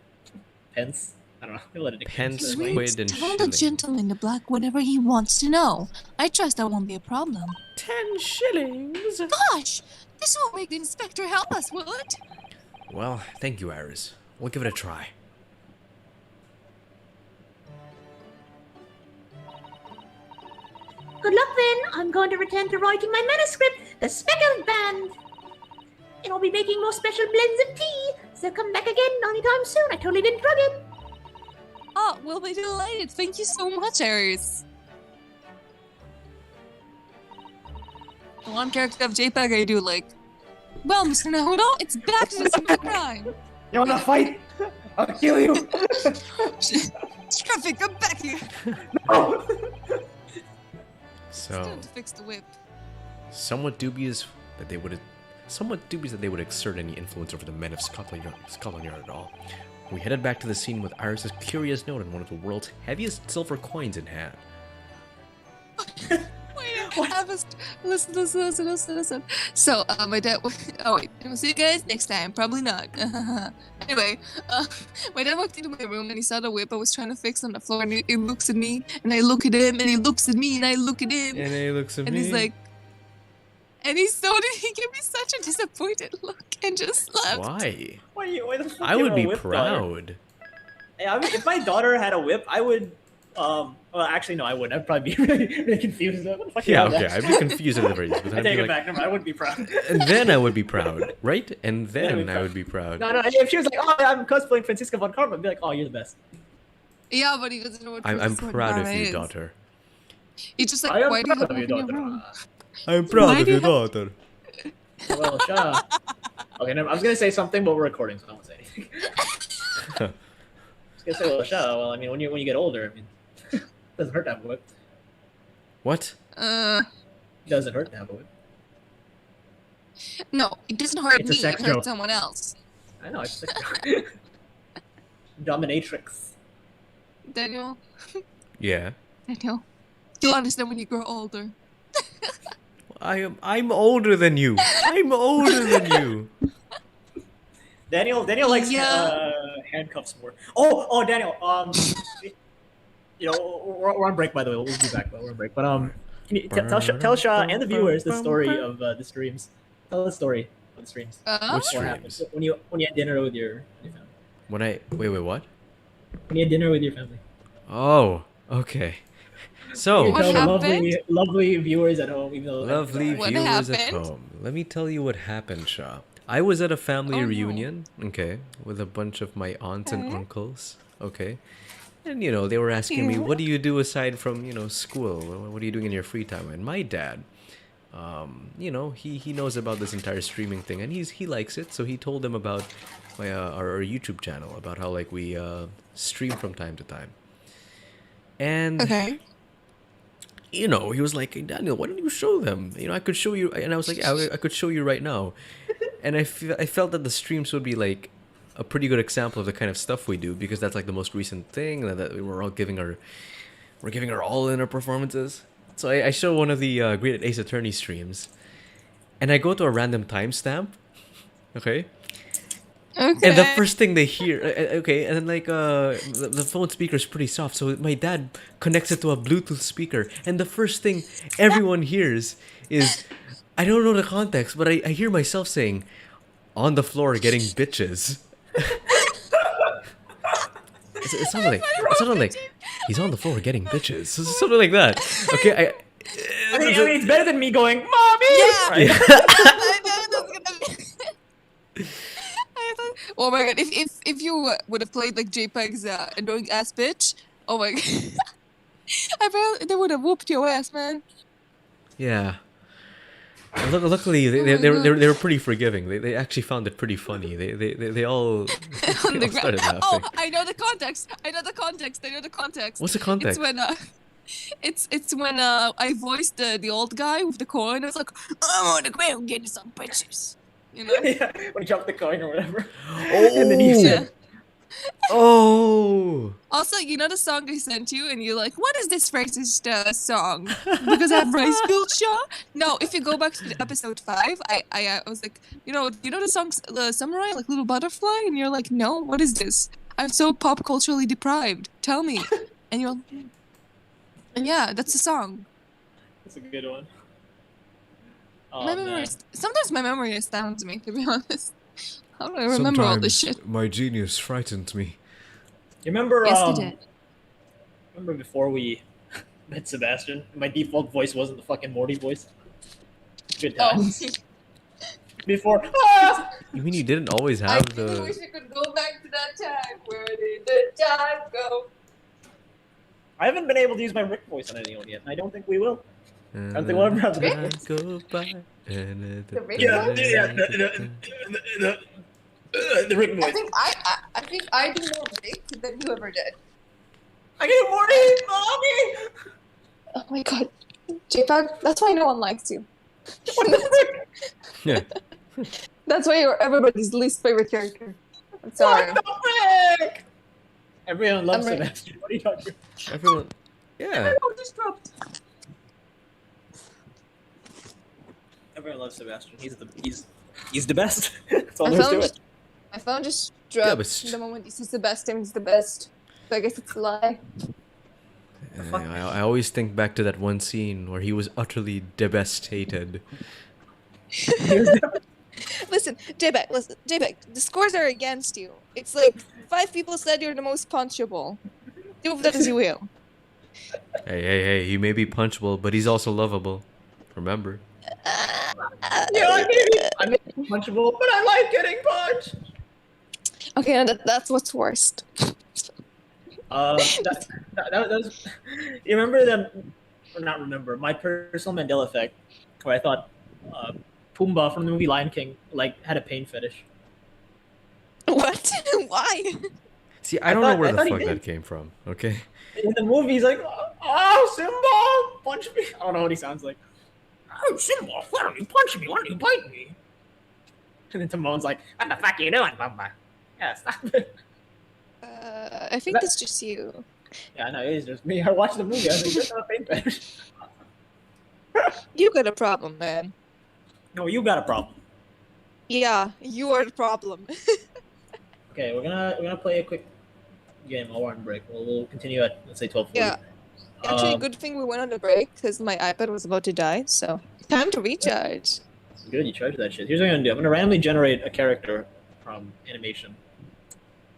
Pence. I don't know. They have a lot of nicknames. Pence, That's Please funny. quid, and tell the shilling. gentleman in black whatever he wants to know. I trust that won't be a problem. 10 shillings. Gosh, this won't make the inspector help us, will it? Well, thank you, Iris. We'll give it a try. Good luck then. I'm going to return to writing my manuscript, The Speckled Band. And I'll be making more special blends of tea, so come back again anytime soon. I totally didn't plug it. Oh, we'll be delighted. Thank you so much, Aries. The one character of JPEG I do like. Well, Mr. Nahudo, it's back to the same crime. You wanna fight? I'll kill you! Traffic, come back here. No! So, Time to fix the whip. somewhat dubious that they would exert any influence over the men of Scotland Yard at all. We headed back to the scene with Iris's curious note and one of the world's heaviest silver coins in hand. Wait, listen. So, my dad. Oh wait, I'll see you guys next time. Probably not. Anyway, my dad walked into my room and he saw the whip I was trying to fix on the floor, and he looks at me, and I look at him, and he looks at me, and I look at him, And he looks at and me. he's like, and he gave me such a disappointed look and just left. Why? Why the fuck I you would have a be whip, daughter? proud. Hey, I mean, if my daughter had a whip, I would. Well, actually, no, I wouldn't. I'd probably be really confused. What the fuck Yeah, you have okay, that? I'd be confused at the very least, but I then I'd take be it like, back. Never mind, I wouldn't be proud. and then I would be proud, right? And Then then we'd I be would be proud. No, if she was like, "Oh, I'm cosplaying Francisca von Karma," I'd be like, "Oh, you're the best." Yeah, but he doesn't know what. I'm Francisco proud of Ibarra you, is. daughter. He's just I like, am why do you proud have of you, one in your daughter. room? I'm proud of you, daughter. Well, shut up. Okay, never, I was gonna say something, but we're recording, so I won't say anything. I was gonna say, well, shut up. Well, I mean, when you get older, I mean, it doesn't hurt to have a whip. What? It doesn't hurt to have a whip. No, it doesn't hurt It's a me. It sex hurts joke. someone else. I know. It's like dominatrix. Daniel, Yeah. you'll understand when you grow older. I'm older than you. I'm older than you. Daniel likes Yeah. handcuffs more. Oh, Daniel. You know, we're on break, by the way. We'll be back, but we're on break. But can you tell Shaw and the viewers the story of the streams? Tell the story of the streams. Which What happened streams? when you had dinner with your family? When I wait, what? When you had dinner with your family. Oh, okay. So, You What tell the happened? lovely viewers at home, even though lovely What viewers at happened? home, let me tell you what happened, Shaw. I was at a family Oh, no. reunion, okay, with a bunch of my aunts and uncles, okay. And, you know, they were asking me, what do you do aside from, you know, school? What are you doing in your free time? And my dad, you know, he knows about this entire streaming thing, and he likes it, so he told them about my our YouTube channel, about how, like, we stream from time to time. And Okay. you know, he was like, hey, Daniel, why don't you show them? You know, I could show you. And I was like, yeah, I could show you right now. And I felt that the streams would be like a pretty good example of the kind of stuff we do, because that's like the most recent thing, and that we're giving our all in our performances. So I show one of the Great Ace Attorney streams, and I go to a random timestamp, okay? Okay. And the first thing they hear, okay, and then like the phone speaker is pretty soft, so my dad connects it to a Bluetooth speaker, and the first thing everyone hears is, I don't know the context, but I hear myself saying, "On the floor getting bitches." it sounded like he's on the floor getting bitches, something like that. Okay, it's better than me going, "Mommy!" Yeah. Right? I know that's gonna be. I thought, oh my god! If you would have played like JPEG's annoying ass bitch, oh my god, I bet they would have whooped your ass, man. Yeah. And luckily, they were pretty forgiving. They actually found it pretty funny. They all, On they the all started ground. laughing. Oh, I know the context. What's the context? It's when it's when I voiced the old guy with the coin. I was like, I'm on the ground getting some bitches. You know? Yeah, when he dropped the coin or whatever. Oh. And then he Yeah. said, Oh. Also, you know the song I sent you, and you're like, "What is this racist song?" Because I have rice culture. No, if you go back to the episode 5, I was like, you know the song Samurai, like Little Butterfly, and you're like, "No, what is this? I'm so pop culturally deprived. Tell me." And you're, and yeah, that's the song. That's a good one. Oh, My memory, man. sometimes my memory astounds me, to be honest. How do I remember all this shit? My genius frightened me. You remember? Yes, you did. Remember before we met Sebastian? My default voice wasn't the fucking Morty voice. Good Oh. times. Before. You mean you didn't always I have really the? wish I could go back to that time. Where did the time go? I haven't been able to use my Rick voice on anyone yet, and I don't think we will. I don't think we'll ever have the Rick voice. Go by and The Rick Yeah, voice? the Rick voice. I think I do more Rick than you ever did. I get Morty, mommy. Oh my god, JPEG, that's why no one likes you. What the frick? Yeah. That's why you're everybody's least favorite character. I'm sorry. What the frick? Everyone loves I'm Sebastian. What are you talking about? Everyone. Yeah. Oh, just dropped. Everyone loves Sebastian. He's the best. That's all there is to it. My phone just Yeah, dropped but the moment this is the best and it's the best. So I guess it's a lie. I always think back to that one scene where he was utterly devastated. Listen, JPEG, the scores are against you. It's like 5 people said you're the most punchable. Do with that as you will. Hey, he may be punchable, but he's also lovable. Remember? Yeah, I may be punchable, but I like getting punched. Okay, and that's what's worst. That was, you remember them, or not remember, my personal Mandela effect, where I thought Pumbaa from the movie Lion King like had a pain fetish. What? Why? See, I don't know where I the thought he fuck did. that came from. Okay. In the movie, he's like, "Oh, Simba, punch me!" I don't know what he sounds like. "Oh, Simba, why don't you punch me? Why don't you bite me?" And then Timon's like, "What the fuck are you doing, Pumbaa?" Yeah, stop it. I think it's just you. Yeah, no, it is just me. I watched the movie. I was like, "That's not a pain fetish." You got a problem, man. No, you got a problem. Yeah, you are the problem. Okay, we're gonna play a quick game while we're on break. We'll continue at, let's say, 12:40. Yeah. Actually, good thing we went on a break because my iPad was about to die. So time to recharge. Good, you charged that shit. Here's what I'm gonna do. I'm gonna randomly generate a character from animation,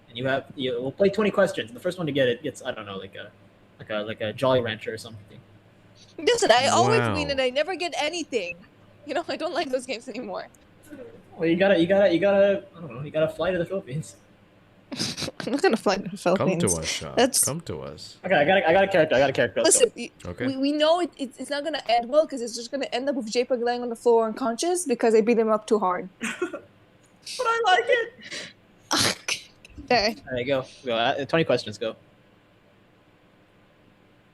and we'll play 20 questions. And the first one to get it gets, I don't know, like a Jolly Rancher or something. Listen, I always Wow. win and I never get anything. You know, I don't like those games anymore. Well, you gotta, I don't know, you gotta fly to the Philippines. I'm not gonna fly to the Come Philippines. to us, Sean. That's- Come to us. Okay, I got a character. Let's Listen, go. Okay. we know it's not gonna end well because it's just gonna end up with JPEG laying on the floor unconscious because I beat him up too hard. But I like it. Okay. There you go. 20 questions. Go.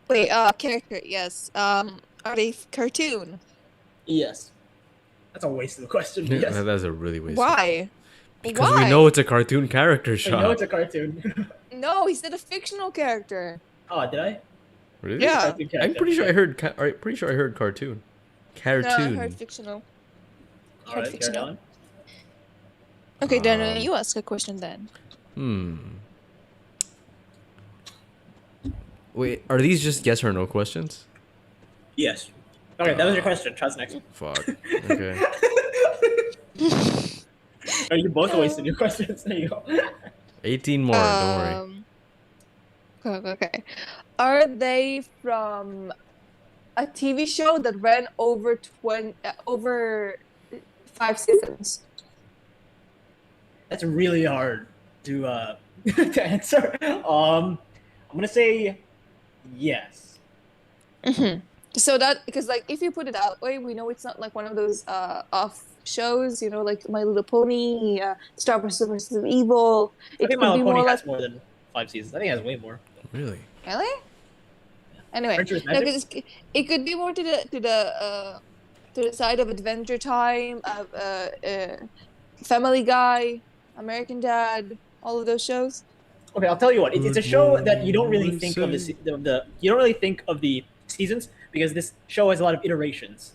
Wait, character, yes. Are they cartoon? Yes. That's a waste of a question. Yeah, Yes. that's a really waste. Why? Because Why? we know it's a cartoon character, I Sean. know it's a cartoon. No, he said a fictional character. Oh, did I? Really? Yeah. Cartoon character. I'm pretty sure I heard. Pretty sure I heard cartoon. No, I Cartoon. heard fictional. All right, carry fictional. on. Okay, then you ask a question then. Wait, are these just yes or no questions? Yes. Okay, that was your question. Trust next. Fuck. Okay. Oh, you both wasted your questions. There you go. 18 more. Don't worry. Okay. Are they from a TV show that ran over 5 seasons? That's really hard to to answer. I'm gonna say yes. So that, because like if you put it that way, we know it's not like one of those off shows, you know, like My Little Pony, Star Wars versus Evil. I It think could My be Little Pony more has like more than 5 seasons. I think it has way more. Really? really. Anyway, Adventurous no, Magic? 'cause it could be more to the side of Adventure Time, Family Guy, American Dad, all of those shows. Okay, I'll tell you what. It's a show that you don't really think of the you don't really think of the seasons because this show has a lot of iterations.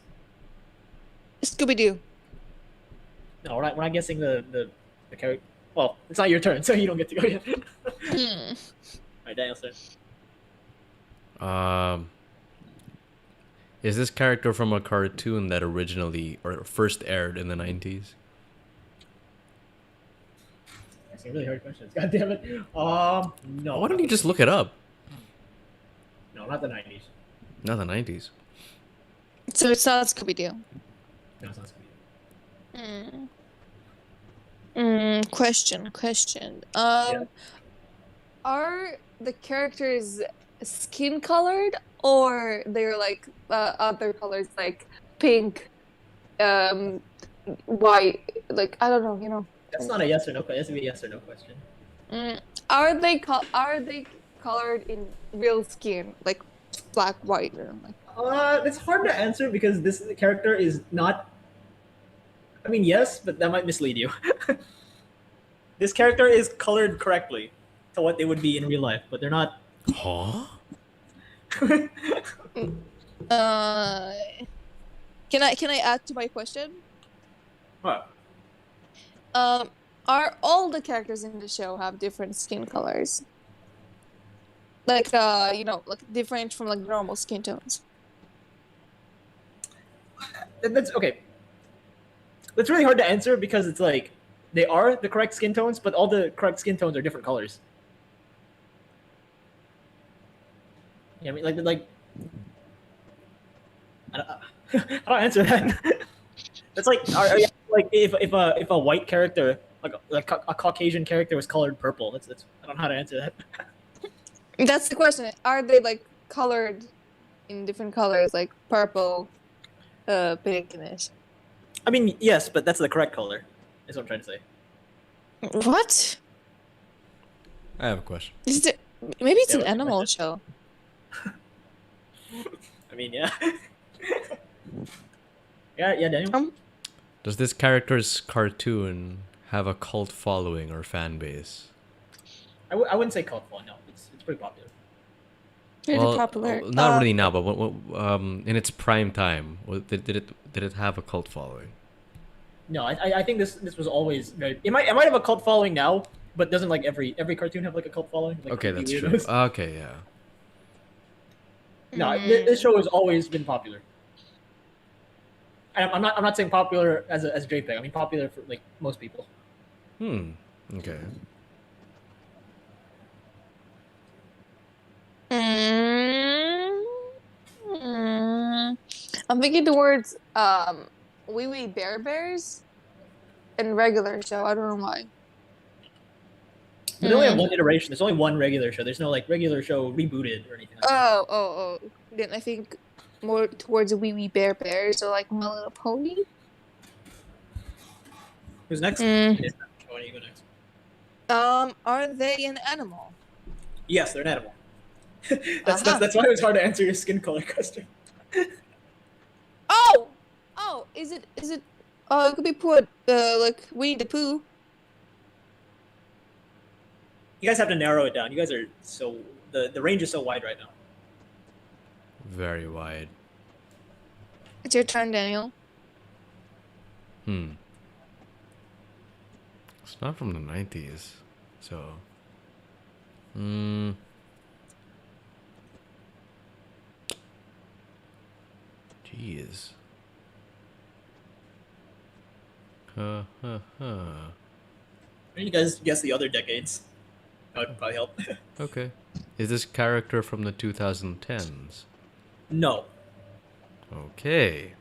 Scooby Doo. No, we're not guessing the character. Well, it's not your turn, so you don't get to go yet. Hmm. Alright, Daniel's turn. Is this character from a cartoon that originally or first aired in the 90s? Asking really hard questions. God damn it. No. Why don't you just look it up? No, not the 90s. Not the 90s. So it's not Scooby Doo. No, it's not Scooby. Question. Are the characters skin colored or they're like other colors like pink, white? Like I don't know, you know. That's not a yes or no question. It has to be a yes or no question. Are they colored in real skin, like black, white, or like? It's hard to answer because this character is not. I mean, yes, but that might mislead you. This character is colored correctly to what they would be in real life, but they're not. Huh? Can I add to my question? What? Are all the characters in the show have different skin colors? Like you know, like different from like normal skin tones. That's okay. That's really hard to answer because it's like they are the correct skin tones, but all the correct skin tones are different colors. Yeah, I mean, like I don't, how do I answer that? That's like, like if a white character, like a Caucasian character, was colored purple. That's I don't know how to answer that. That's the question. Are they like colored in different colors, like purple, pink, and ish? I mean, yes, but that's the correct color. Is what I'm trying to say. What? I have a question. Is it? Maybe it's Yeah, an what's your animal question? show. I mean, yeah. yeah, Daniel. Does this character's cartoon have a cult following or fan base? I wouldn't say cult one. No, it's pretty popular. Really popular. Not really now, but in its prime time, did it have a cult following? No, I think this was always very. It might have a cult following now, but doesn't like every cartoon have like a cult following? Like Okay, that's true. weirdos? Okay, yeah. No, this show has always been popular. And I'm not saying popular as a JPEG. I mean popular for like most people. Okay. I'm thinking towards Wee Wee Bears and regular show. I don't know why. They only have one iteration. There's only one regular show. There's no like regular show rebooted or anything. Like that. Oh. Then I think more towards Wee Wee Bears or like My Little Pony. Who's next? Why don't you go next? Are they an animal? Yes, they're an animal. That's why it was hard to answer your skin color question. Oh, is it? It could be put like Winnie the Pooh. You guys have to narrow it down. You guys are so the range is so wide right now. Very wide. It's your turn, Daniel. It's not from the 90s, so. Jeez. You guys guess the other decades. That would probably help. Okay. Is this character from the 2010s? No. Okay.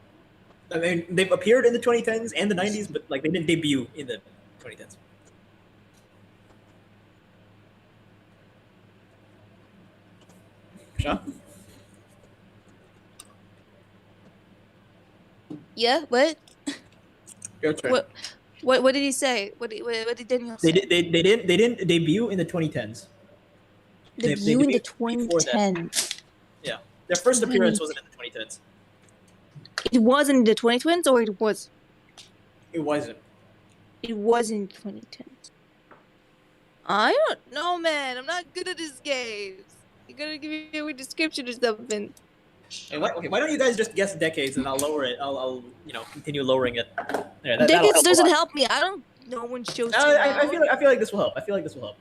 I mean, they've appeared in the 2010s and the 90s, but like they didn't debut in the 2010s. Sean? Yeah. What? Your turn. What did he say? What did Daniel say? They didn't debut in the 2010s. Debut in the debuted before that. 2010s. Yeah, their first appearance wasn't in the 2010s. It wasn't in the 2010s, or it was. It wasn't. It was in 2010s. I don't know, man. I'm not good at this game. You gotta give me a description or something. Hey, why don't you guys just guess decades and I'll lower it. I'll continue lowering it. Yeah, Decades doesn't help me. I don't know when shows. I feel like this will help. I feel like this will help.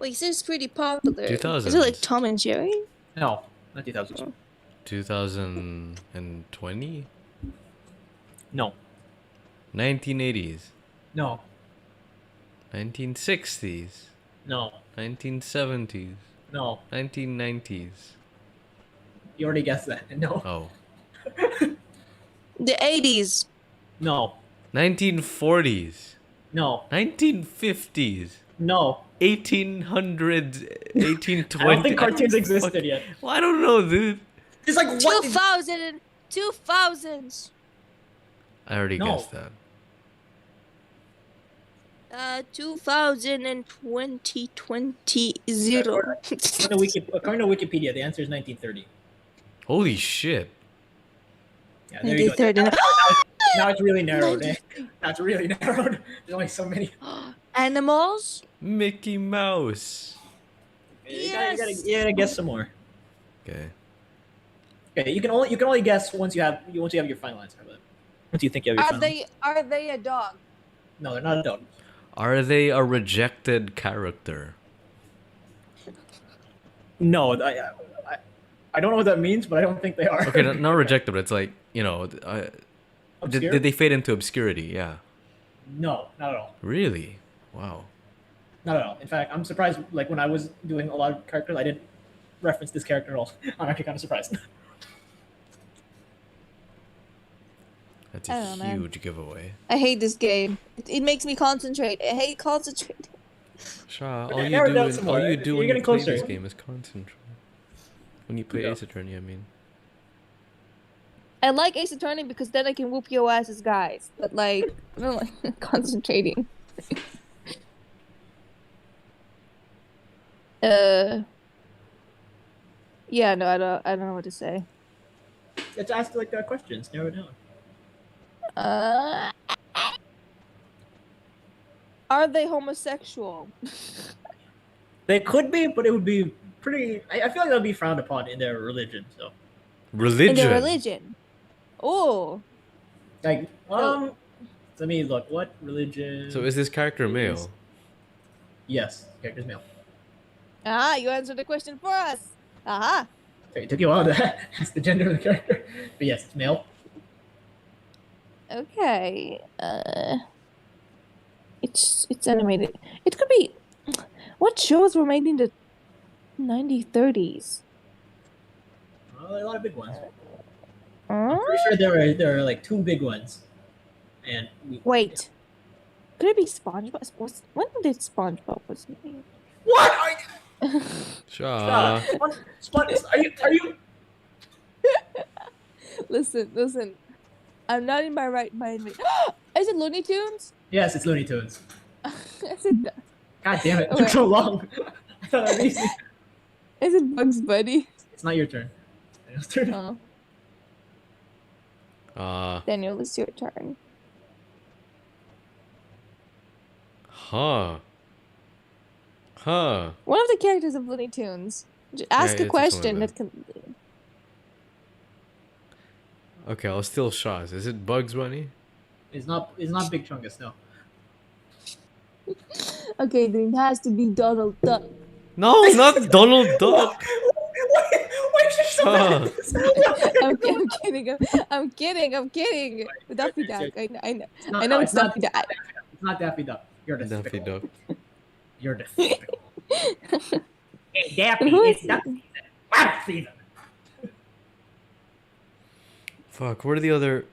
Wait, this is pretty popular. 2000s. Is it like Tom and Jerry? No, not 2000s. 2020? No. 1980s. No. 1960s. No. 1970s. No. 1990s. You already guessed that. No. Oh. The 80s. No. 1940s. No. 1950s. No. 1800s. 1820s. I don't think cartoons existed yet. Well, I don't know, dude. It's like what? 2000s. I already guessed that. 2020. According to Wikipedia, the answer is 1930. Holy shit. Yeah, there you go. Now it's really narrowed. Now it's really narrowed. There's only so many. Animals? Mickey Mouse. You gotta guess some more. Okay. Okay, you can only guess once you have your final answer. But once you think you have your final answer. Are they a dog? No, they're not a dog. Are they a rejected character? No, I don't know what that means, but I don't think they are. Okay, not rejected, but it's like, did they fade into obscurity? Yeah. No, not at all. Really? Wow. Not at all. In fact, I'm surprised. Like when I was doing a lot of characters, I didn't reference this character at all. I'm actually kind of surprised. That's a huge giveaway. I hate this game. It makes me concentrate. I hate concentrating. Shaw, Okay, all you narrow it do, down is, some all more. you do You're when getting you play closer. this game is concentrate. When you play Yeah. Ace Attorney, I mean. I like Ace Attorney because then I can whoop your asses, guys. But like, I don't like concentrating. Yeah, no, I don't know what to say. Let's ask like questions. Narrow it down. Are they homosexual? They could be, but it would be pretty. I feel like that would be frowned upon in their religion. So, Religion? In their religion. Oh. like, let me look. What religion? So is this character male? Yes, character's male. Ah, you answered the question for us. Aha. Okay, it took you a while to ask the gender of the character, but yes, it's male. Okay. It's animated. It could be. What shows were made in the 30s? Well, there are a lot of big ones. Huh? I'm pretty sure there are like 2 big ones. And Wait. Could it be SpongeBob? When did SpongeBob was made? What? Are you? Shaw. Are you? Listen. I'm not in my right mind. Is it Looney Tunes? Yes, it's Looney Tunes. Is it? God damn it! It took so long. I thought that was easy. Is it Bugs Bunny? It's not your turn. Daniel's turn. Daniel, it's your turn. Huh. One of the characters of Looney Tunes. Ask a it's question one of that can. Okay, I'll steal Shaw's. Is it Bugs Bunny? It's not Big Chungus, no. Okay, then it has to be Donald Duck. No, not Donald Duck. Why I'm kidding. I'm kidding. Daffy Duck. I know. I know it's Daffy Duck. It's not Daffy Duck. You're Daffy despicable. Duck. You're despicable. Hey, Daffy, Who it's is Duck season. Wow, season. Fuck, what are the other...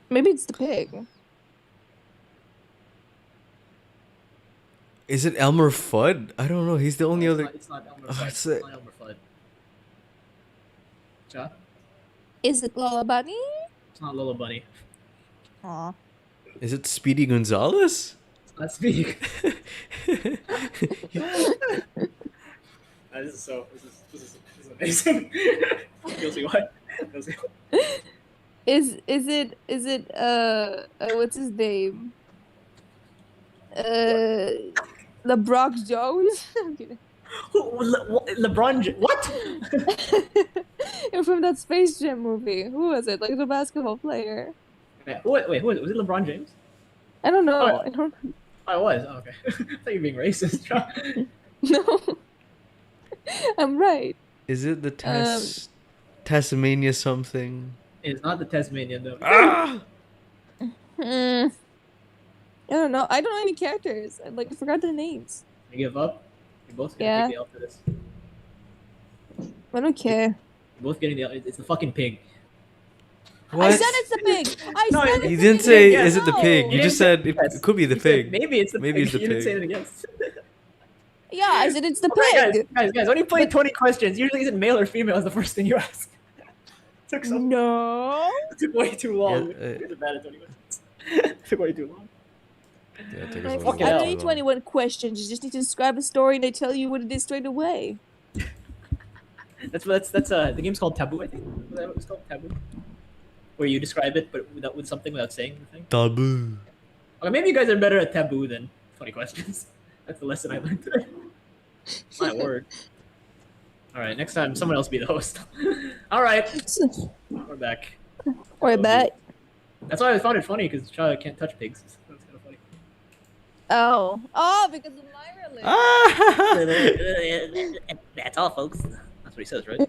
Maybe it's the pig. Is it Elmer Fudd? I don't know. He's the only other... It's not Elmer Oh, Fudd. it's It's not Elmer Fudd. Cha? Is it Lola Bunny? It's not Lola Bunny. Aw. Is it Speedy Gonzalez? It's not Speedy. This is amazing. You'll see why. You'll see why. Is it what's his name? LeBron Jones? I'm kidding. LeBron what? You're from that Space Jam movie. Who was it? Like the basketball player. Wait, who was it LeBron James? I don't know. Oh. I don't. Oh, it was. Oh, okay. I thought you were being racist. No. I'm right. Is it the Tasmania something? It's not the Tasmanian though. Ah! I don't know. I don't know any characters. I forgot their names. You give up? You're both gonna Yeah. take the L for this. I don't care. You're both getting the L. It's the fucking pig. What? I said it's the pig. I No, said you it's You the didn't pig. say, Yeah, is it the no. pig? You You didn't just said say it yes. could be the You said, pig. maybe it's the Maybe pig. it's the You didn't say pig. anything else. Yeah, I said it's the Alright, pig. guys, when you play 20 questions, usually is it male or female is the first thing you ask. Took took way too long. Yeah, You guys are bad at 20 questions. Took way too long. Yeah, it took us a I little Fucking bit hell. don't too need long. 21 questions. You just need to describe a story and they tell you what it is straight away. That's the game's called Taboo, I think. Is that what it's called? Taboo? Where you describe it but with something without saying the thing. Taboo. Okay, maybe you guys are better at Taboo than 20 questions. That's the lesson I learned today. My word. Alright, next time someone else be the host. Alright, we're back. Or back. That's why I found it funny, because Charlie can't touch pigs. That's kind of funny. Oh. Oh, because of Myra Lynn. Ah! That's all, folks. That's what he says, right?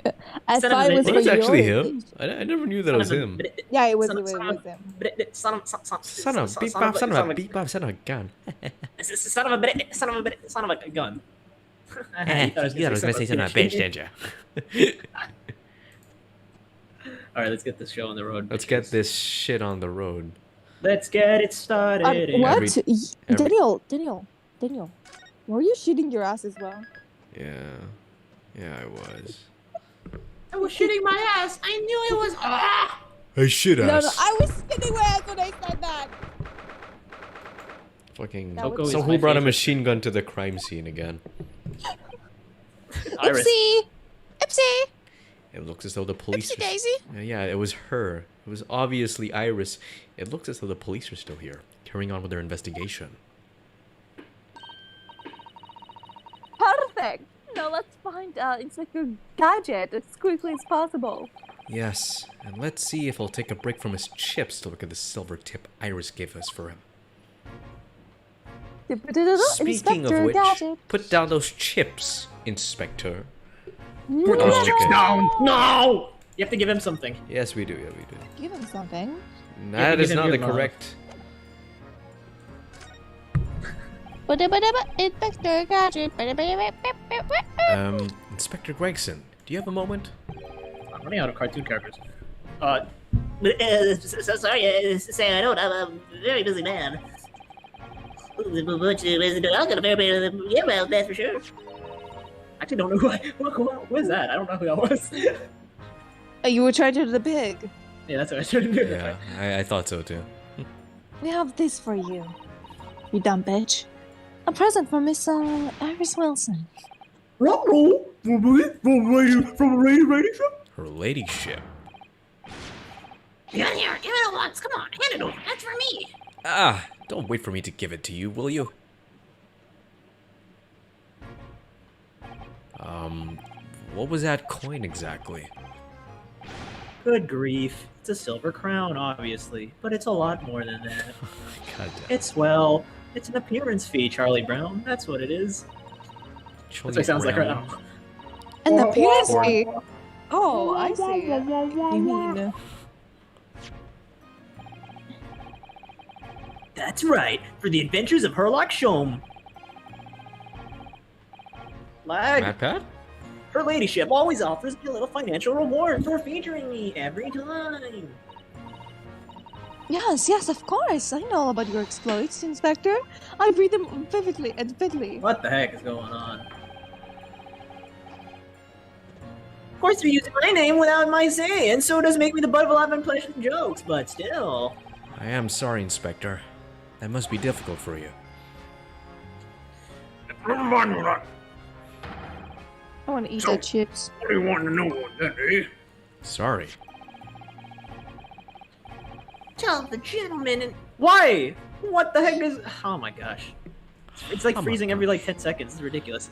I Son of thought a it was bitch. for That's actually your him. I never knew that it was him. Yeah, it was Son of- him. Son of Son of a beep bop, son of a gun. son of a gun. You thought I was gonna say son of a bitch, didn't you? All right, let's get this show on the road. Let's get this shit on the road. Let's get it started. What? every- Daniel. Were you shooting your ass as well? Yeah, I was. I was shitting my ass. I knew it was. Ah! Hey, shit No, ass. I was spinning my ass when I said that. Fucking. That was- So is who my brought a favorite. machine gun to the crime scene again? Iris. Ipsy. It looks as though the police. Ipsy daisy. Yeah, it was her. It was obviously Iris. It looks as though the police are still here, carrying on with their investigation. Perfect. Now let's find Inspector Gadget as quickly as possible. Yes, and let's see if he'll take a break from his chips to look at the silver tip Iris gave us for him. Speaking of Inspector which, Gadget. put down those chips, Inspector. Put those Oh, chips okay. down. No. You have to give him something. Yes, we do. Yeah, we do. Give him something. That give is him not your the love. correct. Inspector Gadget. Inspector Gregson, do you have a moment? I'm running out of cartoon characters. Sorry, say I don't. I'm a very busy man. I'm gonna yeah, well, that's for sure. I actually don't know who is that. I don't know who that was. You were trying to do the pig. Yeah, that's what I should do. Yeah, I thought so too. We have this for you. You dumb bitch. A present from Miss Iris Wilson. From a radio show? Her ladyship. Get in here, give it at once. Come on, hand it over. That's for me. Ah, don't wait for me to give it to you, will you? What was that coin exactly? Good grief. It's a silver crown, obviously, but it's a lot more than that. God damn. It's an appearance fee, Charlie Brown. That's what it is. That's what it sounds like right now. And the appearance fee. Oh, I see. You mean That's right, for the adventures of Herlock Sholm. Lag. Matt Pat? Her ladyship always offers me a little financial reward for featuring me every time. Yes, of course. I know all about your exploits, Inspector. I read them vividly and vividly. What the heck is going on? Of course, you're using my name without my say, and so does make me the butt of a lot of unpleasant jokes, but still. I am sorry, Inspector. That must be difficult for you. Never mind that. I want to eat that chips. What do you want to know about that, eh? Sorry. Tell the gentleman and... Why? What the heck is... Oh my gosh. It's like Come freezing on. every like 10 seconds. This is ridiculous.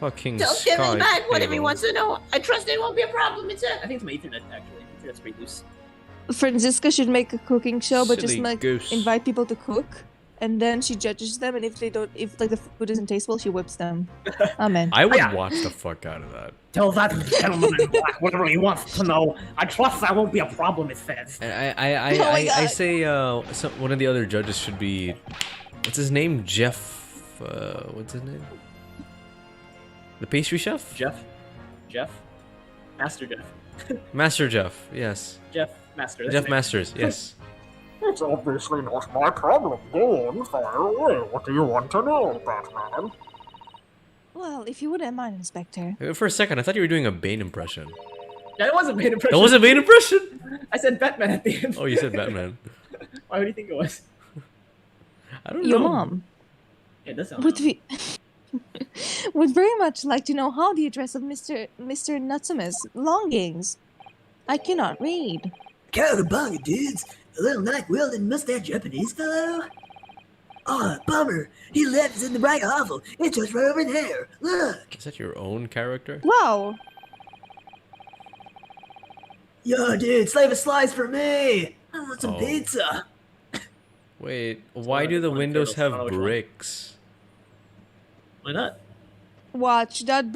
Fucking Tell Sky Timmy back whatever he Cable. wants to know. I trust it won't be a problem, it's I think it's my Ethernet, actually. Ethernet's pretty loose. Franziska should make a cooking show, but just Silly like goose. invite people to cook, and then she judges them, and if like the food isn't tasteful, she whips them. Amen. I would Yeah. watch the fuck out of that. Tell that gentleman in black whatever he wants to know. I trust that won't be a problem, it says. And Oh my I God. say one of the other judges should be, what's his name? Jeff. What's his name? The pastry chef? Jeff? Master Jeff. Master Jeff. Yes. Jeff Master. that's Jeff his name. Masters. Yes. It's obviously not my problem. Go on, fire away. What do you want to know, Batman? Well, if you wouldn't mind, Inspector. For a second, I thought you were doing a Bane impression. That was a Bane impression. That was a Bane impression? I said Batman at the end. Oh, you said Batman. Why would you think it was? I don't know. Your mom Yeah, it does sound would be would very much like to know how the address of Mr. Natsume's longings. I cannot read. Cowabunga, dudes. A little knife-wielding mustache Japanese fellow? Oh, bummer. He left us in the right hovel. It's just right over there. Look. Is that your own character? Wow. Yo, dude, slave a slice for me. I want some Oh. pizza. Wait, why one do of the the windows turtles. I don't have know which one. bricks? Why not? Watch that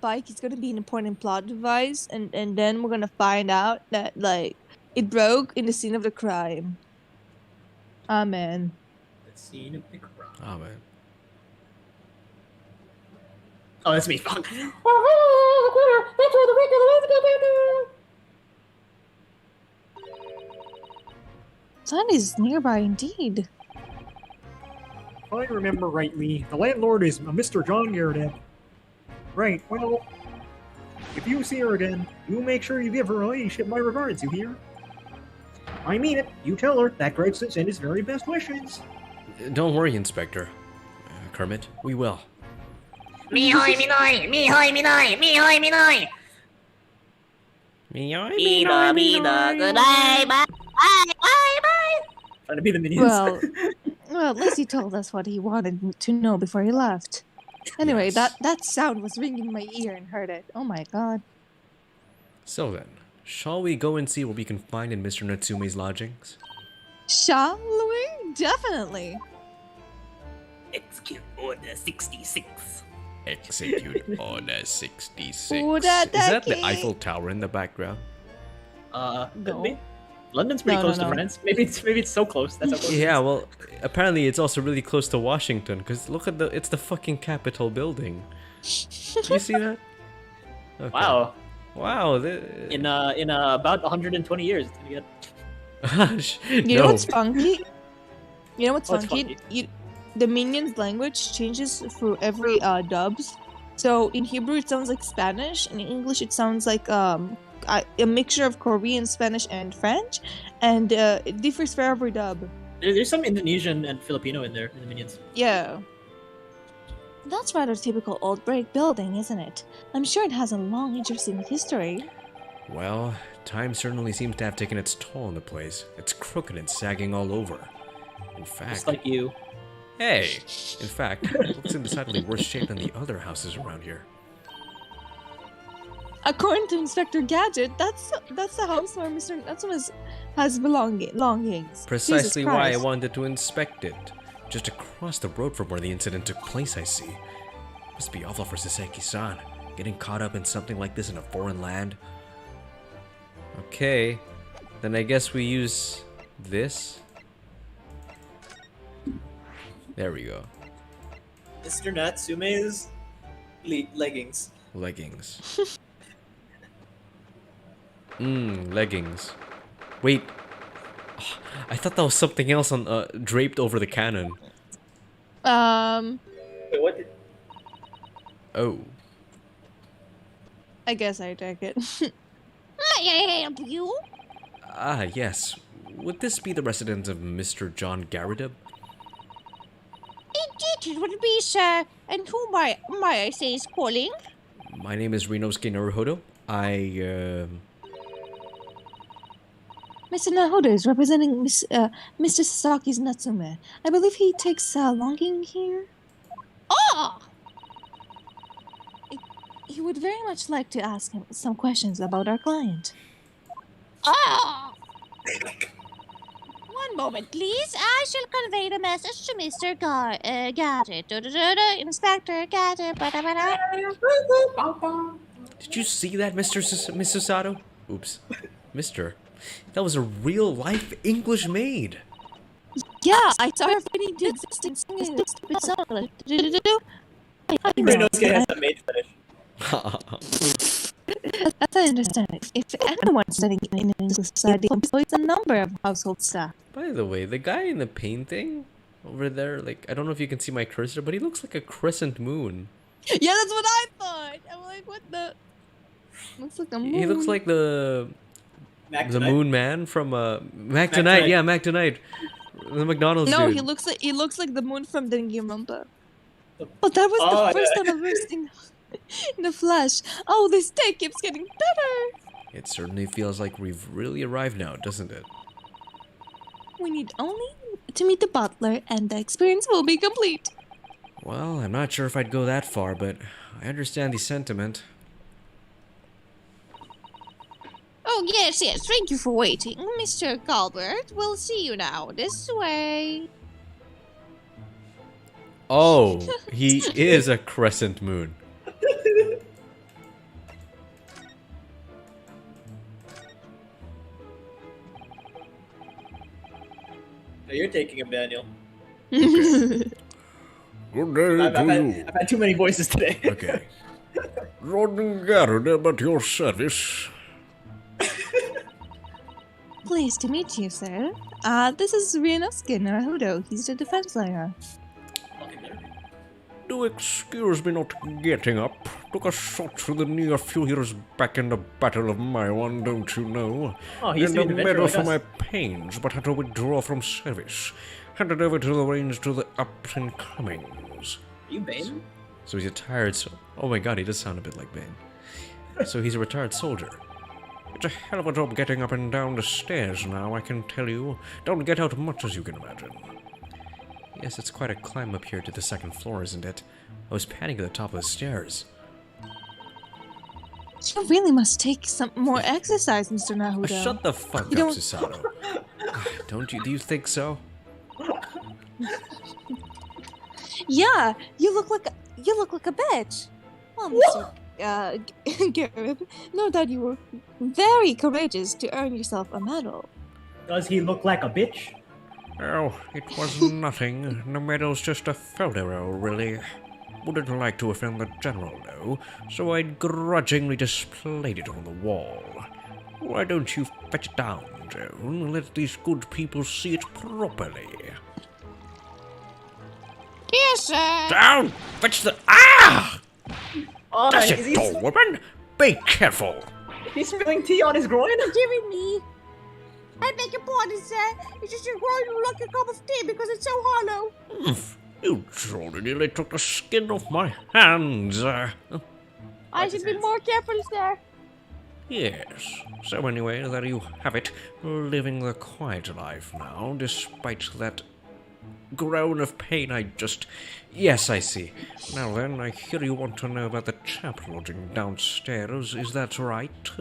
bike is gonna be an important plot device, and then we're gonna find out that like it broke in the scene of the crime. Amen. The scene of the crime. Oh man. Oh, that's me. Fuck. That's where the regular Sun is nearby indeed. If I remember rightly, the landlord is Mr. John Garrett. Right, well, if you see her again, you make sure you give her ladyship my regards, you hear? I mean it. You tell her that Gregson sent his very best wishes. Don't worry, Inspector. Kermit, we will. Me hoy, me noy, me hoy, me noy, me hoy, me noy. Bida, bida, goodbye, bye, bye, bye, bye. Trying to be the minions. Well, at least he told us what he wanted to know before he left. Anyway, Yes. that sound was ringing in my ear and heard it. Oh my god. So then, shall we go and see what we can find in Mr. Natsume's lodgings? Shall we? Definitely. Execute Order 66. Execute Order 66. Order Is that the Deki. Eiffel Tower in the background? Could No. be. London's pretty No, close no, to no. France. Maybe it's so close. That's how close. Yeah, it is. well, apparently it's also really close to Washington, because look at it's the fucking Capitol building. Do you see that? Okay. Wow. Wow. In about 120 years, it's gonna get. You know what's funky? You know what's What's funky? funky? The Minions language changes through every dubs. So in Hebrew it sounds like Spanish, and in English it sounds like a mixture of Korean, Spanish, and French, and it differs for every dub. There's some Indonesian and Filipino in there in the minions. Yeah. That's rather typical old brick building, isn't it? I'm sure it has a long, interesting history. Well, time certainly seems to have taken its toll on the place. It's crooked and sagging all over. In fact, Just like you. hey, in fact, it looks in decidedly worse shape than the other houses around here. According to Inspector Gadget, that's the house where Mr. Natsume has belongings. Precisely Jesus why I Christ. wanted to inspect it. Just across the road from where the incident took place, I see. Must be awful for Saseki-san, getting caught up in something like this in a foreign land. Okay, then I guess we use this. There we go. Mr. Natsume's leggings. Leggings. Leggings. Wait. Oh, I thought that was something else on draped over the cannon. Wait, what did... Oh. I guess I take it. May I help you? Ah, yes. Would this be the residence of Mr. John Garrideb? Indeed, it would be, sir. And who might I say is calling? My name is Rinosuke Naruhodo. Mr. Nahoda is representing Mr. Sasaki's Natsume. I believe he takes longing here. Ah! He would very much like to ask him some questions about our client. Ah! One moment, please. I shall convey the message to Mr. Gadget. Inspector Gadget. Did you see that, Mr. Sato? Oops. Mr. That was a real-life English maid. Yeah, I saw her fitting to existing singing this stupid song. Rinosuke has a maid fetish. As I understand it, if anyone's studying in an English society, employs a number of household staff. By the way, the guy in the painting over there, like, I don't know if you can see my cursor, but he looks like a crescent moon. Yeah, that's what I thought. I'm like, what the? Looks like a moon. He looks like the moon man from Mac Tonight. Tonight. Yeah, Mac Tonight. The McDonald's No, dude. he looks like the moon from Danganronpa. Oh, that was the first time I've ever seen in the flesh. Oh, this day keeps getting better. It certainly feels like we've really arrived now, doesn't it? We need only to meet the butler, and the experience will be complete. Well, I'm not sure if I'd go that far, but I understand the sentiment. Oh, yes. Thank you for waiting. Mr. Galbert, we'll see you now. This way. Oh, he is a crescent moon. Hey, you're taking him, Daniel. Good day to you. I've had too many voices today. Okay. Jordan Garrideb at your service. Pleased to meet you, sir. This is Rinosuke Naruhodo. He's the defense lawyer. Do excuse me not getting up. Took a shot to the knee a few years back in the Battle of Maiwan, don't you know? Oh, he used and to a be an adventurer medal like for us. my pains, but had to withdraw from service. Handed over to the reins to the ups and comings. You Bane? So he's a tired oh my god, he does sound a bit like Bane. So he's a retired soldier. It's a hell of a job getting up and down the stairs now, I can tell you. Don't get out much, as you can imagine. Yes, it's quite a climb up here to the second floor, isn't it? I was panning at the top of the stairs. You really must take some more exercise, Mr. Naruhodo. Shut the fuck You up, don't- Susato. Don't you? Do you think so? Yeah, you look like a bitch. Well, Mr. Garib, no doubt you were very courageous to earn yourself a medal. Does he look like a bitch? Oh, it was nothing. The medal's just a photo, really. Wouldn't like to offend the general, though, so I grudgingly displayed it on the wall. Why don't you fetch it down, Joan? Let these good people see it properly. Yes, sir. Down! Fetch the... Ah! Oh, Dash is it, he, tall woman! Be careful! he's spilling tea on his groin? Forgive me. I beg your pardon, sir. It's just your groin like a cup of tea because it's so hollow. You truly nearly took the skin off my hands. I should be more careful, sir. Yes. So anyway, there you have it. Living the quiet life now, despite that groan of pain I just... Yes, I see. Now then, I hear you want to know about the chap lodging downstairs. Is that right?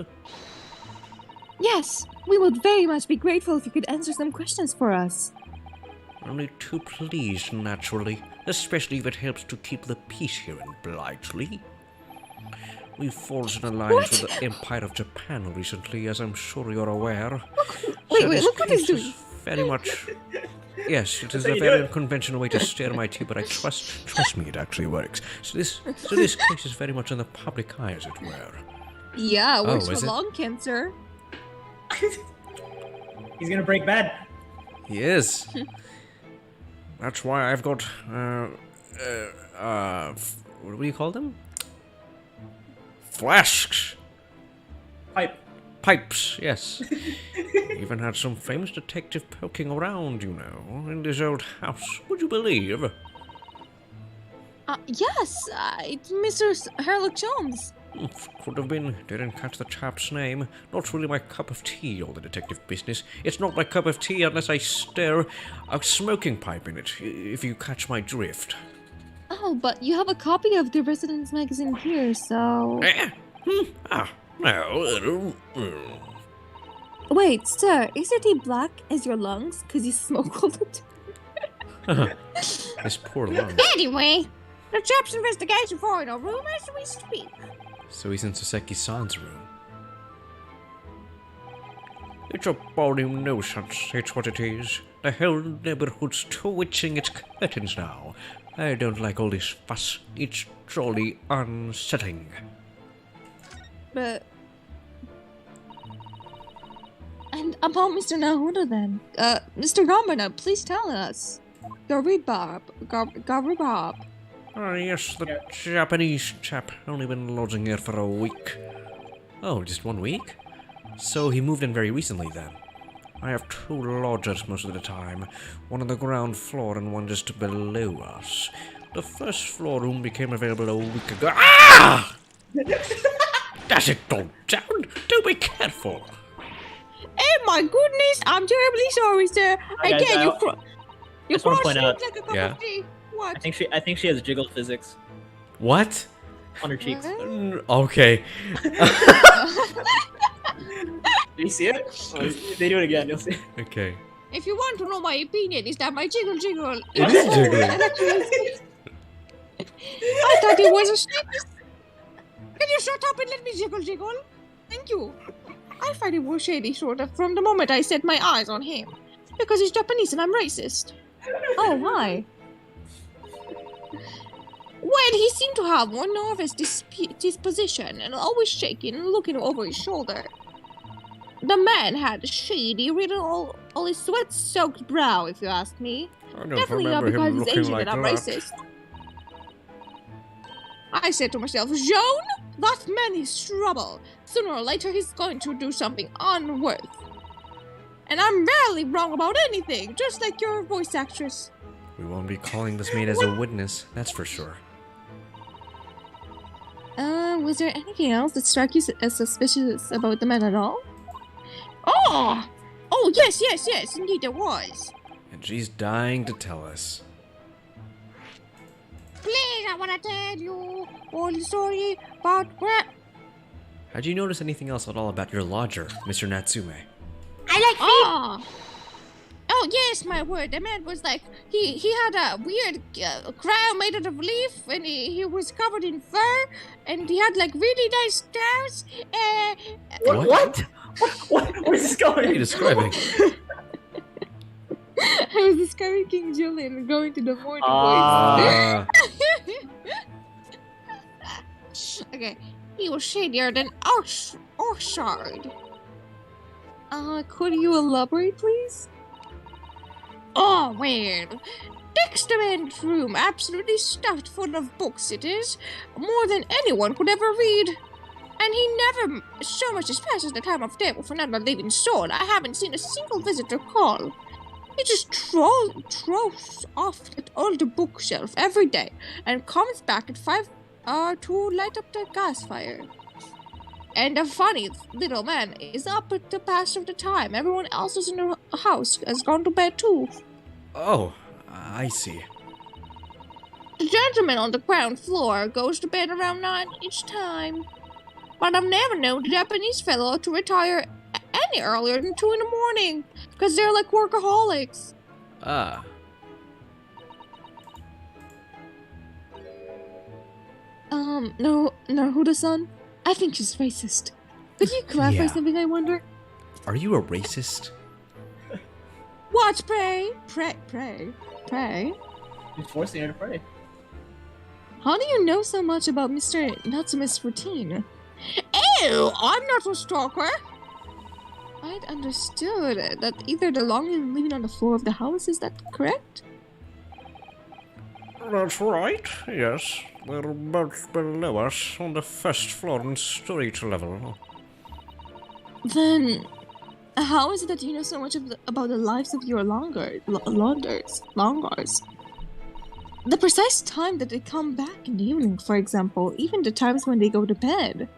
Yes, we would very much be grateful if you could answer some questions for us. Only too pleased, naturally. Especially if it helps to keep the peace here in Blightly. We've forged an alliance with the Empire of Japan recently, as I'm sure you're aware. Wait, So this look what he's case is doing. very much Yes, it is how a you do very it. unconventional way to stir my tea, but I trust me, it actually works. So this case is very much in the public eye, as it were. Yeah, it works Oh, is for it? lung cancer. He's gonna break bad. He is. That's why I've got, what do you call them? Flasks. Pipe. Pipes, yes. Even had some famous detective poking around, you know, in this old house. Would you believe? Yes, it's Mr. Sherlock Jones. Could have been. Didn't catch the chap's name. Not really my cup of tea, all the detective business. It's not my cup of tea unless I stir a smoking pipe in it, if you catch my drift. Oh, but you have a copy of the Residence magazine here, so... No. Wait, sir, isn't he black as your lungs? Because you smoke all the time. His poor lungs. Anyway, the chap's investigation for in a room as we speak. So he's in Soseki-san's room. It's a bally nuisance, it's what it is. The whole neighborhood's twitching its curtains now. I don't like all this fuss. It's jolly unsettling. But... And about Mr. Nahuda then. Mr. Gambana, please tell us. Garibab. Ah, yes, the Japanese chap. Only been lodging here for a week. Oh, just 1 week? So he moved in very recently then. I have 2 lodgers most of the time. One on the ground floor and one just below us. The first floor room became available a week ago. Ah! Does it go down? Do be careful. Oh my goodness, I'm terribly sorry, sir. Guys, Again, you just wanna point out- like a cup Yeah. of tea. What? I think she has jiggle physics What? on her cheeks. Okay. Do you see it? Oh, they do it again. You'll see. Okay. If you want to know my opinion, is that my jiggle jiggle? It is jiggling. I thought it was a snake. Can you shut up and let me jiggle jiggle? Thank you. I find it was shady, sort of, from the moment I set my eyes on him. Because he's Japanese and I'm racist. Oh, why? Well, he seemed to have one nervous disposition and always shaking and looking over his shoulder. The man had shady written all his sweat-soaked brow, if you ask me. I don't Definitely not remember him because he's looking Asian like and I'm that. racist. I said to myself, Joan, that man is trouble. Sooner or later he's going to do something unworth. And I'm rarely wrong about anything, just like your voice actress. We won't be calling this maid as a witness, that's for sure. Was there anything else that struck you as suspicious about the man at all? Oh! Oh, yes, indeed there was. And she's dying to tell us. Please, I want to tell you all the story about How'd you notice anything else at all about your lodger, Mr. Natsume? I like feet. Oh, yes, my word. The man was like, he had a weird crown made out of leaf, and he was covered in fur, and he had like really nice stars. What? Where's this What are you going? describing? I was describing King Julian going to the morning Ah. Okay, he was shadier than Orchard. Could you elaborate, please? Oh, well, Dexterman's room absolutely stuffed full of books it is, more than anyone could ever read. And he never so much as passes the time of day with another living soul. I haven't seen a single visitor call. He just trolls off at all the bookshelf every day and comes back at 5 to light up the gas fire. And the funny little man is up at the pass of the time. Everyone else is in the house has gone to bed too. Oh, I see. The gentleman on the ground floor goes to bed around 9 each time. But I've never known the Japanese fellow to retire any earlier than 2 in the morning. Because they're like workaholics. Ah. No, Naruto-san? I think she's racist. Could you clarify Yeah. something, I wonder? Are you a racist? What, pray? Pray? He's forcing her to pray. How do you know so much about Mr. Natsume's routine? Oh, I'm not a stalker. I'd understood that either the longing is living on the floor of the house, is that correct? That's right, yes. They're both below us on the first floor and street level. Then, how is it that you know so much about the lives of your longers? The precise time that they come back in the evening, for example, even the times when they go to bed.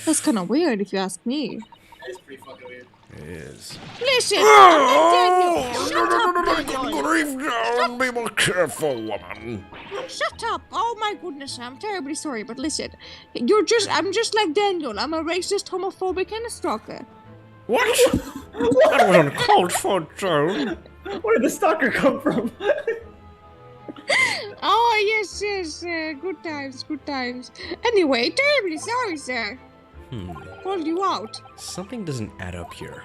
That's kind of weird if you ask me. That is pretty fucking weird. It is. Listen, Daniel! Shut up, Daniel! Grieve down, be more careful, woman. Shut up! Oh my goodness, I'm terribly sorry, but listen. I'm just like Daniel. I'm a racist, homophobic, and a stalker. What? That was uncalled for, Joan. Where did the stalker come from? Oh, yes, good times. Anyway, terribly sorry, sir. Called you out. Something doesn't add up here.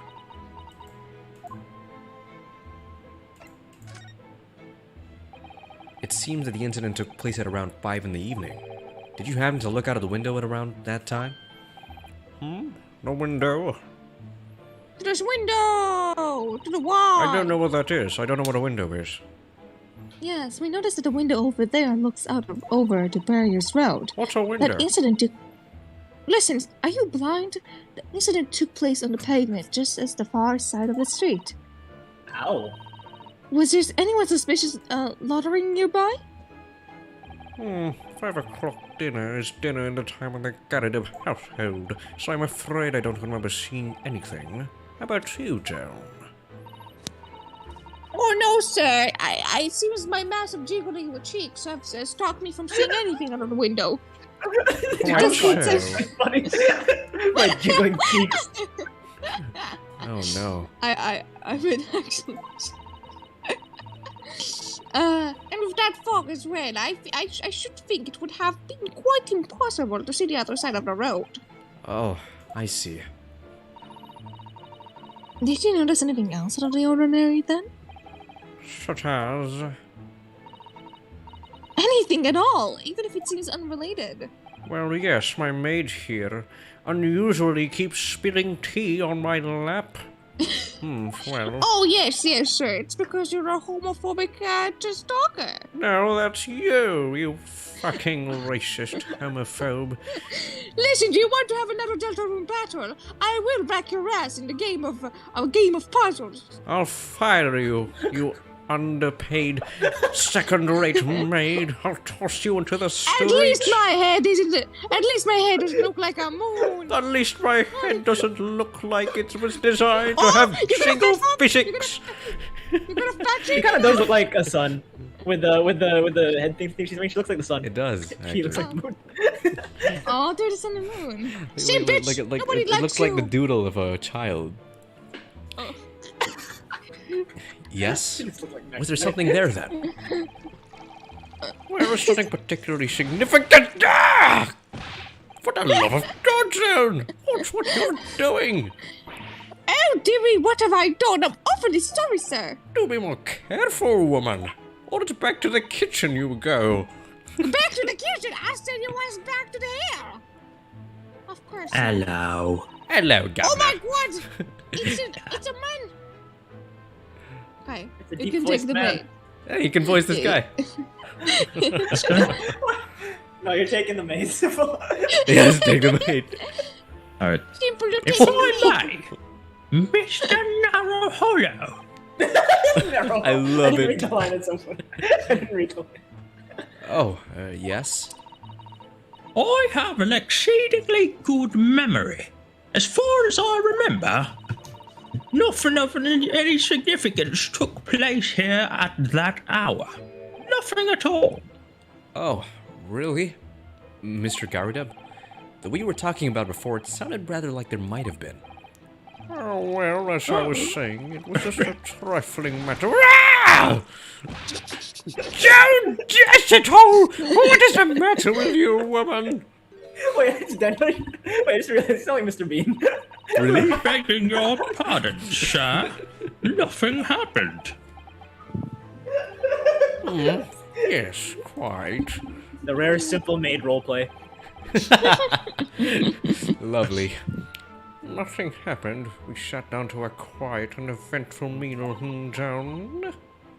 It seems that the incident took place at around 5 in the evening. Did you happen to look out of the window at around that time? No window. To this window! To the wall! I don't know what that is. I don't know what a window is. Yes, we noticed that the window over there looks over the Barriers Road. What's a window? That incident took... Listen, are you blind? The incident took place on the pavement, just as the far side of the street. Ow. Was there anyone suspicious loitering nearby? 5 o'clock dinner is dinner in the time of the Garrett household, so I'm afraid I don't remember seeing anything. How about you, Joan? Oh no, sir. I seems my massive jiggling with cheeks have stopped me from seeing anything out of the window. Just Funny. My jiggling cheeks. Oh no. I mean, actually. And with that fog as well, I should think it would have been quite impossible to see the other side of the road. Oh, I see. Did you notice anything else out of the ordinary then? Such as... Anything at all, even if it seems unrelated. Well, yes, my maid here unusually keeps spilling tea on my lap. Well... Oh, yes, sir. It's because you're a homophobic stalker. No, that's you fucking racist homophobe. Listen, do you want to have another Delta Room battle? I will back your ass in the game of puzzles. I'll fire you, you underpaid, second-rate maid. I'll toss you into the street. At least my head doesn't look like a moon. At least my head doesn't look like it was designed to have single physics. You're gonna fat She kind of does look like a sun. With the head thing she's wearing, she looks like the sun. It does. She looks like the moon. Oh, there's the sun and moon. See, It bitch, looks like the doodle of a child. Oh. Yes? Like Was there something there then? Well, was something particularly significant. Ah! For the love of God, Joan! Watch what you're doing! Oh, dearie, what have I done? I'm awfully sorry, sir. Do be more careful, woman. Or it's back to the kitchen you go. Back to the kitchen? I said you was back to the air. Of course. Hello, Governor. Oh my God! It's a man. Okay, It's a you can deep-voiced take the man. bait. Hey, you can voice this guy. No, you're taking the maze. Yes, take the bait. Alright. Simple to If take. I may, Mr. Narrow Hollow. I love didn't it. read the line, it's so funny. I didn't read the line. Oh, yes? I have an exceedingly good memory. As far as I remember, nothing of any significance took place here at that hour. Nothing at all. Oh, really? Mr. Garudeb? The way you were talking about before, it sounded rather like there might have been. Oh, well, as I was saying, it was just a trifling matter. Ah! Joan Jessica! What is the matter with you, woman? Wait, it's Daniel. Wait, I just realized it's not like Mr. Bean. Really? Begging your pardon, sir. Nothing happened. Yes, quite. The rare simple maid roleplay. Lovely. Nothing happened. We sat down to a quiet and eventful meal down.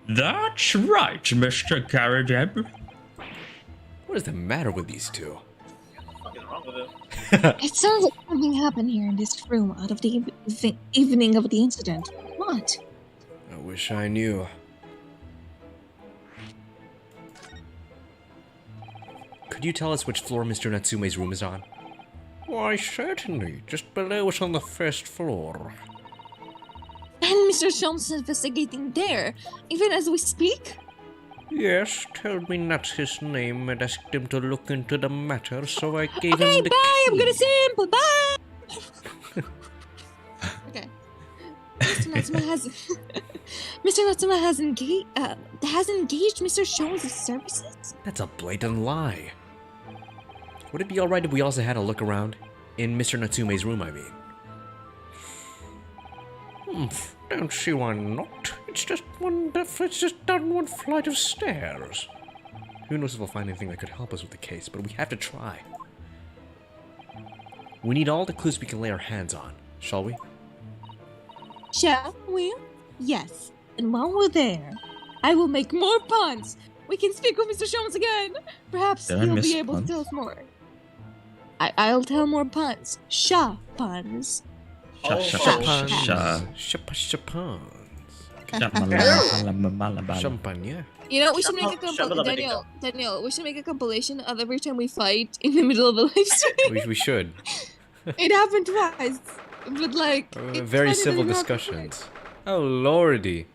That's right, Mr. Garadeb. What is the matter with these two? What's wrong with him? It sounds like something happened here in this room out of the evening of the incident. What? I wish I knew. Could you tell us which floor Mr. Natsume's room is on? Why, certainly. Just below us on the first floor. And Mr. Sholmes is investigating there, even as we speak? Yes, told me that's his name and asked him to look into the matter, so I gave Okay, him the bye! I'm key. gonna see him! Bye-bye! Okay. Mr. Natsume has... Mr. Natsume has engaged Mr. Sholmes' services? That's a blatant lie. Would it be alright if we also had a look around? In Mr. Natsume's room, I mean. Don't see why not. It's just down one flight of stairs. Who knows if we'll find anything that could help us with the case, but we have to try. We need all the clues we can lay our hands on, shall we? Shall we? Yes. And while we're there, I will make more puns. We can speak with Mr. Sholmes again. Perhaps Did I he'll miss be able puns? to tell us more. I'll tell more puns. Sha puns. Champagne. You know, we should make a Daniel, we should make a compilation of every time we fight in the middle of a live stream. We should. It happened twice, but like Very civil discussions. Oh lordy.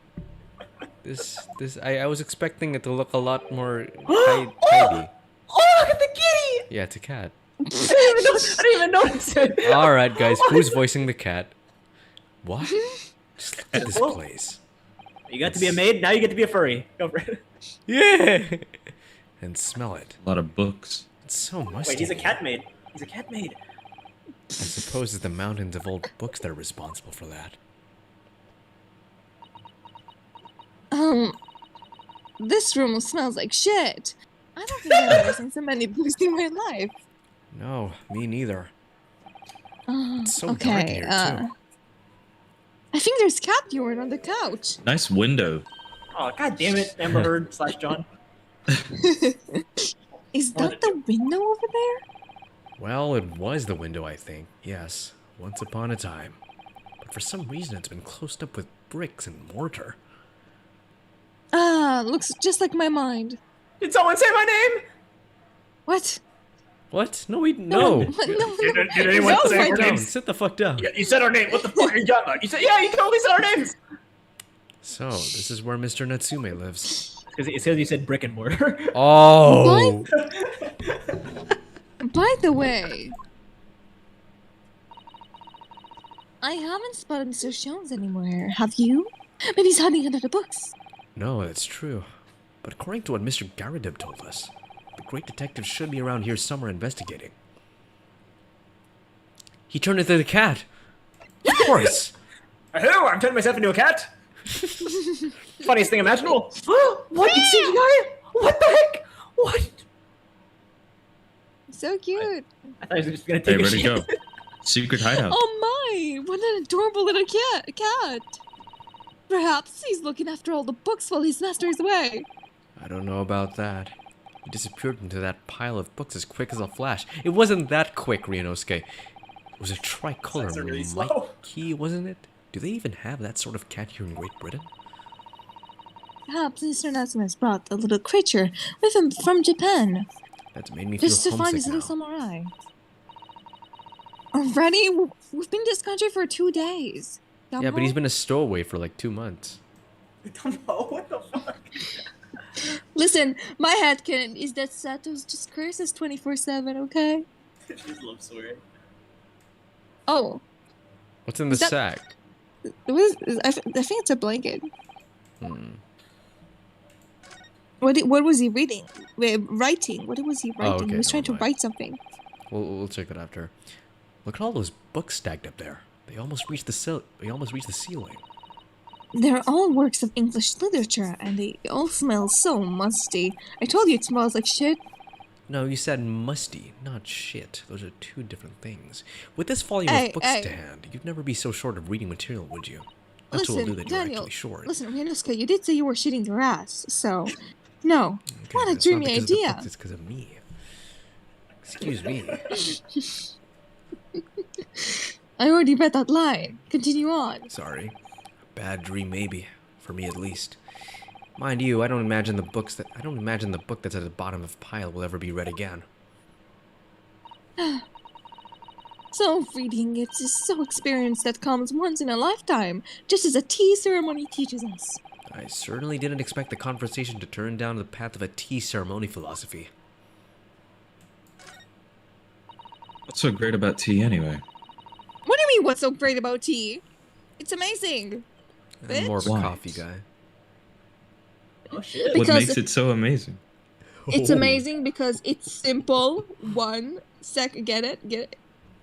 I was expecting it to look a lot more tidy. Oh, look at the kitty! Yeah, it's a cat. I didn't even notice it. Alright guys, who's voicing the cat? What? Just look at this place. You got to be a maid, now you get to be a furry. Go for it. Yeah! And smell it. A lot of books. It's so musty. Wait, he's a cat maid. He's a cat maid. I suppose it's the mountains of old books that are responsible for that. This room smells like shit. I don't think I've ever seen so many books in my life. No, me neither. It's so dark Okay, here, too. I think there's cat urine on the couch. Nice window. Oh, god damn it, Amber Heard / John. Is that the window over there? Well, it was the window, I think. Yes, once upon a time. But for some reason, it's been closed up with bricks and mortar. Looks just like my mind. Did someone say my name? What? What? No, no. Did anyone say our names? Sit the fuck down. Yeah, you said our name. What the fuck are you talking about? You said, yeah, you totally said our names. So, this is where Mr. Natsume lives. It says you said brick and mortar. Oh! By the way, I haven't spotted Mr. Sholmes anywhere. Have you? Maybe he's hiding under the books. No, that's true. But according to what Mr. Garadeb told us, the great detective should be around here somewhere investigating. He turned into the cat! Of course! Hello, I'm turning myself into a cat. Funniest thing imaginable. What? It's CGI? What the heck? What? So cute. I thought he was just gonna take Hey, a where'd he shit. go? Secret hideout. Oh my! What an adorable little cat! Perhaps he's looking after all the books while his master is away. I don't know about that. He disappeared into that pile of books as quick as a flash. It wasn't that quick, Ryunosuke. It was a tricolor Sounds really slow. Mikey, wasn't it? Do they even have that sort of cat here in Great Britain? Perhaps Mr. Natsume has brought the little creature with him from Japan, That's made me feel just to find homesick his little now. samurai. Already? We've been in this country for 2 days. Yeah, but he's been a stowaway for like 2 months. I don't know. What the fuck? Listen, my headcanon is that Sato's just curses 24/7, okay? I just love swearing. Oh, What's in the Is that- sack? I think it's a blanket. Hmm. What was he reading? Writing. What was he writing? okay, He was trying to never mind. write something. We'll check that after. Look at all those books stacked up there. They almost reach the ceiling. They're all works of English literature, and they all smell so musty. I told you it smells like shit. No, you said musty, not shit. Those are two different things. With this volume of books to hand, you'd never be so short of reading material, would you? Not to allude that you're actually short. Listen, Rianuska, you did say you were shitting your ass, so... No. Okay, What a it's not dreamy because of the idea. books, it's because of me. Excuse me. I already read that line. Continue on. Sorry. Bad dream, maybe. For me, at least. Mind you, I don't imagine the book that's at the bottom of the pile will ever be read again. So reading it is so experience that comes once in a lifetime, just as a tea ceremony teaches us. I certainly didn't expect the conversation to turn down the path of a tea ceremony philosophy. What's so great about tea, anyway? What do you mean, what's so great about tea? It's amazing. I'm more of a Why? coffee guy. Oh shit. What makes it so amazing? It's amazing because it's simple. Get it?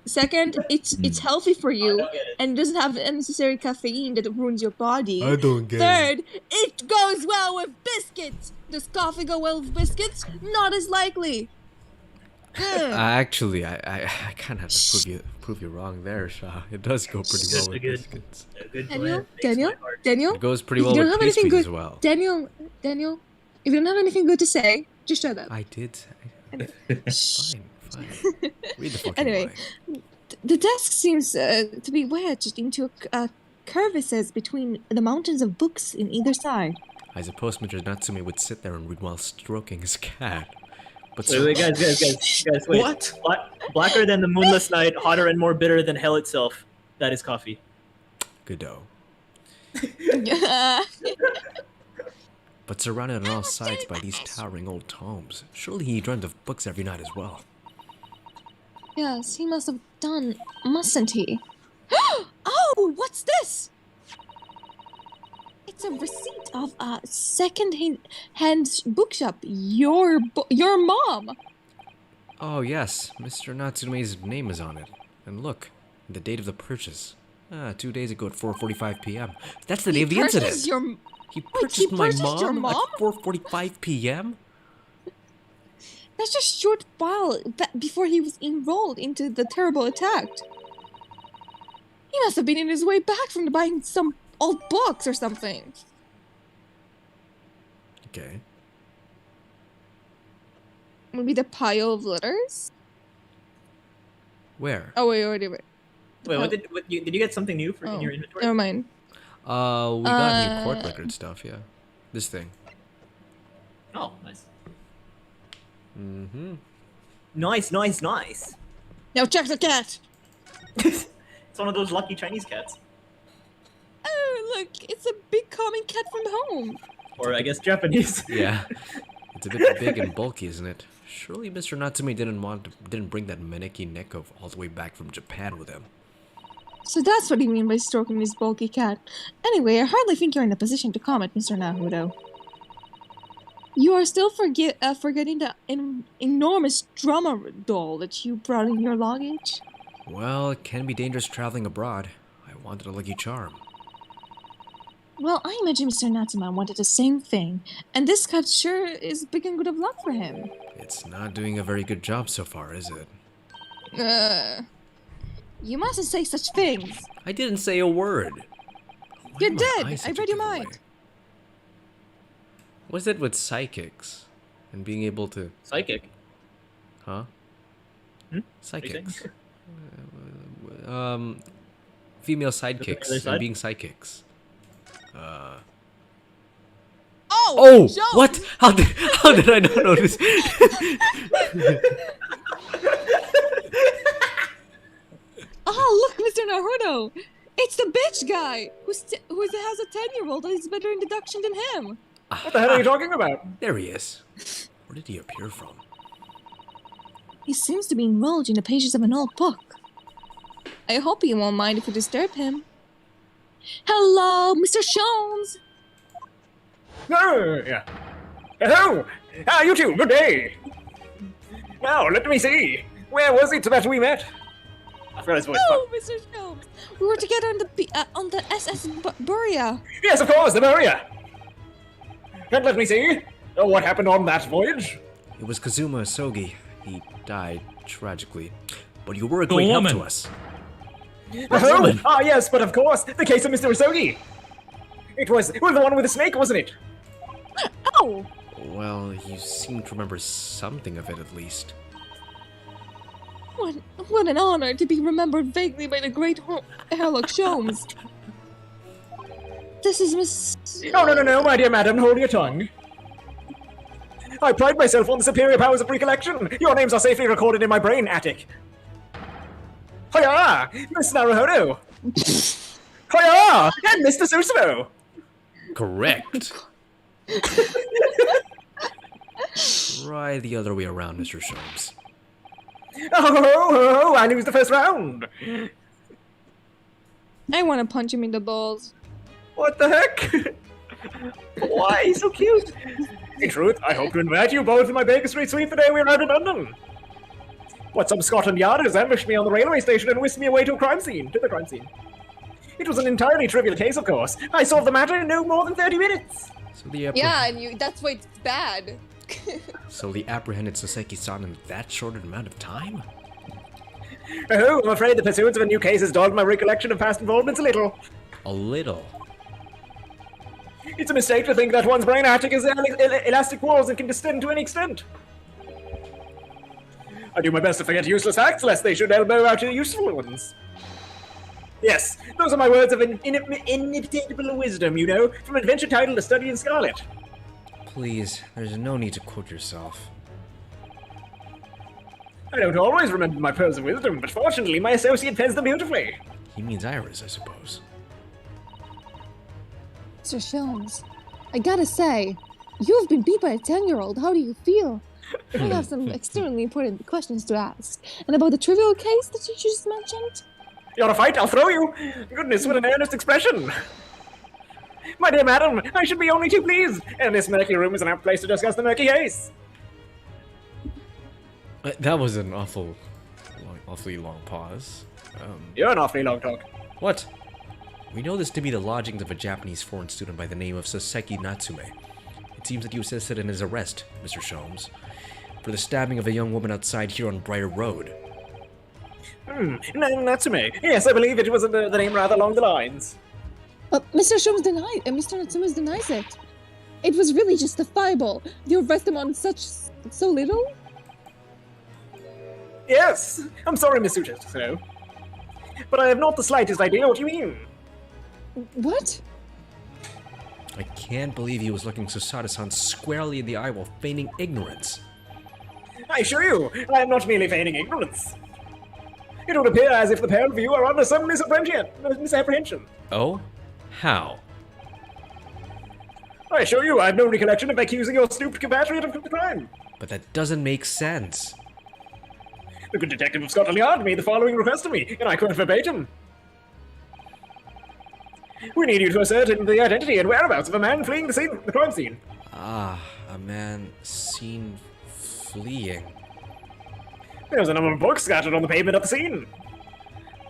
Second, it's healthy for you and doesn't have unnecessary caffeine that ruins your body. I don't get it. Third, it goes well with biscuits. Does coffee go well with biscuits? Not as likely. Actually, I kind of have to prove you wrong there, Shah. It does go pretty well with biscuits. Daniel, It goes pretty if well you with don't have anything pastries good, as well. Daniel, if you don't have anything good to say, just shut up. I did say. Fine. Read the fucking Anyway, line. The desk seems to be wedged into crevices between the mountains of books in either side. I suppose Mr. Natsume would sit there and read while stroking his cat. But Wait, guys, wait. What? Blacker than the moonless night, hotter and more bitter than hell itself. That is coffee. Good-o. But surrounded on all sides by these towering old tomes, surely he dreamt of books every night as well. Yes, he must have done, mustn't he? Oh, what's this? It's a receipt of a second-hand bookshop. Your mom. Oh yes, Mr. Natsume's name is on it. And look, the date of the purchase. 2 days ago at 4:45 p.m. That's the day of the incident. He purchased my mom at 4:45 p.m.? That's just a short while before he was enrolled into the terrible attack. He must have been on his way back from buying some old books or something. Okay. Maybe the pile of letters? Where? Oh, wait. Wait, did you get something new in your inventory? Never mind. We got new court record stuff, yeah. This thing. Oh, nice. Mm-hmm. Nice. Now check the cat! It's one of those lucky Chinese cats. Oh, look, it's a big common cat from home. Or I guess Japanese. Yeah. It's a bit big and bulky, isn't it? Surely Mr. Natsume didn't bring that Maneki Neko all the way back from Japan with him. So that's what you mean by stroking his bulky cat. Anyway, I hardly think you're in a position to comment, Mr. Nahudo. You are still forgetting the enormous drama doll that you brought in your luggage? Well, it can be dangerous traveling abroad. I wanted a lucky charm. Well, I imagine Mr. Natsume wanted the same thing, and this cat sure is big and good of luck for him. It's not doing a very good job so far, is it? You mustn't say such things. I didn't say a word. You did! I read your mind. What's it with psychics? And being able to... Psychic? Huh? Psychics. Female sidekicks and being psychics. Oh! Joe! What? How did I not notice? Oh, look, Mr. Naruto! It's the bitch guy who has a 10-year-old that is better in deduction than him. What the hell are you talking about? There he is. Where did he appear from? He seems to be enrolled in the pages of an old book. I hope you won't mind if we disturb him. Hello, Mr. Shones! Oh, yeah. Hello! You two, good day! Now, let me see. Where was it that we met? I forgot his voice. Oh, Mr. Sholmes! We were together on the SS Buria. Yes, of course, the Maria. And let me see. Oh, what happened on that voyage? It was Kazuma Asogi. He died tragically. But you were a great help to us. Oh, yes, but of course, the case of Mr. Asogi. It was the one with the snake, wasn't it? Oh! Well, you seem to remember something of it at least. What an honor to be remembered vaguely by the great Herlock Sholmes. This is Miss... Oh, no, my dear madam, hold your tongue. I pride myself on the superior powers of recollection. Your names are safely recorded in my brain attic. Hiya! Miss Naruhodo! Hiya! And Mr. Susumu! Correct. Try the other way around, Mr. Sholmes. Oh, I lose the first round. I want to punch him in the balls. What the heck? Why? He's so cute. In truth, I hope to invite you both to my Baker Street suite the day we arrive in London. What some Scotland Yarders ambushed me on the railway station and whisked me away to the crime scene. It was an entirely trivial case, of course. I solved the matter in no more than 30 minutes. So the Yeah, and that's why it's bad. So they apprehended Soseki-san in that short amount of time? Oh, I'm afraid the pursuance of a new case has dogged my recollection of past involvements a little. A little? It's a mistake to think that one's brain attic is elastic walls and can distend to any extent. I do my best to forget useless acts, lest they should elbow out useful ones. Yes, those are my words of inimitable wisdom, you know, from adventure title to study in Scarlet. Please, there's no need to quote yourself. I don't always remember my pearls of wisdom, but fortunately my associate pens them beautifully. He means Iris, I suppose. Mr. Sholmes, I gotta say, you've been beat by a 10-year-old. How do you feel? I have some extremely important questions to ask. And about the trivial case that you just mentioned? You want to fight? I'll throw you! Goodness, what an earnest expression! My dear madam, I should be only too pleased, and this murky room is an apt place to discuss the murky case. That was an awfully long pause. You're an awfully long talk. What? We know this to be the lodgings of a Japanese foreign student by the name of Soseki Natsume. It seems that you assisted in his arrest, Mr. Sholmes, for the stabbing of a young woman outside here on Briar Road. Natsume. Yes, I believe it was the name rather along the lines. Mr. Sholmes denied, and Mr. Natsume denies it. It was really justifiable. You arrest him on so little? Yes, I'm sorry, Miss Suter, but I have not the slightest idea what you mean. What? I can't believe he was looking Susato-san squarely in the eye while feigning ignorance. I assure you, I am not merely feigning ignorance. It would appear as if the pair of you are under some misapprehension. Oh? How? I assure you, I have no recollection of accusing your stooped compatriot of the crime. But that doesn't make sense. The good detective of Scotland Yard made the following request of me, and I quote verbatim. We need you to ascertain the identity and whereabouts of a man fleeing the crime scene. Ah, a man seen fleeing. There was a number of books scattered on the pavement at the scene.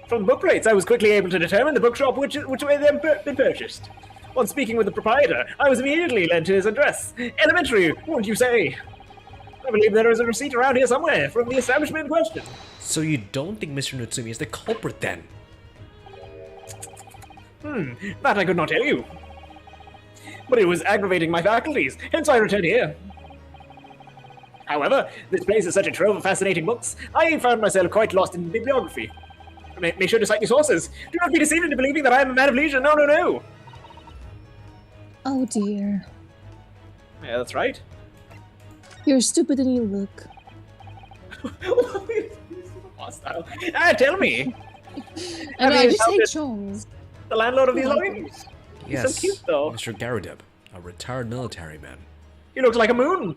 From the book plates, I was quickly able to determine the bookshop which way they had been purchased. On speaking with the proprietor, I was immediately led to his address. Elementary, wouldn't you say? I believe there is a receipt around here somewhere from the establishment in question. So you don't think Mr. Natsumi is the culprit then? That I could not tell you. But it was aggravating my faculties, hence I returned here. However, this place is such a trove of fascinating books, I found myself quite lost in bibliography. Make sure to cite your sources. Do not be deceived into believing that I am a man of leisure. No. Oh dear. Yeah, that's right. You're stupider than you look. Hostile. Tell me. And I just hate Sholmes. The landlord of these lodgings. Yes, He's so cute, though. Mr. Garadeb, a retired military man. He looks like a moon.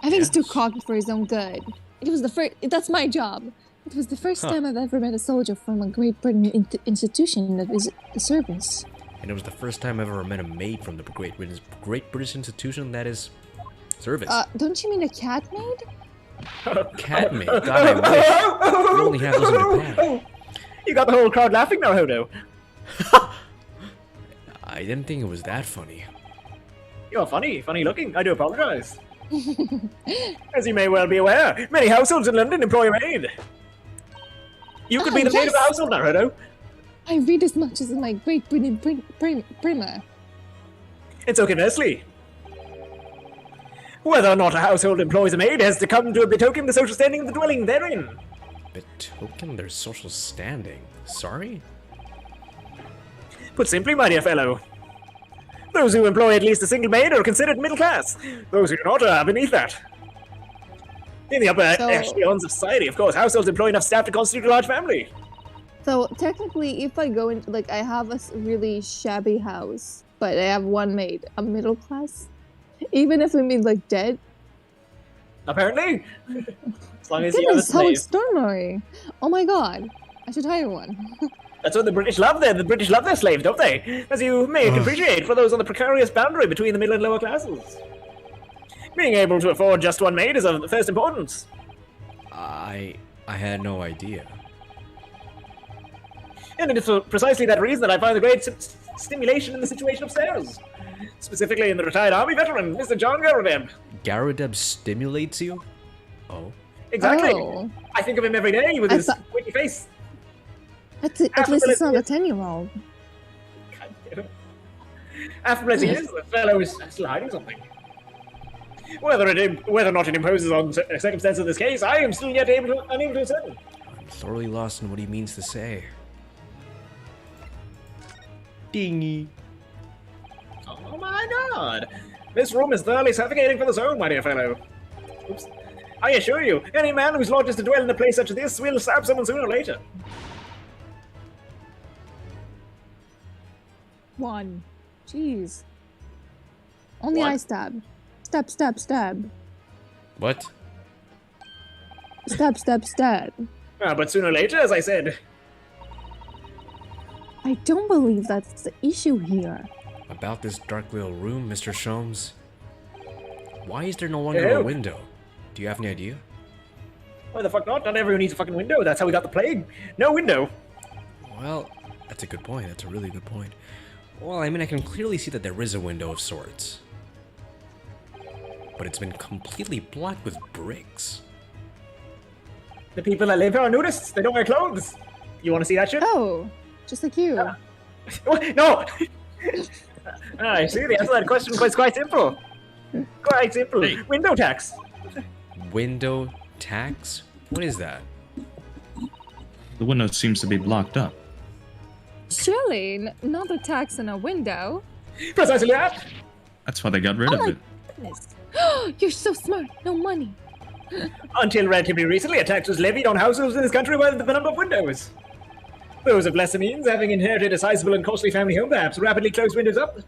I think he's too cocky for his own good. It was the first. That's my job. It was the first time I've ever met a soldier from a Great Britain institution that is a service. And it was the first time I've ever met a maid from the Great British institution that is service. Don't you mean a cat maid? Catmint. God, I wish. We only have those in Japan. You got the whole crowd laughing now, Hodo. I didn't think it was that funny. You're funny looking. I do apologize. As you may well be aware, many households in London employ a maid. You could be the maid of a household now, Hodo. I read as much as my great primer. And so conversely. Whether or not a household employs a maid has to come to betoken the social standing of the dwelling therein. Betoken their social standing? Sorry? Put simply, my dear fellow, those who employ at least a single maid are considered middle class. Those who do not are beneath that. In the upper echelons of society, of course, households employ enough staff to constitute a large family. So technically, if I go into, like, I have a really shabby house, but I have one maid, a middle class? Even if we mean, like, dead? Apparently. As long as you have a Goodness, how slave. extraordinary. Oh my god. I should hire one. That's what the British love. The British love their slaves, don't they? As you may appreciate, for those on the precarious boundary between the middle and lower classes. Being able to afford just one maid is of the first importance. I had no idea. And it is for precisely that reason that I find the great stimulation in the situation upstairs. Specifically in the retired army veteran, Mr. John Garudeb. Garudeb stimulates you? Oh. Exactly. Oh. I think of him every day with his witty face. At least it's not a 10-year-old. Affable as he is, the fellow is still hiding something. Whether or not it imposes on circumstances of this case, I am still yet unable to ascertain. I'm thoroughly lost in what he means to say. Dingy. Oh my god! This room is thoroughly suffocating for the zone, my dear fellow. Oops. I assure you, any man whose lot is to dwell in a place such as this will stab someone sooner or later. One. Jeez. Only What? I stab. Stab, stab, stab. What? Stab, stab, stab. But sooner or later, as I said. I don't believe that's the issue here. About this dark little room, Mr. Sholmes? Why is there no longer a window? Do you have any idea? Why the fuck not? Not everyone needs a fucking window. That's how we got the plague. No window. Well, that's a good point. That's a really good point. Well, I mean, I can clearly see that there is a window of sorts. But it's been completely blocked with bricks. The people that live here are nudists. They don't wear clothes. You want to see that shit? Oh, just like you. No! I see. The answer to that question was quite simple. Quite simple. Hey. Window tax. Window tax? What is that? The window seems to be blocked up. Surely, not a tax on a window. Precisely that. That's why they got rid Oh of my it. goodness. You're so smart. No money. Until relatively recently, a tax was levied on households in this country by the number of windows. Those of lesser means, having inherited a sizable and costly family home, perhaps rapidly closed windows up.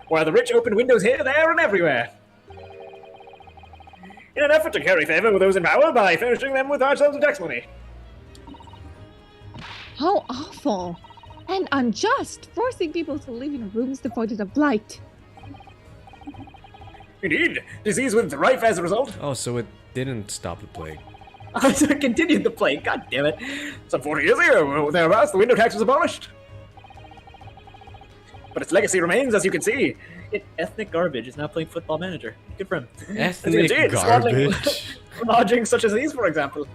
While the rich opened windows here, there, and everywhere. In an effort to curry favor with those in power by furnishing them with large sums of tax money. How awful. And unjust. Forcing people to live in rooms devoid of light. Indeed, disease was rife as a result. Oh, so it didn't stop the plague. It continued the plague, god damn it. Some 40 years ago, thereabouts, the window tax was abolished. But its legacy remains, as you can see. Ethnic Garbage is now playing Football Manager. Good for him. Ethnic Garbage? Lodgings such as these, for example.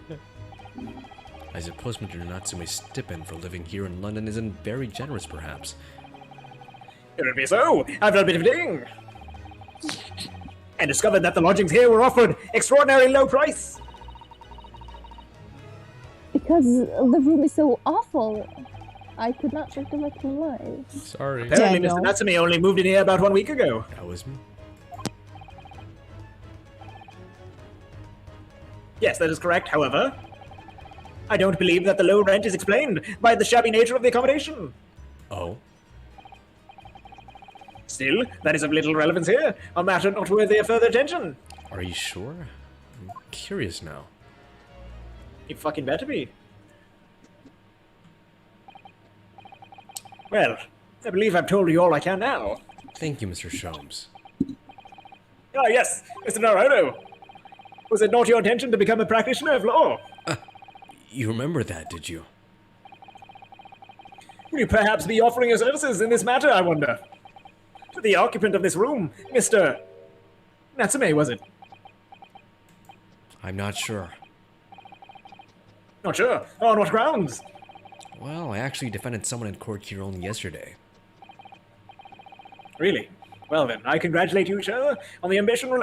I suppose Mr. Natsume's stipend for living here in London isn't very generous, perhaps. It would be so. I've done a bit of digging. And discovered that the lodgings here were offered extraordinarily low price. Because the room is so awful. I could not recollect my life. Sorry. Apparently, Daniel. Mr. Natsume only moved in here about 1 week ago. That was me. Yes, that is correct. However, I don't believe that the low rent is explained by the shabby nature of the accommodation. Oh? Still, that is of little relevance here. A matter not worthy of further attention. Are you sure? I'm curious now. You fucking better be. Well, I believe I've told you all I can now. Thank you, Mr. Sholmes. Ah, yes, Mr. Naruto. Was it not your intention to become a practitioner of law? You remember that, did you? Will you perhaps be offering your services in this matter, I wonder? To the occupant of this room, Mr. Natsume, was it? I'm not sure. Not sure. On what grounds? Well, I actually defended someone in court here only yesterday. Really? Well then, I congratulate you, sir, on the ambition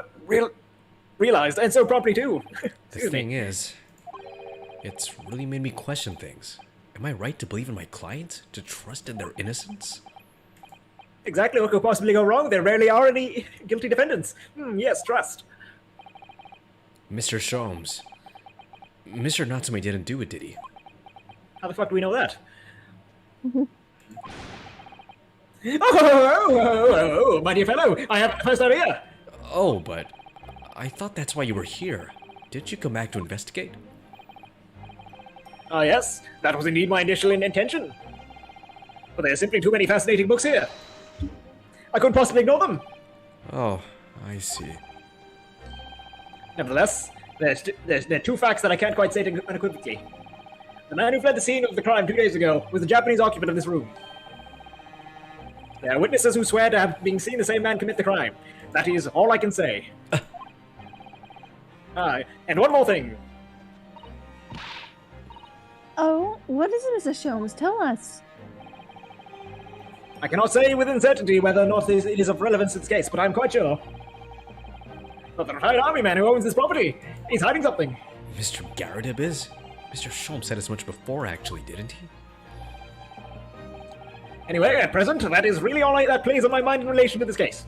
realized, and so promptly too. The thing is, it's really made me question things. Am I right to believe in my clients? To trust in their innocence? Exactly what could possibly go wrong? There rarely are any guilty defendants. Yes, trust. Mr. Sholmes. Mr. Natsume didn't do it, did he? How the fuck do we know that? Oh, my dear fellow, I have first idea. Oh, but I thought that's why you were here. Didn't you come back to investigate? Ah, yes, that was indeed my initial intention. But there are simply too many fascinating books here. I couldn't possibly ignore them. Oh, I see. Nevertheless, there are two facts that I can't quite state unequivocally. The man who fled the scene of the crime 2 days ago was the Japanese occupant of this room. There are witnesses who swear to have been seen the same man commit the crime. That is all I can say. And one more thing. Oh, what is it, Mr. Sholmes? Tell us. I cannot say with certainty whether or not it is of relevance to this case, but I'm quite sure. But the retired army man who owns this property, he's hiding something. Mr. Garrett is? Mr. Sholmes said as much before, actually, didn't he? Anyway, at present, that is really all that plays on my mind in relation to this case.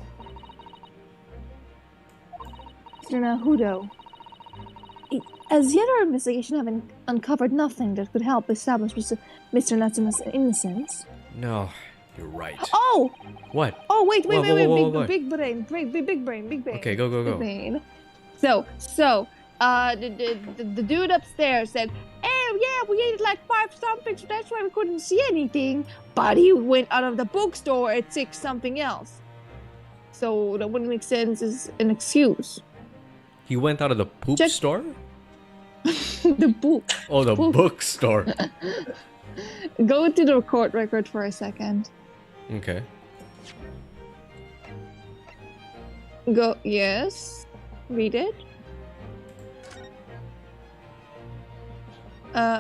Mr. Nahudo, as yet our investigation haven't uncovered nothing that could help establish Mr. Natsume's innocence. No, you're right. Oh! What? Oh, wait, Whoa. big brain. Okay, go. Big brain. So, the dude upstairs said, oh yeah, we ate like 5 something, so that's why we couldn't see anything. But he went out of the bookstore at 6 something else. So that wouldn't make sense as an excuse. He went out of the poop store? The book. Oh, the bookstore. Go to the court record for a second. Okay. Go, yes. Read it.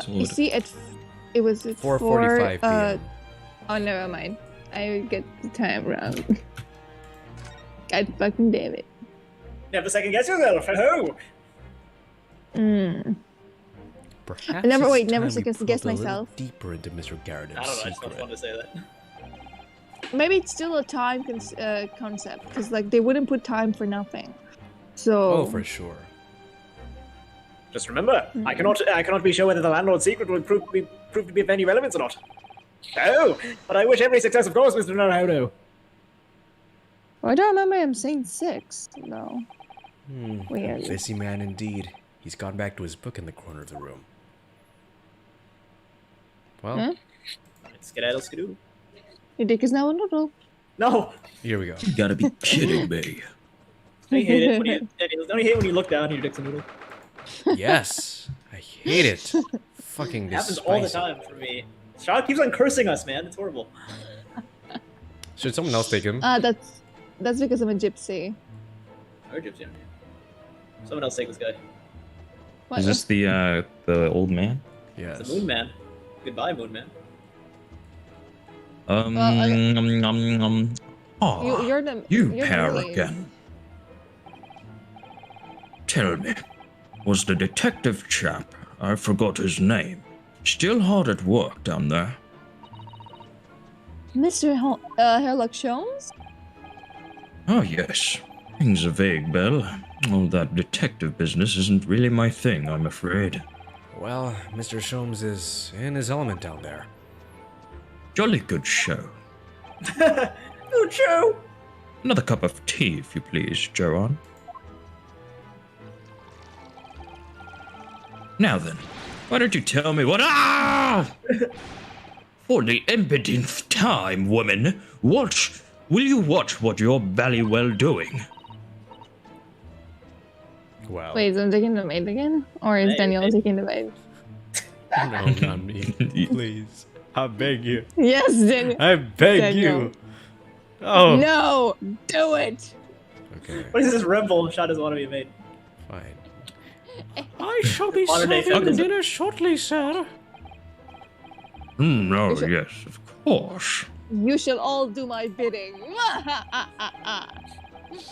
You see, it was at 4:45 p.m. Oh, never mind. I get the time wrong. God fucking damn it. Never second guess yourself. Ho. Perhaps never it's second time we guess probe a little myself. Deeper into Mr. Garrett's I don't know, I just secret. don't want to say that. Maybe it's still a time concept, because like they wouldn't put time for nothing. So. Oh, for sure. Just remember, I cannot be sure whether the landlord's secret will prove to be of any relevance or not. Oh, but I wish every success, of course, Mr. Naruto. Well, I don't remember him saying 6, though. Weird. Busy man indeed. He's gone back to his book in the corner of the room. Well, Skedaddle skidoo. Your dick is now a noodle. No! Here we go. You gotta be kidding me. Don't you hate it when you look down and your dick's a noodle? Yes. I hate it. Fucking It happens despise all the it. time for me. Shao keeps on cursing us, man. It's horrible. Should someone else take him? That's because I'm a gypsy. Or gypsy. Someone else take this guy. What? Is this the old man? Yes. It's the Moon Man. Goodbye, Moon Man. You're the You you're pair the lead. again. Tell me, was the detective chap, I forgot his name, still hard at work down there? Mr. Herlock Sholmes? Oh yes, rings a vague bell. All that detective business isn't really my thing, I'm afraid. Well, Mr. Sholmes is in his element down there. Jolly good show. Good show! Another cup of tea, if you please, Joanne. Now then, why don't you tell me what— For the impudent time, woman, will you watch what you're bally well doing? Well, Wait, is I'm taking the maid again? Or is Daniel taking the maid? no, not me. Please. I beg you. Yes, Daniel. I beg Daniel. you. Oh. No! Do it! Okay. What is this rebel shot doesn't want to be made? Fine. I shall be Modern-day serving feminism. dinner shortly, sir. Oh, yes, of course. You shall all do my bidding.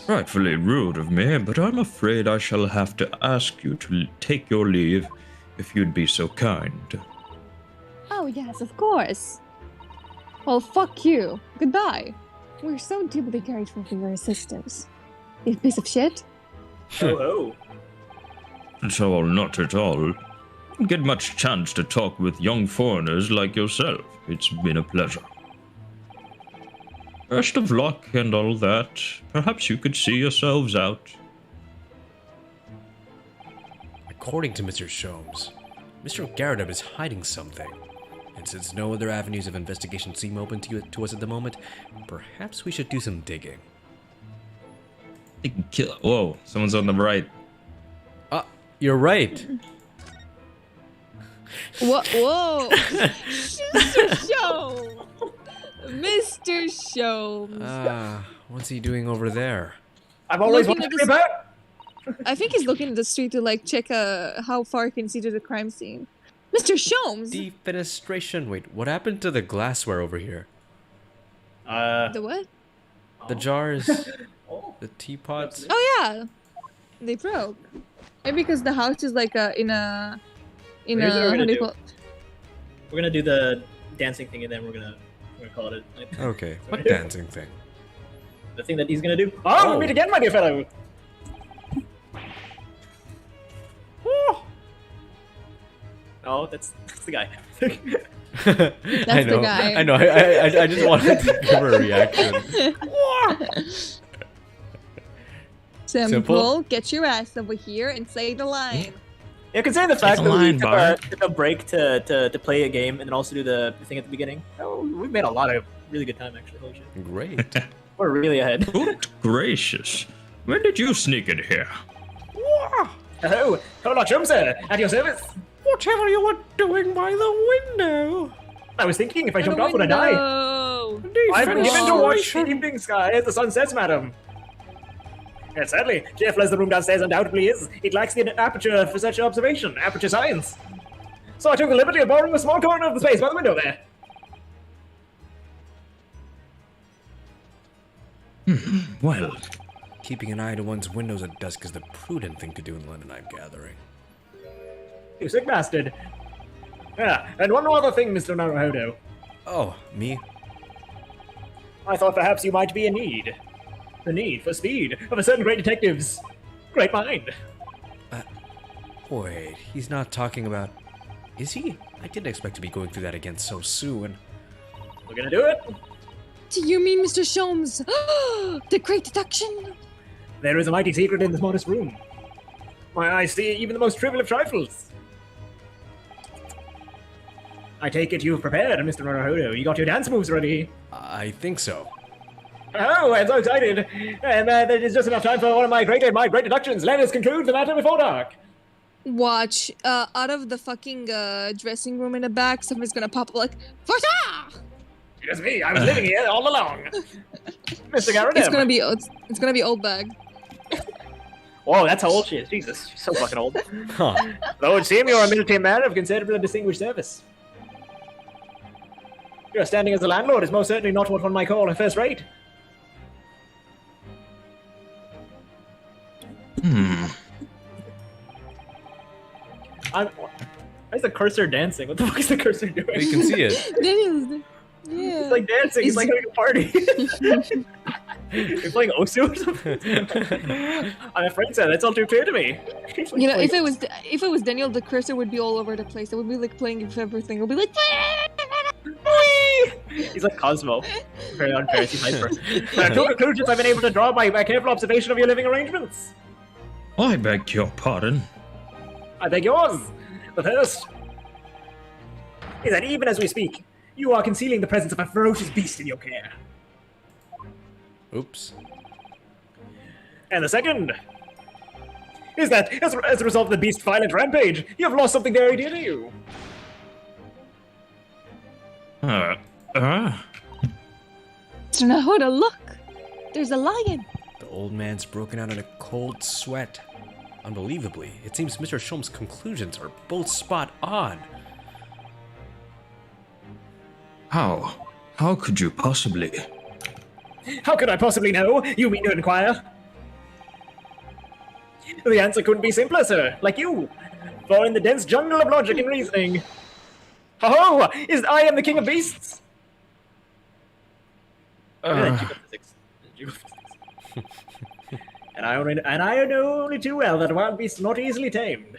Frightfully rude of me, but I'm afraid I shall have to ask you to take your leave if you'd be so kind. Oh, yes, of course. Well, fuck you. Goodbye. We're so deeply grateful for your assistance. You piece of shit. Oh, So, not at all. Don't get much chance to talk with young foreigners like yourself. It's been a pleasure. Best of luck and all that. Perhaps you could see yourselves out. According to Mr. Sholmes, Mr. Garrideb is hiding something. And since no other avenues of investigation seem open to us at the moment, perhaps we should do some digging. They can kill. Whoa, someone's on the right. You're right. Whoa! Mr. Show! Mr. Show! What's he doing over there? I've always Looking wanted at to be the back. I think he's looking at the street to like check how far he can see to the crime scene. Mr. Sholmes! Defenestration. Wait, what happened to the glassware over here? The what? The jars, the teapots. Oh yeah, they broke. Maybe because the house is like in a Here's what we're what gonna do you do. call it? We're gonna do the dancing thing, and then we're gonna call it. Okay, what dancing thing? The thing that he's gonna do. Oh, we meet again, my dear fellow. Oh, that's the guy. I know. the guy. I know. I just wanted to give her a reaction. Simple. Get your ass over here and say the line. Yeah, considering the fact a that we line, Bart. took a break to play a game and then also do the thing at the beginning. Oh, we've made a lot of really good time, actually. Holy shit. Great. We're really ahead. Good gracious. When did you sneak in here? Hello, Colonel Chumser, at your service. Whatever you were doing by the window. I was thinking if I jumped off, would I die? I've been given to watch the evening sky as the sun sets, madam. Yes, certainly. Cheerful as the room downstairs undoubtedly is, it lacks the aperture for such observation, aperture science. So I took the liberty of borrowing a small corner of the space by the window there. Well, Keeping an eye to one's windows at dusk is the prudent thing to do in London, I'm gathering. You sick bastard. Yeah, and one more other thing, Mr. Naruhodo. Oh, me? I thought perhaps you might be in need. The need for speed of a certain great detective's great mind. Wait, he's not talking about... Is he? I didn't expect to be going through that again so soon. We're gonna do it. Do you mean Mr. Sholmes? The great deduction? There is a mighty secret in this modest room. My eyes see even the most trivial of trifles. I take it you've prepared, Mr. Naruhodo. You got your dance moves ready. I think so. Oh, I'm so excited. And that is just enough time for one of my great deductions. Let us conclude the matter before dark. Watch, out of the fucking dressing room in the back, somebody's gonna pop up like, Fata! It's me. I was living here all along. Mr. Garrideb. It's gonna be old bag. Whoa, that's how old she is. Jesus, she's so fucking old. Huh. Though it seems you're a military man of considerable and distinguished service. Your standing as a landlord is most certainly not what one might call a first rate. Why is the cursor dancing? What the fuck is the cursor doing? You can see it. Yeah. It's like dancing. It's like having a party. You're playing Osu or something? I'm afraid so. That's all too clear to me. You know, if it was Daniel, the cursor would be all over the place. It would be like playing with everything. It would be like. He's like Cosmo. Very unfair. He's hyper. Two conclusions I've been able to draw by careful observation of your living arrangements. I beg your pardon. I beg yours. The first is that even as we speak, you are concealing the presence of a ferocious beast in your care. Oops. And the second Is that as a result of the beast's violent rampage? You have lost something very dear to you. I don't know how to look. There's a lion. The old man's broken out in a cold sweat. Unbelievably, it seems Mr. Shom's conclusions are both spot on. How? How could you possibly? How could I possibly know? You mean to inquire? The answer couldn't be simpler, sir. Like you. For in the dense jungle of logic and reasoning. Ho-ho! I am the king of beasts! And I know only too well that wild beasts are not easily tamed.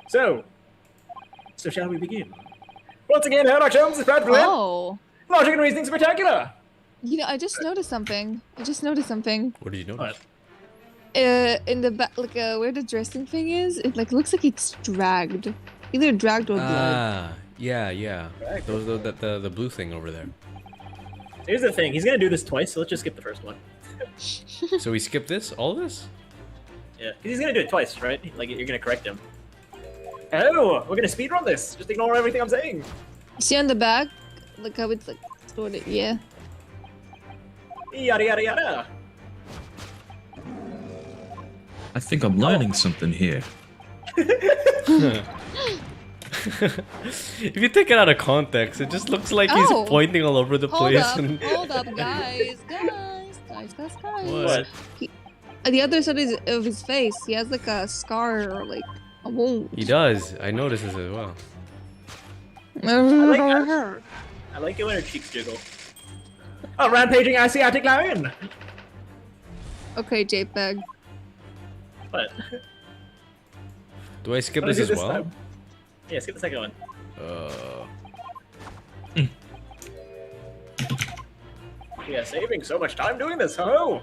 So shall we begin? Once again, Herlock Holmes is proud to present Logic and Reasoning Spectacular! You know, I just noticed something. What did you notice? In the back, like where the dressing thing is, it like looks like it's dragged. Either dragged or blood. Ah, yeah. Those the blue thing over there. Here's the thing, he's gonna do this twice, so let's just skip the first one. So we skip this? All this? Yeah, because he's gonna do it twice, right? Like, you're gonna correct him. Oh, we're gonna speedrun this! Just ignore everything I'm saying! See on the back? Look how it's like sorted, yeah. Yada yada yada! I think I'm learning something here. If you take it out of context, it just looks like he's pointing all over the place. Hold up, guys. What? At the other side of his face, he has like a scar or like a wound. He does. I noticed this as well. I like it when her cheeks jiggle. A rampaging Asiatic lion! Okay, JPEG. What? Do I skip this as well? Time? Yeah, skip the second one. Yeah, saving so much time doing this, ho!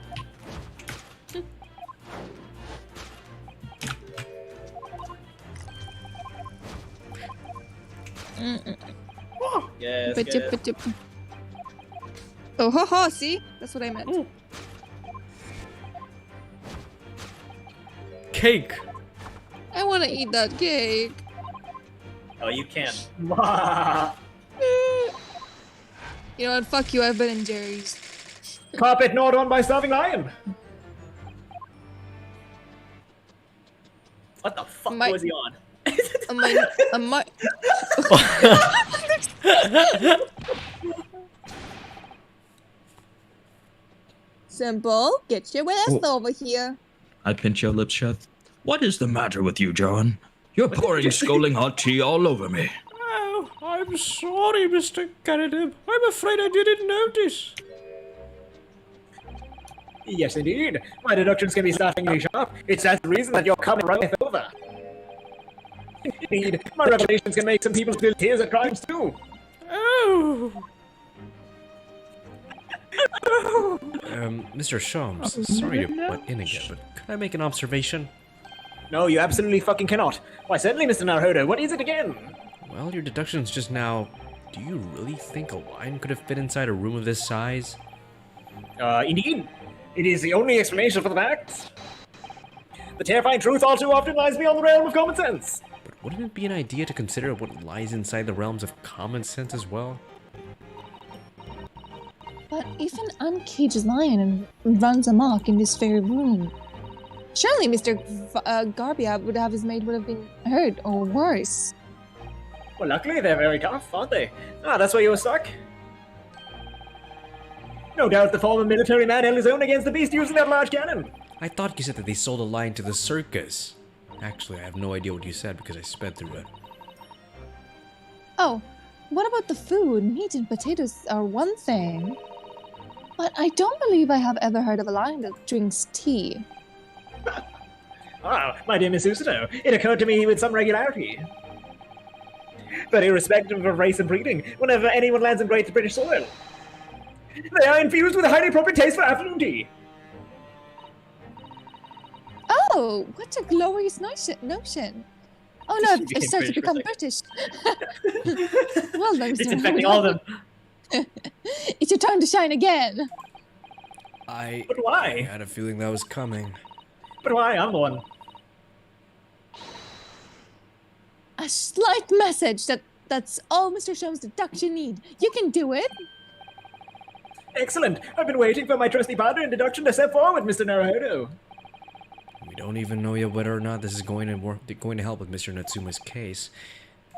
Yes, yes. Oh, ho, ho, see? That's what I meant. Ooh. Cake! I want to eat that cake. Oh, you can't. You know what? Fuck you. I've been in Jerry's. Carpet gnawed on by starving lion. What the fuck was he on? Simple. Get your ass over here. I pinch your lips shut. What is the matter with you, John? You're pouring scalding hot tea all over me. Oh, I'm sorry, Mr. Kennedy. I'm afraid I didn't notice. Yes, indeed. My deductions can be startlingly sharp. It stands to reason that your comment runneth over. Indeed, my revelations can make some people spill tears at crimes too. Oh. Mr. Shams, sorry to butt in again, but could I make an observation? No, you absolutely fucking cannot. Why, certainly, Mr. Naruhodo. What is it again? Well, your deductions just now... Do you really think a lion could have fit inside a room of this size? Indeed. It is the only explanation for the facts. The terrifying truth all too often lies beyond the realm of common sense. But wouldn't it be an idea to consider what lies inside the realms of common sense as well? But if an uncaged lion runs amok in this very room, surely Mr. Garbia would have his mate would have been hurt or worse. Well, luckily they're very tough, aren't they? Ah, that's why you were stuck. No doubt the former military man held his own against the beast using that large cannon. I thought you said that they sold a lion to the circus. Actually, I have no idea what you said because I sped through it. Oh, what about the food? Meat and potatoes are one thing. But I don't believe I have ever heard of a lion that drinks tea. Ah, my dear Miss Usato, it occurred to me with some regularity. But irrespective of race and breeding, whenever anyone lands in Great British soil, they are infused with a highly appropriate taste for afternoon tea. Oh, what a glorious notion. Oh no, I started to become British. Well done, It's infecting all of them. It's your time to shine again. But why? I had a feeling that was coming. But why? I'm the one. A slight message that's all Mr. Sholmes' deduction need. You can do it. Excellent. I've been waiting for my trusty partner in deduction to step forward, Mr. Naruhodo. We don't even know yet whether or not this is going to help with Mr. Natsuma's case.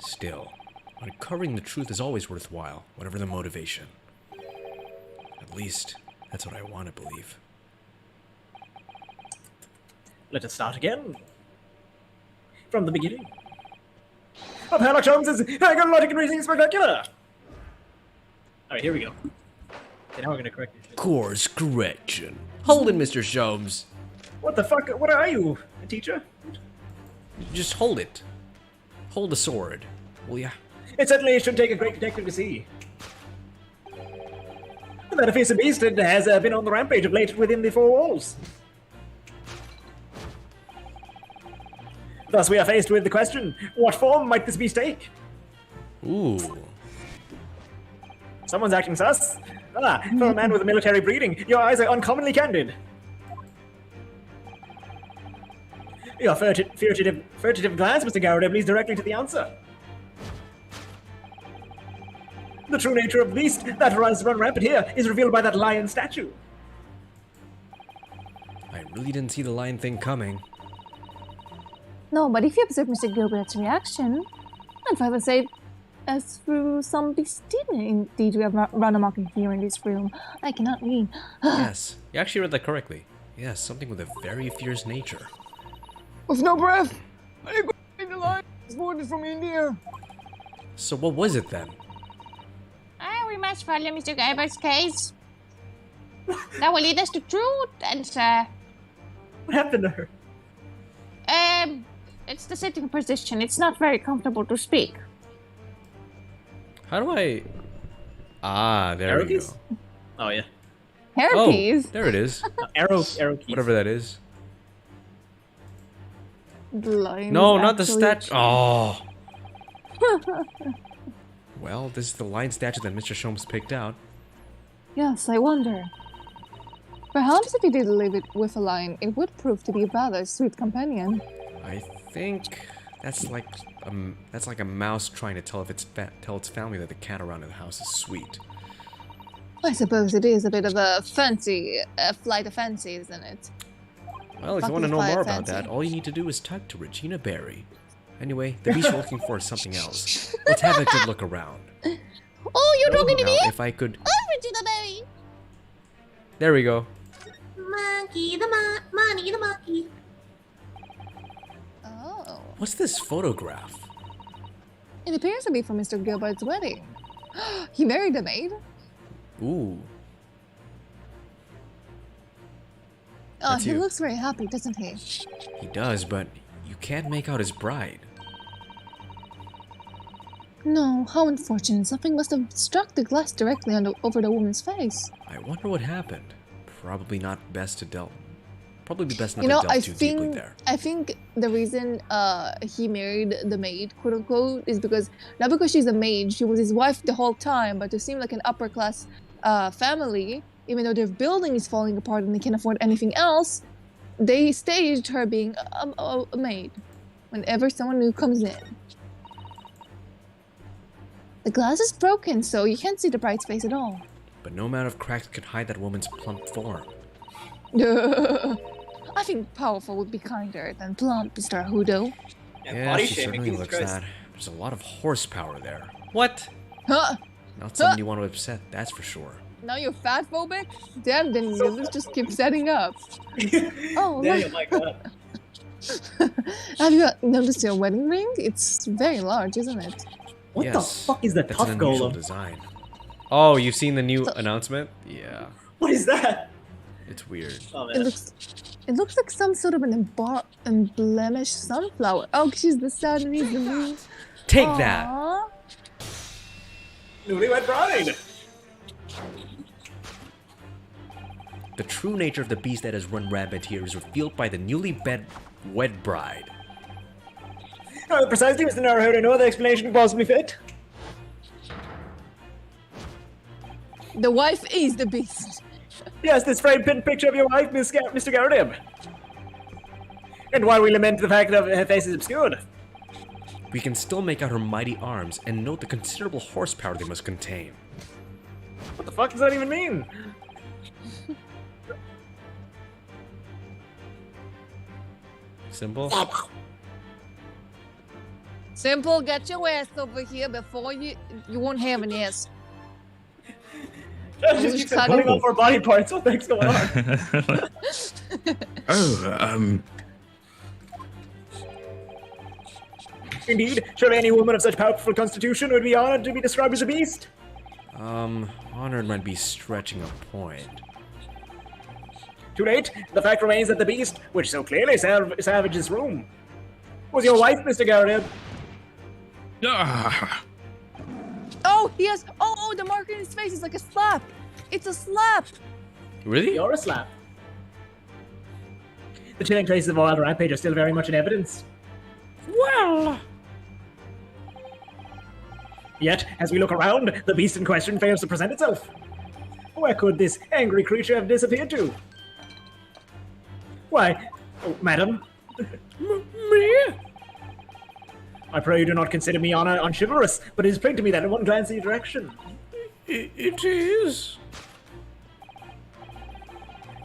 Still, uncovering the truth is always worthwhile, whatever the motivation. At least, that's what I want to believe. Let us start again. From the beginning. Of Sherlock Holmes' logic and reasoning spectacular! Alright, here we go. Okay, now we're gonna correct this shit. Course correction. Hold it, Mr. Sholmes. What the fuck? What are you? A teacher? Just hold it. Hold the sword. Will ya? It certainly should take a great detective to see. That fearsome beast has been on the rampage of late within the four walls. Thus we are faced with the question, what form might this beast take? Ooh. Someone's acting sus. Ah, for a man with a military breeding, your eyes are uncommonly candid. Your furtive glance, Mr. Garrett, leads directly to the answer. The true nature of the beast that runs run rampant here is revealed by that lion statue. I really didn't see the lion thing coming. No, but if you observe Mr. Gilbert's reaction, I'd rather say as through some beast indeed we have run amok here in this room. I cannot read. Yes, you actually read that correctly. Yes, something with a very fierce nature. With no breath, I go in the line. Exported from India. So what was it then? We must follow Mr. Gilbert's case. That will lead us to truth, and what happened to her? It's the sitting position. It's not very comfortable to speak. How do I... Ah, there we go. Oh, yeah. Arrow keys? There it is. Arrow keys. Whatever that is. The no, not the statue. Oh. Well, this is the lion statue that Mr. Sholmes picked out. Yes, I wonder. Perhaps if he did leave it with a lion, it would prove to be a rather sweet companion. I think that's like a mouse trying to tell its family that the cat around in the house is sweet. I suppose it is a bit of a fancy, flight of fancy, isn't it? Well, if you want to know more about that, all you need to do is talk to Regina Berry. Anyway, the beast you're looking for is something else. Let's have a good look around. Oh, you're talking to me? If I could... I'm Regina Berry. There we go. Monkey, the money, the monkey. Oh. What's this photograph? It appears to be from Mr. Gilbert's wedding. He married a maid? Ooh. Oh, That's he you. looks very happy, doesn't he? He does, but you can't make out his bride. No, how unfortunate. Something must have struck the glass directly over the woman's face. I wonder what happened. Probably best not to delve too deeply there. I think the reason he married the maid, quote unquote, is because not because she's a maid, she was his wife the whole time, but to seem like an upper class family, even though their building is falling apart and they can't afford anything else, they staged her being a maid whenever someone new comes in. The glass is broken, so you can't see the bride's face at all. But no amount of cracks could hide that woman's plump form. I think powerful would be kinder than plump, Mr. Hudo. Yeah, she certainly looks that. There's a lot of horsepower there. What? Huh? Not someone you want to upset, that's for sure. Now you're fat phobic? Damn, then let's just keep setting up. Oh, Daniel, my God. Have you noticed your wedding ring? It's very large, isn't it? What the fuck is that tough an unusual golem? design. Oh, you've seen the new announcement? Yeah. What is that? It's weird. Oh, man. It looks like some sort of an emblemished sunflower. Oh, she's the sun and he's the moon. Take that! Newlywed bride! The true nature of the beast that has run rampant here is revealed by the newly wed bride. Oh, precisely, Mr. Naruhodo. No other explanation can possibly fit. The wife is the beast. Yes, this framed pin picture of your wife, Mr. Garrett. And while we lament the fact that her face is obscured, We can still make out her mighty arms and note the considerable horsepower they must contain. what the fuck does that even mean? Simple? Simple, get your ass over here before you won't have an ass. Josh just keeps cutting off our body parts. What the heck's going on? Indeed, surely any woman of such powerful constitution would be honored to be described as a beast. Honored might be stretching a point. Too late. The fact remains that the beast, which so clearly savaged this room, was your wife, Mr. Garrett. Oh, he has. Oh, the mark in his face is like a slap. It's a slap. Really? You're a slap. The chilling traces of a wild rampage are still very much in evidence. Well. Yet, as we look around, the beast in question fails to present itself. Where could this angry creature have disappeared to? Why, oh, madam. Me? I pray you do not consider me unchivalrous, but it is plain to me that in one glance in your direction. It is.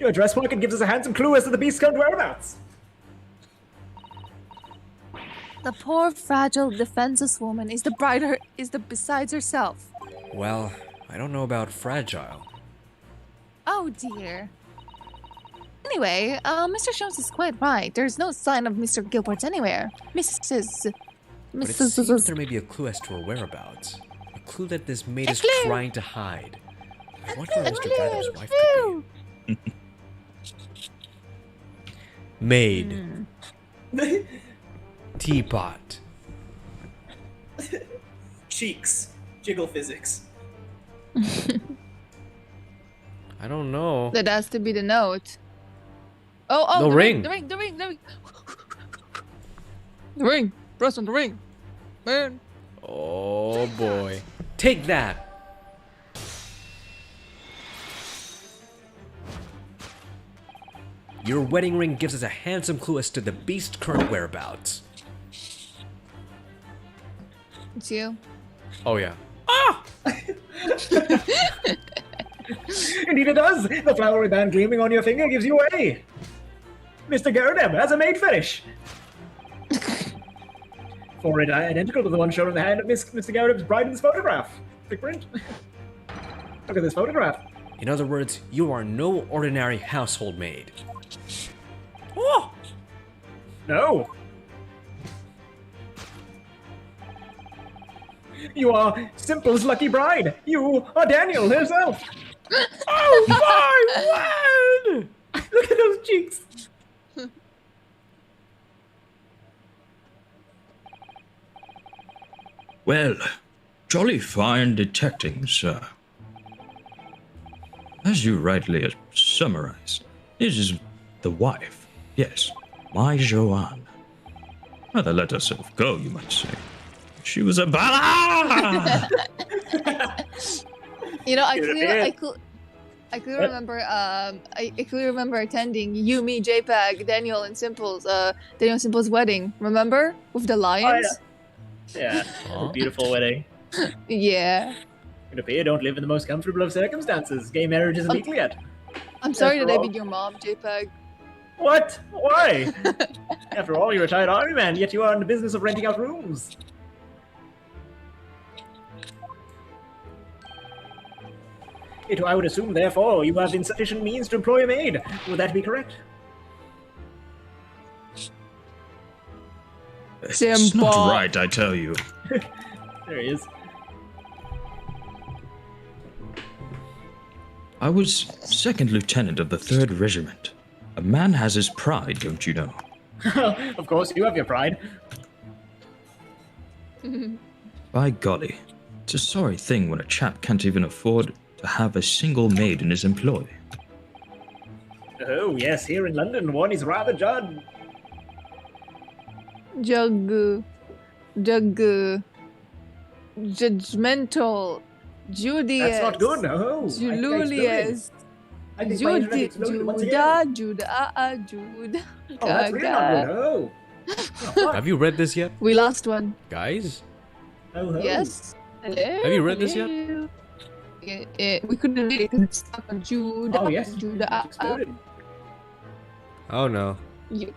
Your dress pocket gives us a handsome clue as to the beast's current whereabouts. The poor, fragile, defenseless woman is besides herself. Well, I don't know about fragile. Oh dear. Anyway, Mr. Jones is quite right. There's no sign of Mr. Gilbert anywhere. But it seems there may be a clue as to her whereabouts. A clue that this maid is trying to hide. I wonder where Mr. Gather's wife could be. Maid. Teapot. Cheeks. Jiggle physics. I don't know. That has to be the note. Oh, the ring. The ring. Press on the ring. Man. Oh boy. Take that. Your wedding ring gives us a handsome clue as to the beast's current whereabouts. It's you. Oh yeah. Indeed it does! The flowery band gleaming on your finger gives you away! Mr. Garrett has a maid fetish! For it identical to the one shown in the hand of Mr. Garrett's bride in this photograph. Quick print. Look at this photograph. In other words, you are no ordinary household maid. Oh! No! You are Simple's lucky bride! You are Daniel himself! Oh my word! Look at those cheeks! Well, jolly fine detecting, sir. As you rightly summarized, this is the wife. Yes, my Joanne. Rather let herself go, you might say. She was a bala! You know, I clearly remember. I clearly remember attending you, me, JPEG, Daniel, and Simple's wedding. Remember with the lions? Oh, yeah. Beautiful wedding. Yeah. It appears you don't live in the most comfortable of circumstances. Gay marriage isn't legal yet. I'm sorry that I beat your mom, JPEG. What? Why? After all, you're a retired army man, yet you are in the business of renting out rooms. I would assume, therefore, you have insufficient means to employ a maid. Would that be correct? It's not right, I tell you. There he is. I was second lieutenant of the 3rd Regiment. A man has his pride, don't you know? Of course, you have your pride. By golly, it's a sorry thing when a chap can't even afford to have a single maid in his employ. Oh, yes, here in London, one is rather judgmental, Julius. That's not good, no. Julius. I think my internet exploded once again. Jude. Jude. Oh, that's really not good. Oh. Have you read this yet? We lost one. Guys? Oh, Yes. Hello. Have you read this yet? We couldn't read it because it's stuck on Jude. Oh, yes. Jude. It's exploded. Oh no. You.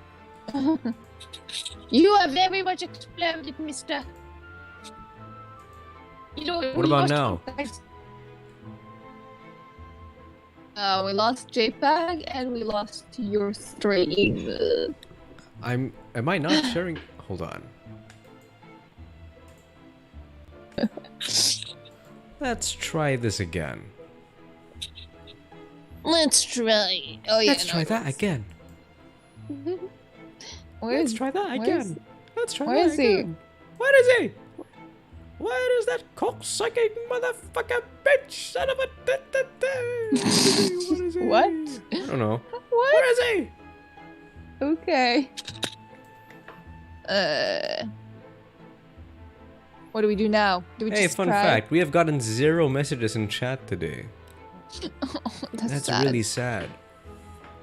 You are very much exploded, mister. You know, What about now? We lost JPEG and we lost your stream. Am I not sharing? Hold on. Let's try this again. Let's try. Oh yeah. Let's try that again. Let's try that again. Let's try where that is he? again. Where is he? Where is that cocksucking motherfucker bitch son of a What is he? What? I don't know. What? Where is he? Okay. What do we do now? Do we Hey, just fun cry? fact. We have gotten 0 messages in chat today. That's That's really sad.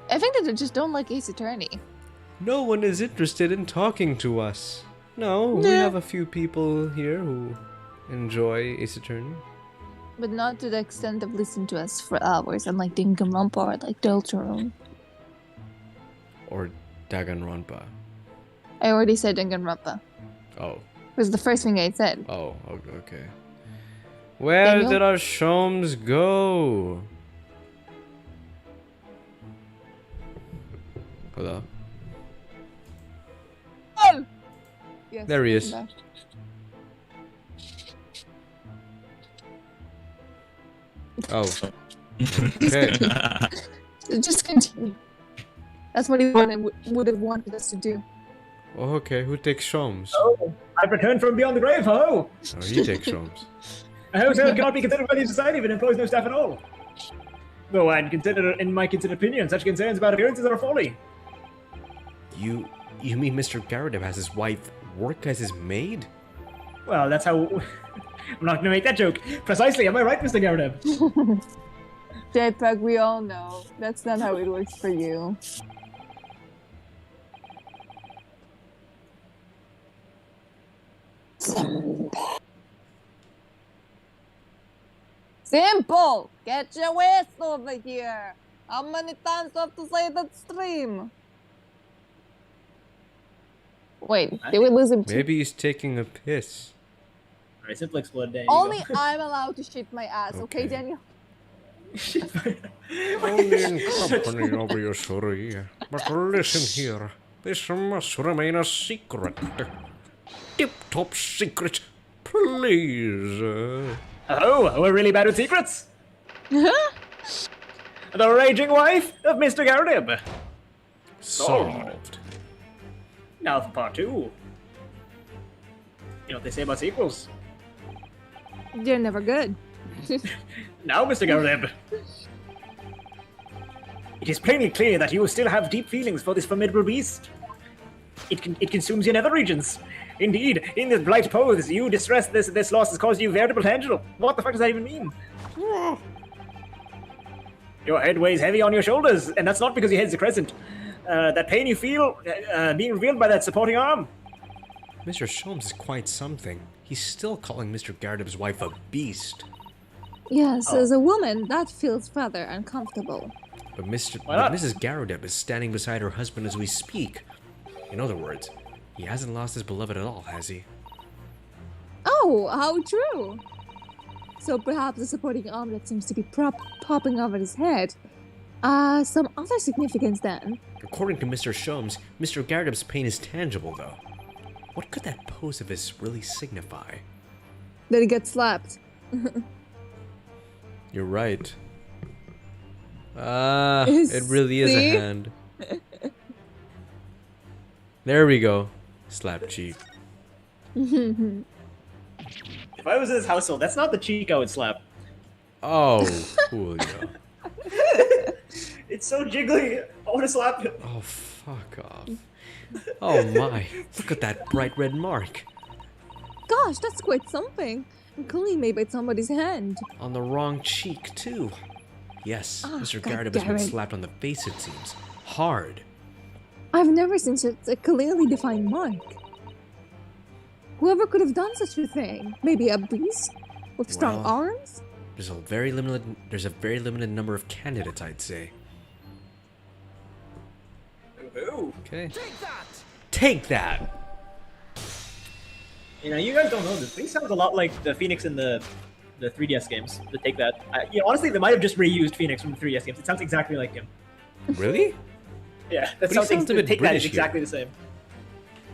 I think that they just don't like Ace Attorney. No one is interested in talking to us. No, we Yeah. have a few people here who enjoy Ace Attorney. But not to the extent of listening to us for hours, unlike Danganronpa or like Deltarune. Or Danganronpa. I already said Danganronpa. Oh. It was the first thing I said. Oh, okay. Where Daniel? did our Shomes go? Hello? Oh! Yes, There he is. I'm back. Oh. Okay. Just continue. That's what he would have wanted us to do. Oh, okay, who takes Shomes? Oh, I've returned from beyond the grave, ho! Oh, he takes Shomes. A household cannot be considered by the society if it employs no staff at all. Though in my considered opinion, such concerns about appearances are folly. You mean Mr. Garrideb has his wife work as his maid? Well, that's how... I'm not going to make that joke. Precisely, am I right, Mr. Garrideb? JPEG, we all know. That's not how it works for you. Simple! Get your waist over here! How many times do I have to say that stream? Wait, did we lose him too? Maybe he's taking a piss. Alright, Simplex Blood Day. Only I'm allowed to shit my ass, okay, Daniel? Only in company of your sorry. But listen here, this must remain a secret. Tip-top secret, please. Oh, we're really bad with secrets? The raging wife of Mr. Garrideb. Solved. Now for part 2. You know what they say about sequels? They're never good. Now, Mr. Garrideb. It is plainly clear that you still have deep feelings for this formidable beast. It consumes your nether regions. Indeed, in this blight pose, you distress this loss has caused you veritable tangible. What the fuck does that even mean? Your head weighs heavy on your shoulders, and that's not because your head's a crescent. That pain you feel being revealed by that supporting arm. Mr. Shomes is quite something. He's still calling Mr. Garrideb's wife a beast. Yes, as a woman, that feels rather uncomfortable. But Mrs. Garrideb is standing beside her husband as we speak. In other words, he hasn't lost his beloved at all, has he? Oh, how true! So perhaps the supporting arm that seems to be popping over his head. Some other significance then. According to Mr. Shomes, Mr. Garrideb's pain is tangible, though. What could that pose of his really signify? That he gets slapped. You're right. It really is a hand. There we go. Slap cheek. If I was in his household, that's not the cheek I would slap. Oh, Julio. It's so jiggly. I want to slap it. Oh, fuck off. Oh my, look at that bright red mark. Gosh, that's quite something. And clearly made by somebody's hand. On the wrong cheek, too. Yes, Oh, Mr. God Garrett has damn been it. slapped on the face, it seems. Hard. I've never seen such a clearly defined mark. Whoever could have done such a thing? Maybe a beast with strong Well, arms? There's a very limited number of candidates, I'd say. Ooh. Okay. Take that! You know, you guys don't know this. Thing sounds a lot like the Phoenix in the 3DS games. The Take That. Honestly, they might have just reused Phoenix from the 3DS games. It sounds exactly like him. Really? Yeah, But he that sounds a bit Take That is British exactly the same.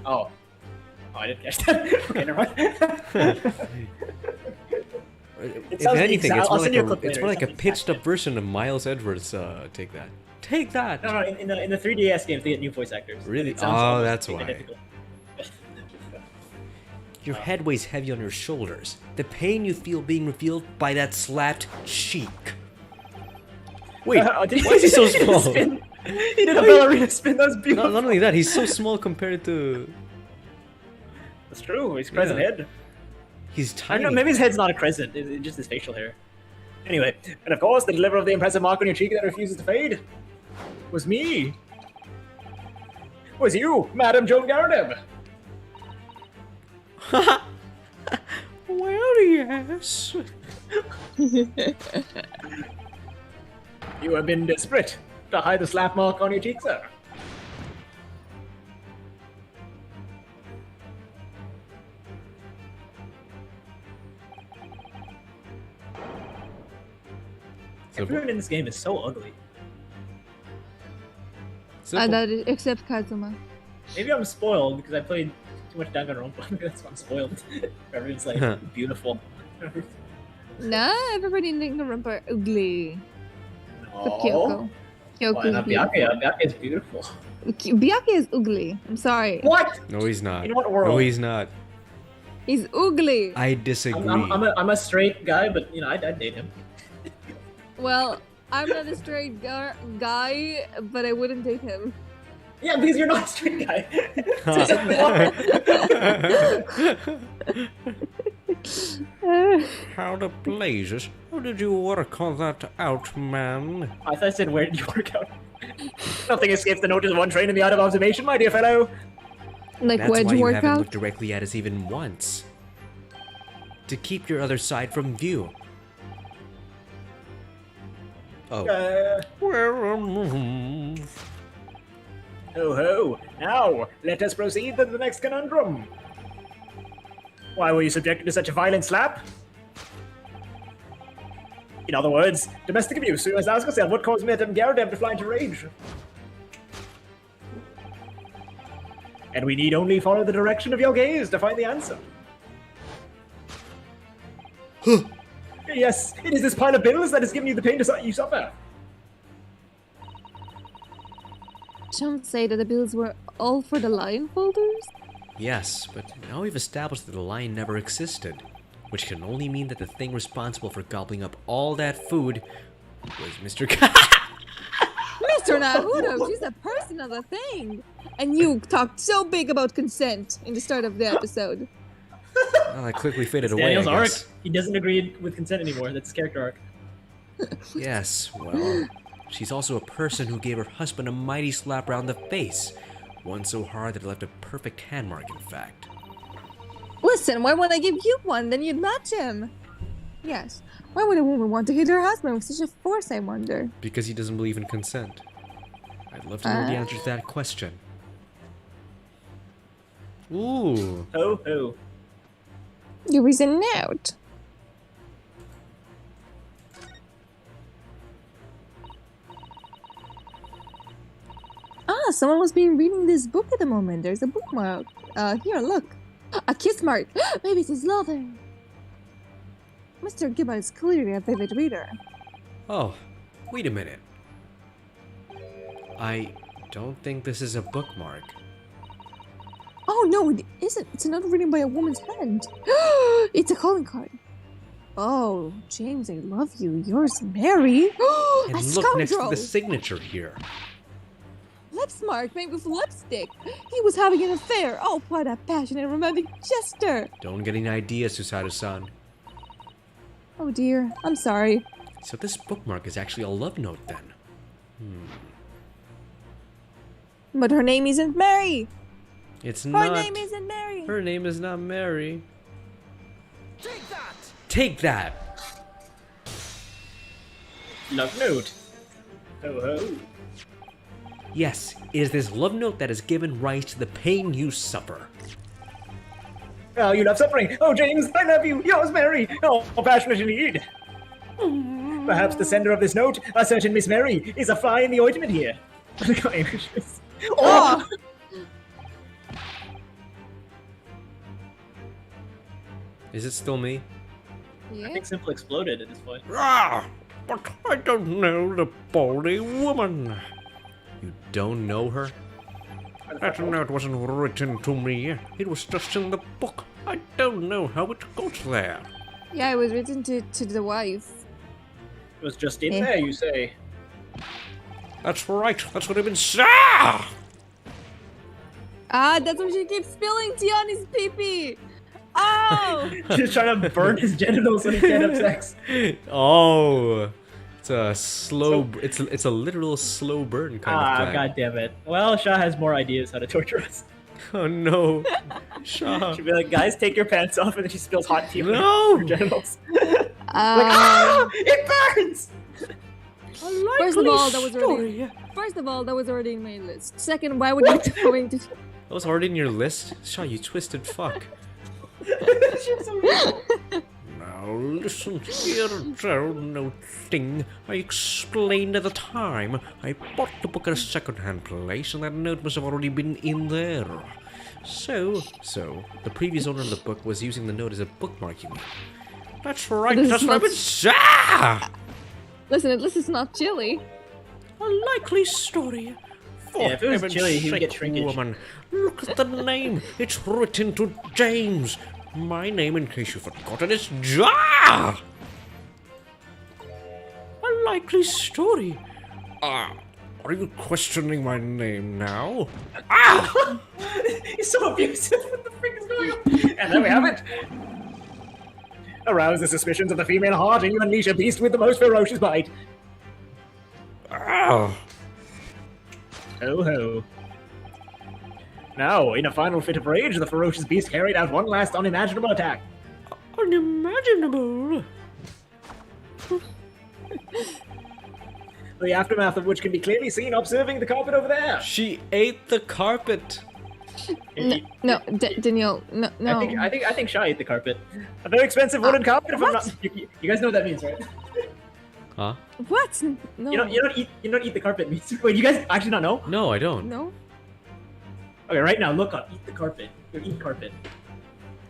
Oh. Oh, I didn't catch that. Okay, never mind. If sounds anything, exact- it's I'll more send like you a a, clip it's later. more It like a sounds pitched up version of Miles Edwards' Take That. Take that! No, in the 3DS games, they get new voice actors. Really? It sounds Oh, almost that's why. identical. Your head weighs heavy on your shoulders. The pain you feel being revealed by that slapped cheek. Wait, why is he so small? He did a ballerina spin. That was beautiful. Not only that, he's so small compared to... That's true. He's crescent Yeah. head. He's I tiny. don't know. Maybe his head's not a crescent. It's just his facial hair. Anyway, and of course, the deliverer of the impressive mark on your cheek that refuses to fade was me. Was you, Madam Joan Garrett? Well, yes. You have been desperate to hide the slap mark on your cheek, sir. Everyone in this game is so ugly. Except Kazuma. Maybe I'm spoiled because I played too much Danganronpa. That's why I'm spoiled. Everyone's like beautiful. Nah, everybody in Danganronpa are ugly. Except No. Kyoko. Why Kyoko's not beautiful. Byakuya? Byakuya is beautiful. Byakuya is ugly. I'm sorry. What? No, he's not. In what world? No, he's not. He's ugly. I disagree. I'm a straight guy, but you know I'd date him. Well, I'm not a straight guy, but I wouldn't date him. Yeah, because you're not a straight guy. How the blazes? How did you work all that out, man? I thought I said, where did you work out? Nothing escapes the notice of one trained in the art of observation, my dear fellow. Like, That's where'd why you you work haven't out? looked directly at us even once. To keep your other side from view. Oh. Ho ho! Now, let us proceed to the next conundrum. Why were you subjected to such a violent slap? In other words, domestic abuse. So you must ask yourself what caused Madame Garrett to fly into rage. And we need only follow the direction of your gaze to find the answer. Yes, it is this pile of bills that has given you the pain you suffer. Don't say that the bills were all for the lion folders? Yes, but now we've established that the lion never existed, which can only mean that the thing responsible for gobbling up all that food was Mr. Mr. Naruto, she's a person of the thing. And you talked so big about consent in the start of the episode. Well, I quickly faded away, Daniel's I arc. guess. He doesn't agree with consent anymore. That's his character arc. Yes, well, she's also a person who gave her husband a mighty slap round the face. One so hard that it left a perfect hand mark, in fact. Listen, why would I give you one? Then you'd match him. Yes. Why would a woman want to hit her husband with such a force, I wonder? Because he doesn't believe in consent. I'd love to know the answer to that question. Ooh. Ho ho. You reason out. Ah, someone must be reading this book at the moment. There's a bookmark. Here, look. A kiss mark. Maybe it's his lover. Mr. Gibbon is clearly a vivid reader. Oh, wait a minute. I don't think this is a bookmark. Oh no, it isn't. It's another reading by a woman's hand. It's a calling card. Oh, James, I love you. Yours, Mary. And A look next to scoundrel. the signature here. Lips mark made with lipstick. He was having an affair. Oh, what a passionate romantic gesture. Don't get any ideas, Susato-san. Oh dear, I'm sorry. So this bookmark is actually a love note then. But her name isn't Mary. It's Her not. name isn't Mary. Her name is not Mary. Take that! Love note. Ho ho. Yes, it is this love note that has given rise to the pain you suffer. Oh, you love suffering. Oh, James, I love you. Yours, Mary. Oh, passionate indeed. Perhaps the sender of this note, a certain Miss Mary, is a fly in the ointment here. Oh! Is it still me? I think Simple exploded at this point. Ah, but I don't know the baldy woman. You don't know her? That note wasn't written to me. It was just in the book. I don't know how it got there. Yeah, it was written to the wife. It was just in there, you say. That's right. That's what I've been saying. Ah, that's why she keeps spilling tea on his pee-pee. Oh! She's trying to burn his genitals when he can't have sex. Oh, it's a slow. It's a literal slow burn kind of thing. God damn it. Well, Shah has more ideas how to torture us. Oh no, Shah. She'd be like, guys, take your pants off, and then she spills hot tea No! on her genitals. It burns! First of all, that was already in my list. Second, why would you be going to? That was already in your list, Shah. You twisted fuck. Now listen here, don't know thing. I explained at the time. I bought the book at a second-hand place, and that note must have already been in there. So the previous owner of the book was using the note as a bookmark. You mean? That's right. That's what I've been saying. Listen, this is not chilly. A likely story. For Yeah, if it was heaven's chilly, he would get sake, shrinkage. woman, look at the name. It's written to James. My name, in case you forgot it, is Ja. A likely story. Are you questioning my name now? He's so abusive. What the freak is going on? And there we have it. Arouse the suspicions of the female heart, and you unleash a beast with the most ferocious bite. Ho ho. Now, in a final fit of rage, the ferocious beast carried out one last unimaginable attack. Unimaginable. The aftermath of which can be clearly seen observing the carpet over there. She ate the carpet. No, Danielle, no. I think Shah ate the carpet. A very expensive wooden carpet. If I'm not, you guys know what that means, right? Huh? What? No. You don't eat the carpet means. Wait, you guys actually not know? No, I don't. No. Okay, right now look up. Eat the carpet. You eat carpet.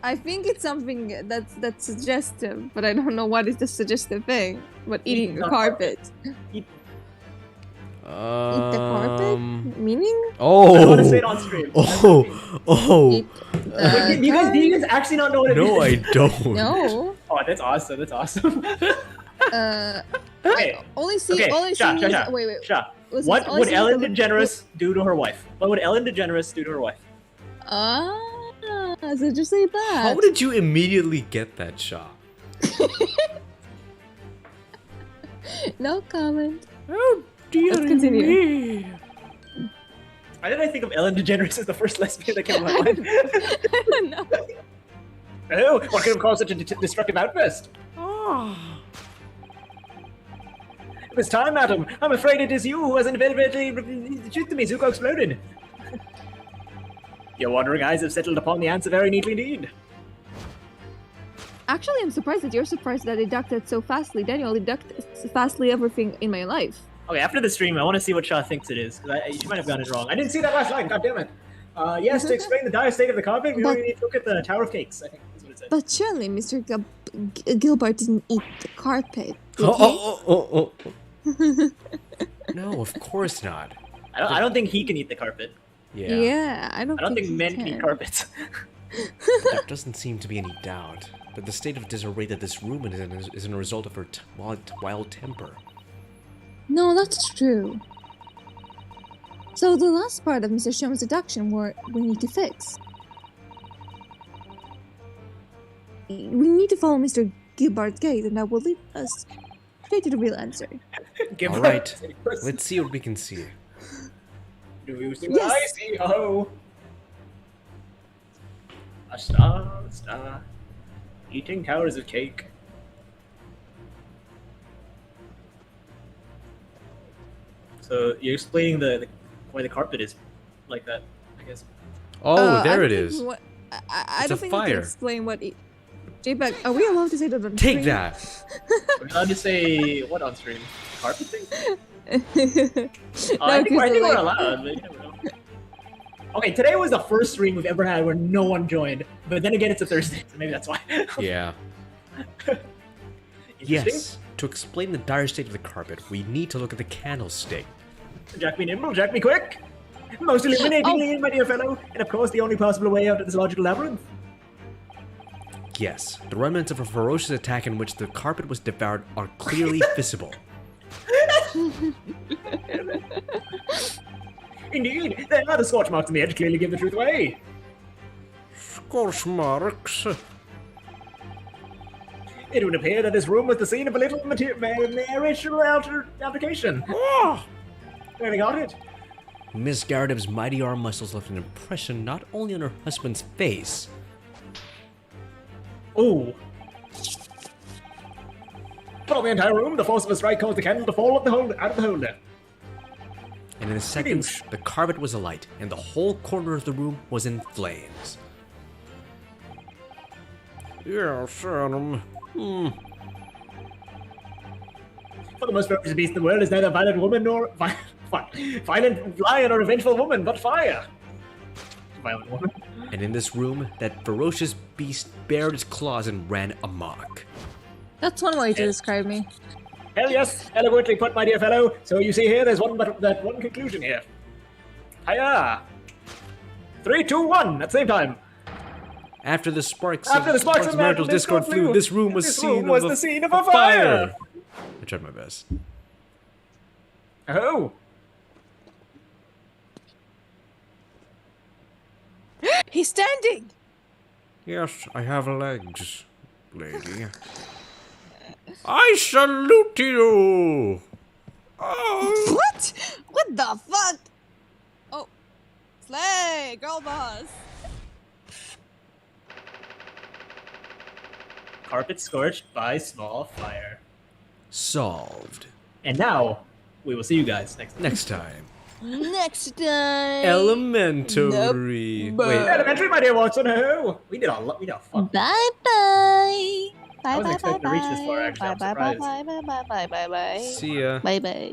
I think it's something that's suggestive, but I don't know what is the suggestive thing. But eating the carpet. Eat the carpet? Meaning? Oh. I want to say it on stream. Oh. Eat, do you guys actually not know what it means? No, I don't. No. Oh, that's awesome. That's awesome. I only see. Shah. Wait. Shah. Listen, What only would see Ellen the- DeGeneres do to her wife? What would Ellen DeGeneres do to her wife? So just say that. How did you immediately get that, Shah? No comment. Oh dear Let's continue. me. Why did I think of Ellen DeGeneres as the first lesbian that came to my mind? I don't know. Oh, what could have caused such a destructive outburst? It was time, madam. I'm afraid it is you who has inadvertently shoot the me. Zuko exploded. Your wandering eyes have settled upon the answer very neatly indeed. Actually, I'm surprised that you're surprised that I deducted so fastly. Daniel deducted fastly everything in my life. Okay, after the stream, I want to see what Shah thinks it is, because she might have gotten it wrong. I didn't see that last line, god damn it. Yes, to explain the dire state of the carpet, we only need to look at the Tower of Cakes, I think that's what it said. But surely Mr. Gilbert didn't eat the carpet. Did Oh. No, of course not. I don't think he can eat the carpet. Yeah. Yeah, I don't think men can eat carpets. There doesn't seem to be any doubt that the state of disarray that this room is a result of her wild temper. No, that's true. So the last part of Mr. Shum's deduction we need to fix. We need to follow Mr. Gilbert's gate, and that will lead us Straight to the real answer. Give All up. right, let's see what we can see. Do you see what I see? Oh. A star, a star. Eating towers of cake. So you're explaining why the carpet is like that, I guess. Oh, I there don't it think is. I It's don't a think we fire. can explain what. J-Bag, are we allowed to say that on Take stream? that. We're allowed to say what on stream? Carpet thing? No, I think 'cause we're like- allowed, but you never know. Okay, today was the first stream we've ever had where no one joined, but then again, it's a Thursday, so maybe that's why. Yeah. Interesting. Yes. To explain the dire state of the carpet, we need to look at the candlestick. Jack me nimble, Jack me quick! Most illuminatingly, my dear fellow, and of course the only possible way out of this logical labyrinth. Yes, the remnants of a ferocious attack in which the carpet was devoured are clearly visible. Indeed, there are the scorch marks on the edge clearly give the truth away. Scorch marks. It would appear that this room was the scene of a little marriage altercation. Oh! There we got it. Miss Garredev's mighty arm muscles left an impression not only on her husband's face. Ooh. Put on the entire room, the force of a strike caused the candle to fall out of the holder. And in a second, the carpet was alight, and the whole corner of the room was in flames. Yes, Adam. For the most ferocious beast in the world is neither violent woman nor violent lion or a vengeful woman, but fire. Violent woman. And in this room, that ferocious beast bared its claws and ran amok. That's one way to describe me. Hell yes, eloquently put, my dear fellow. So you see here, there's one conclusion here. Hiya! 3, 2, 1 at the same time. After the sparks After the sparks of marital discord flew, this room was the scene of a fire. I tried my best. Oh. He's standing! Yes, I have legs, lady. I salute you! Oh! What? What the fuck? Oh. Slay, girl boss. Carpet scorched by small fire. Solved. And now, we will see you guys next time. Next time. Elementary. Nope. Wait. Elementary, my dear Watson. Oh, we did a lot. We did a fuck. Bye bye. I wasn't expecting to reach this far, actually. I'm surprised. Bye. See ya. Bye bye.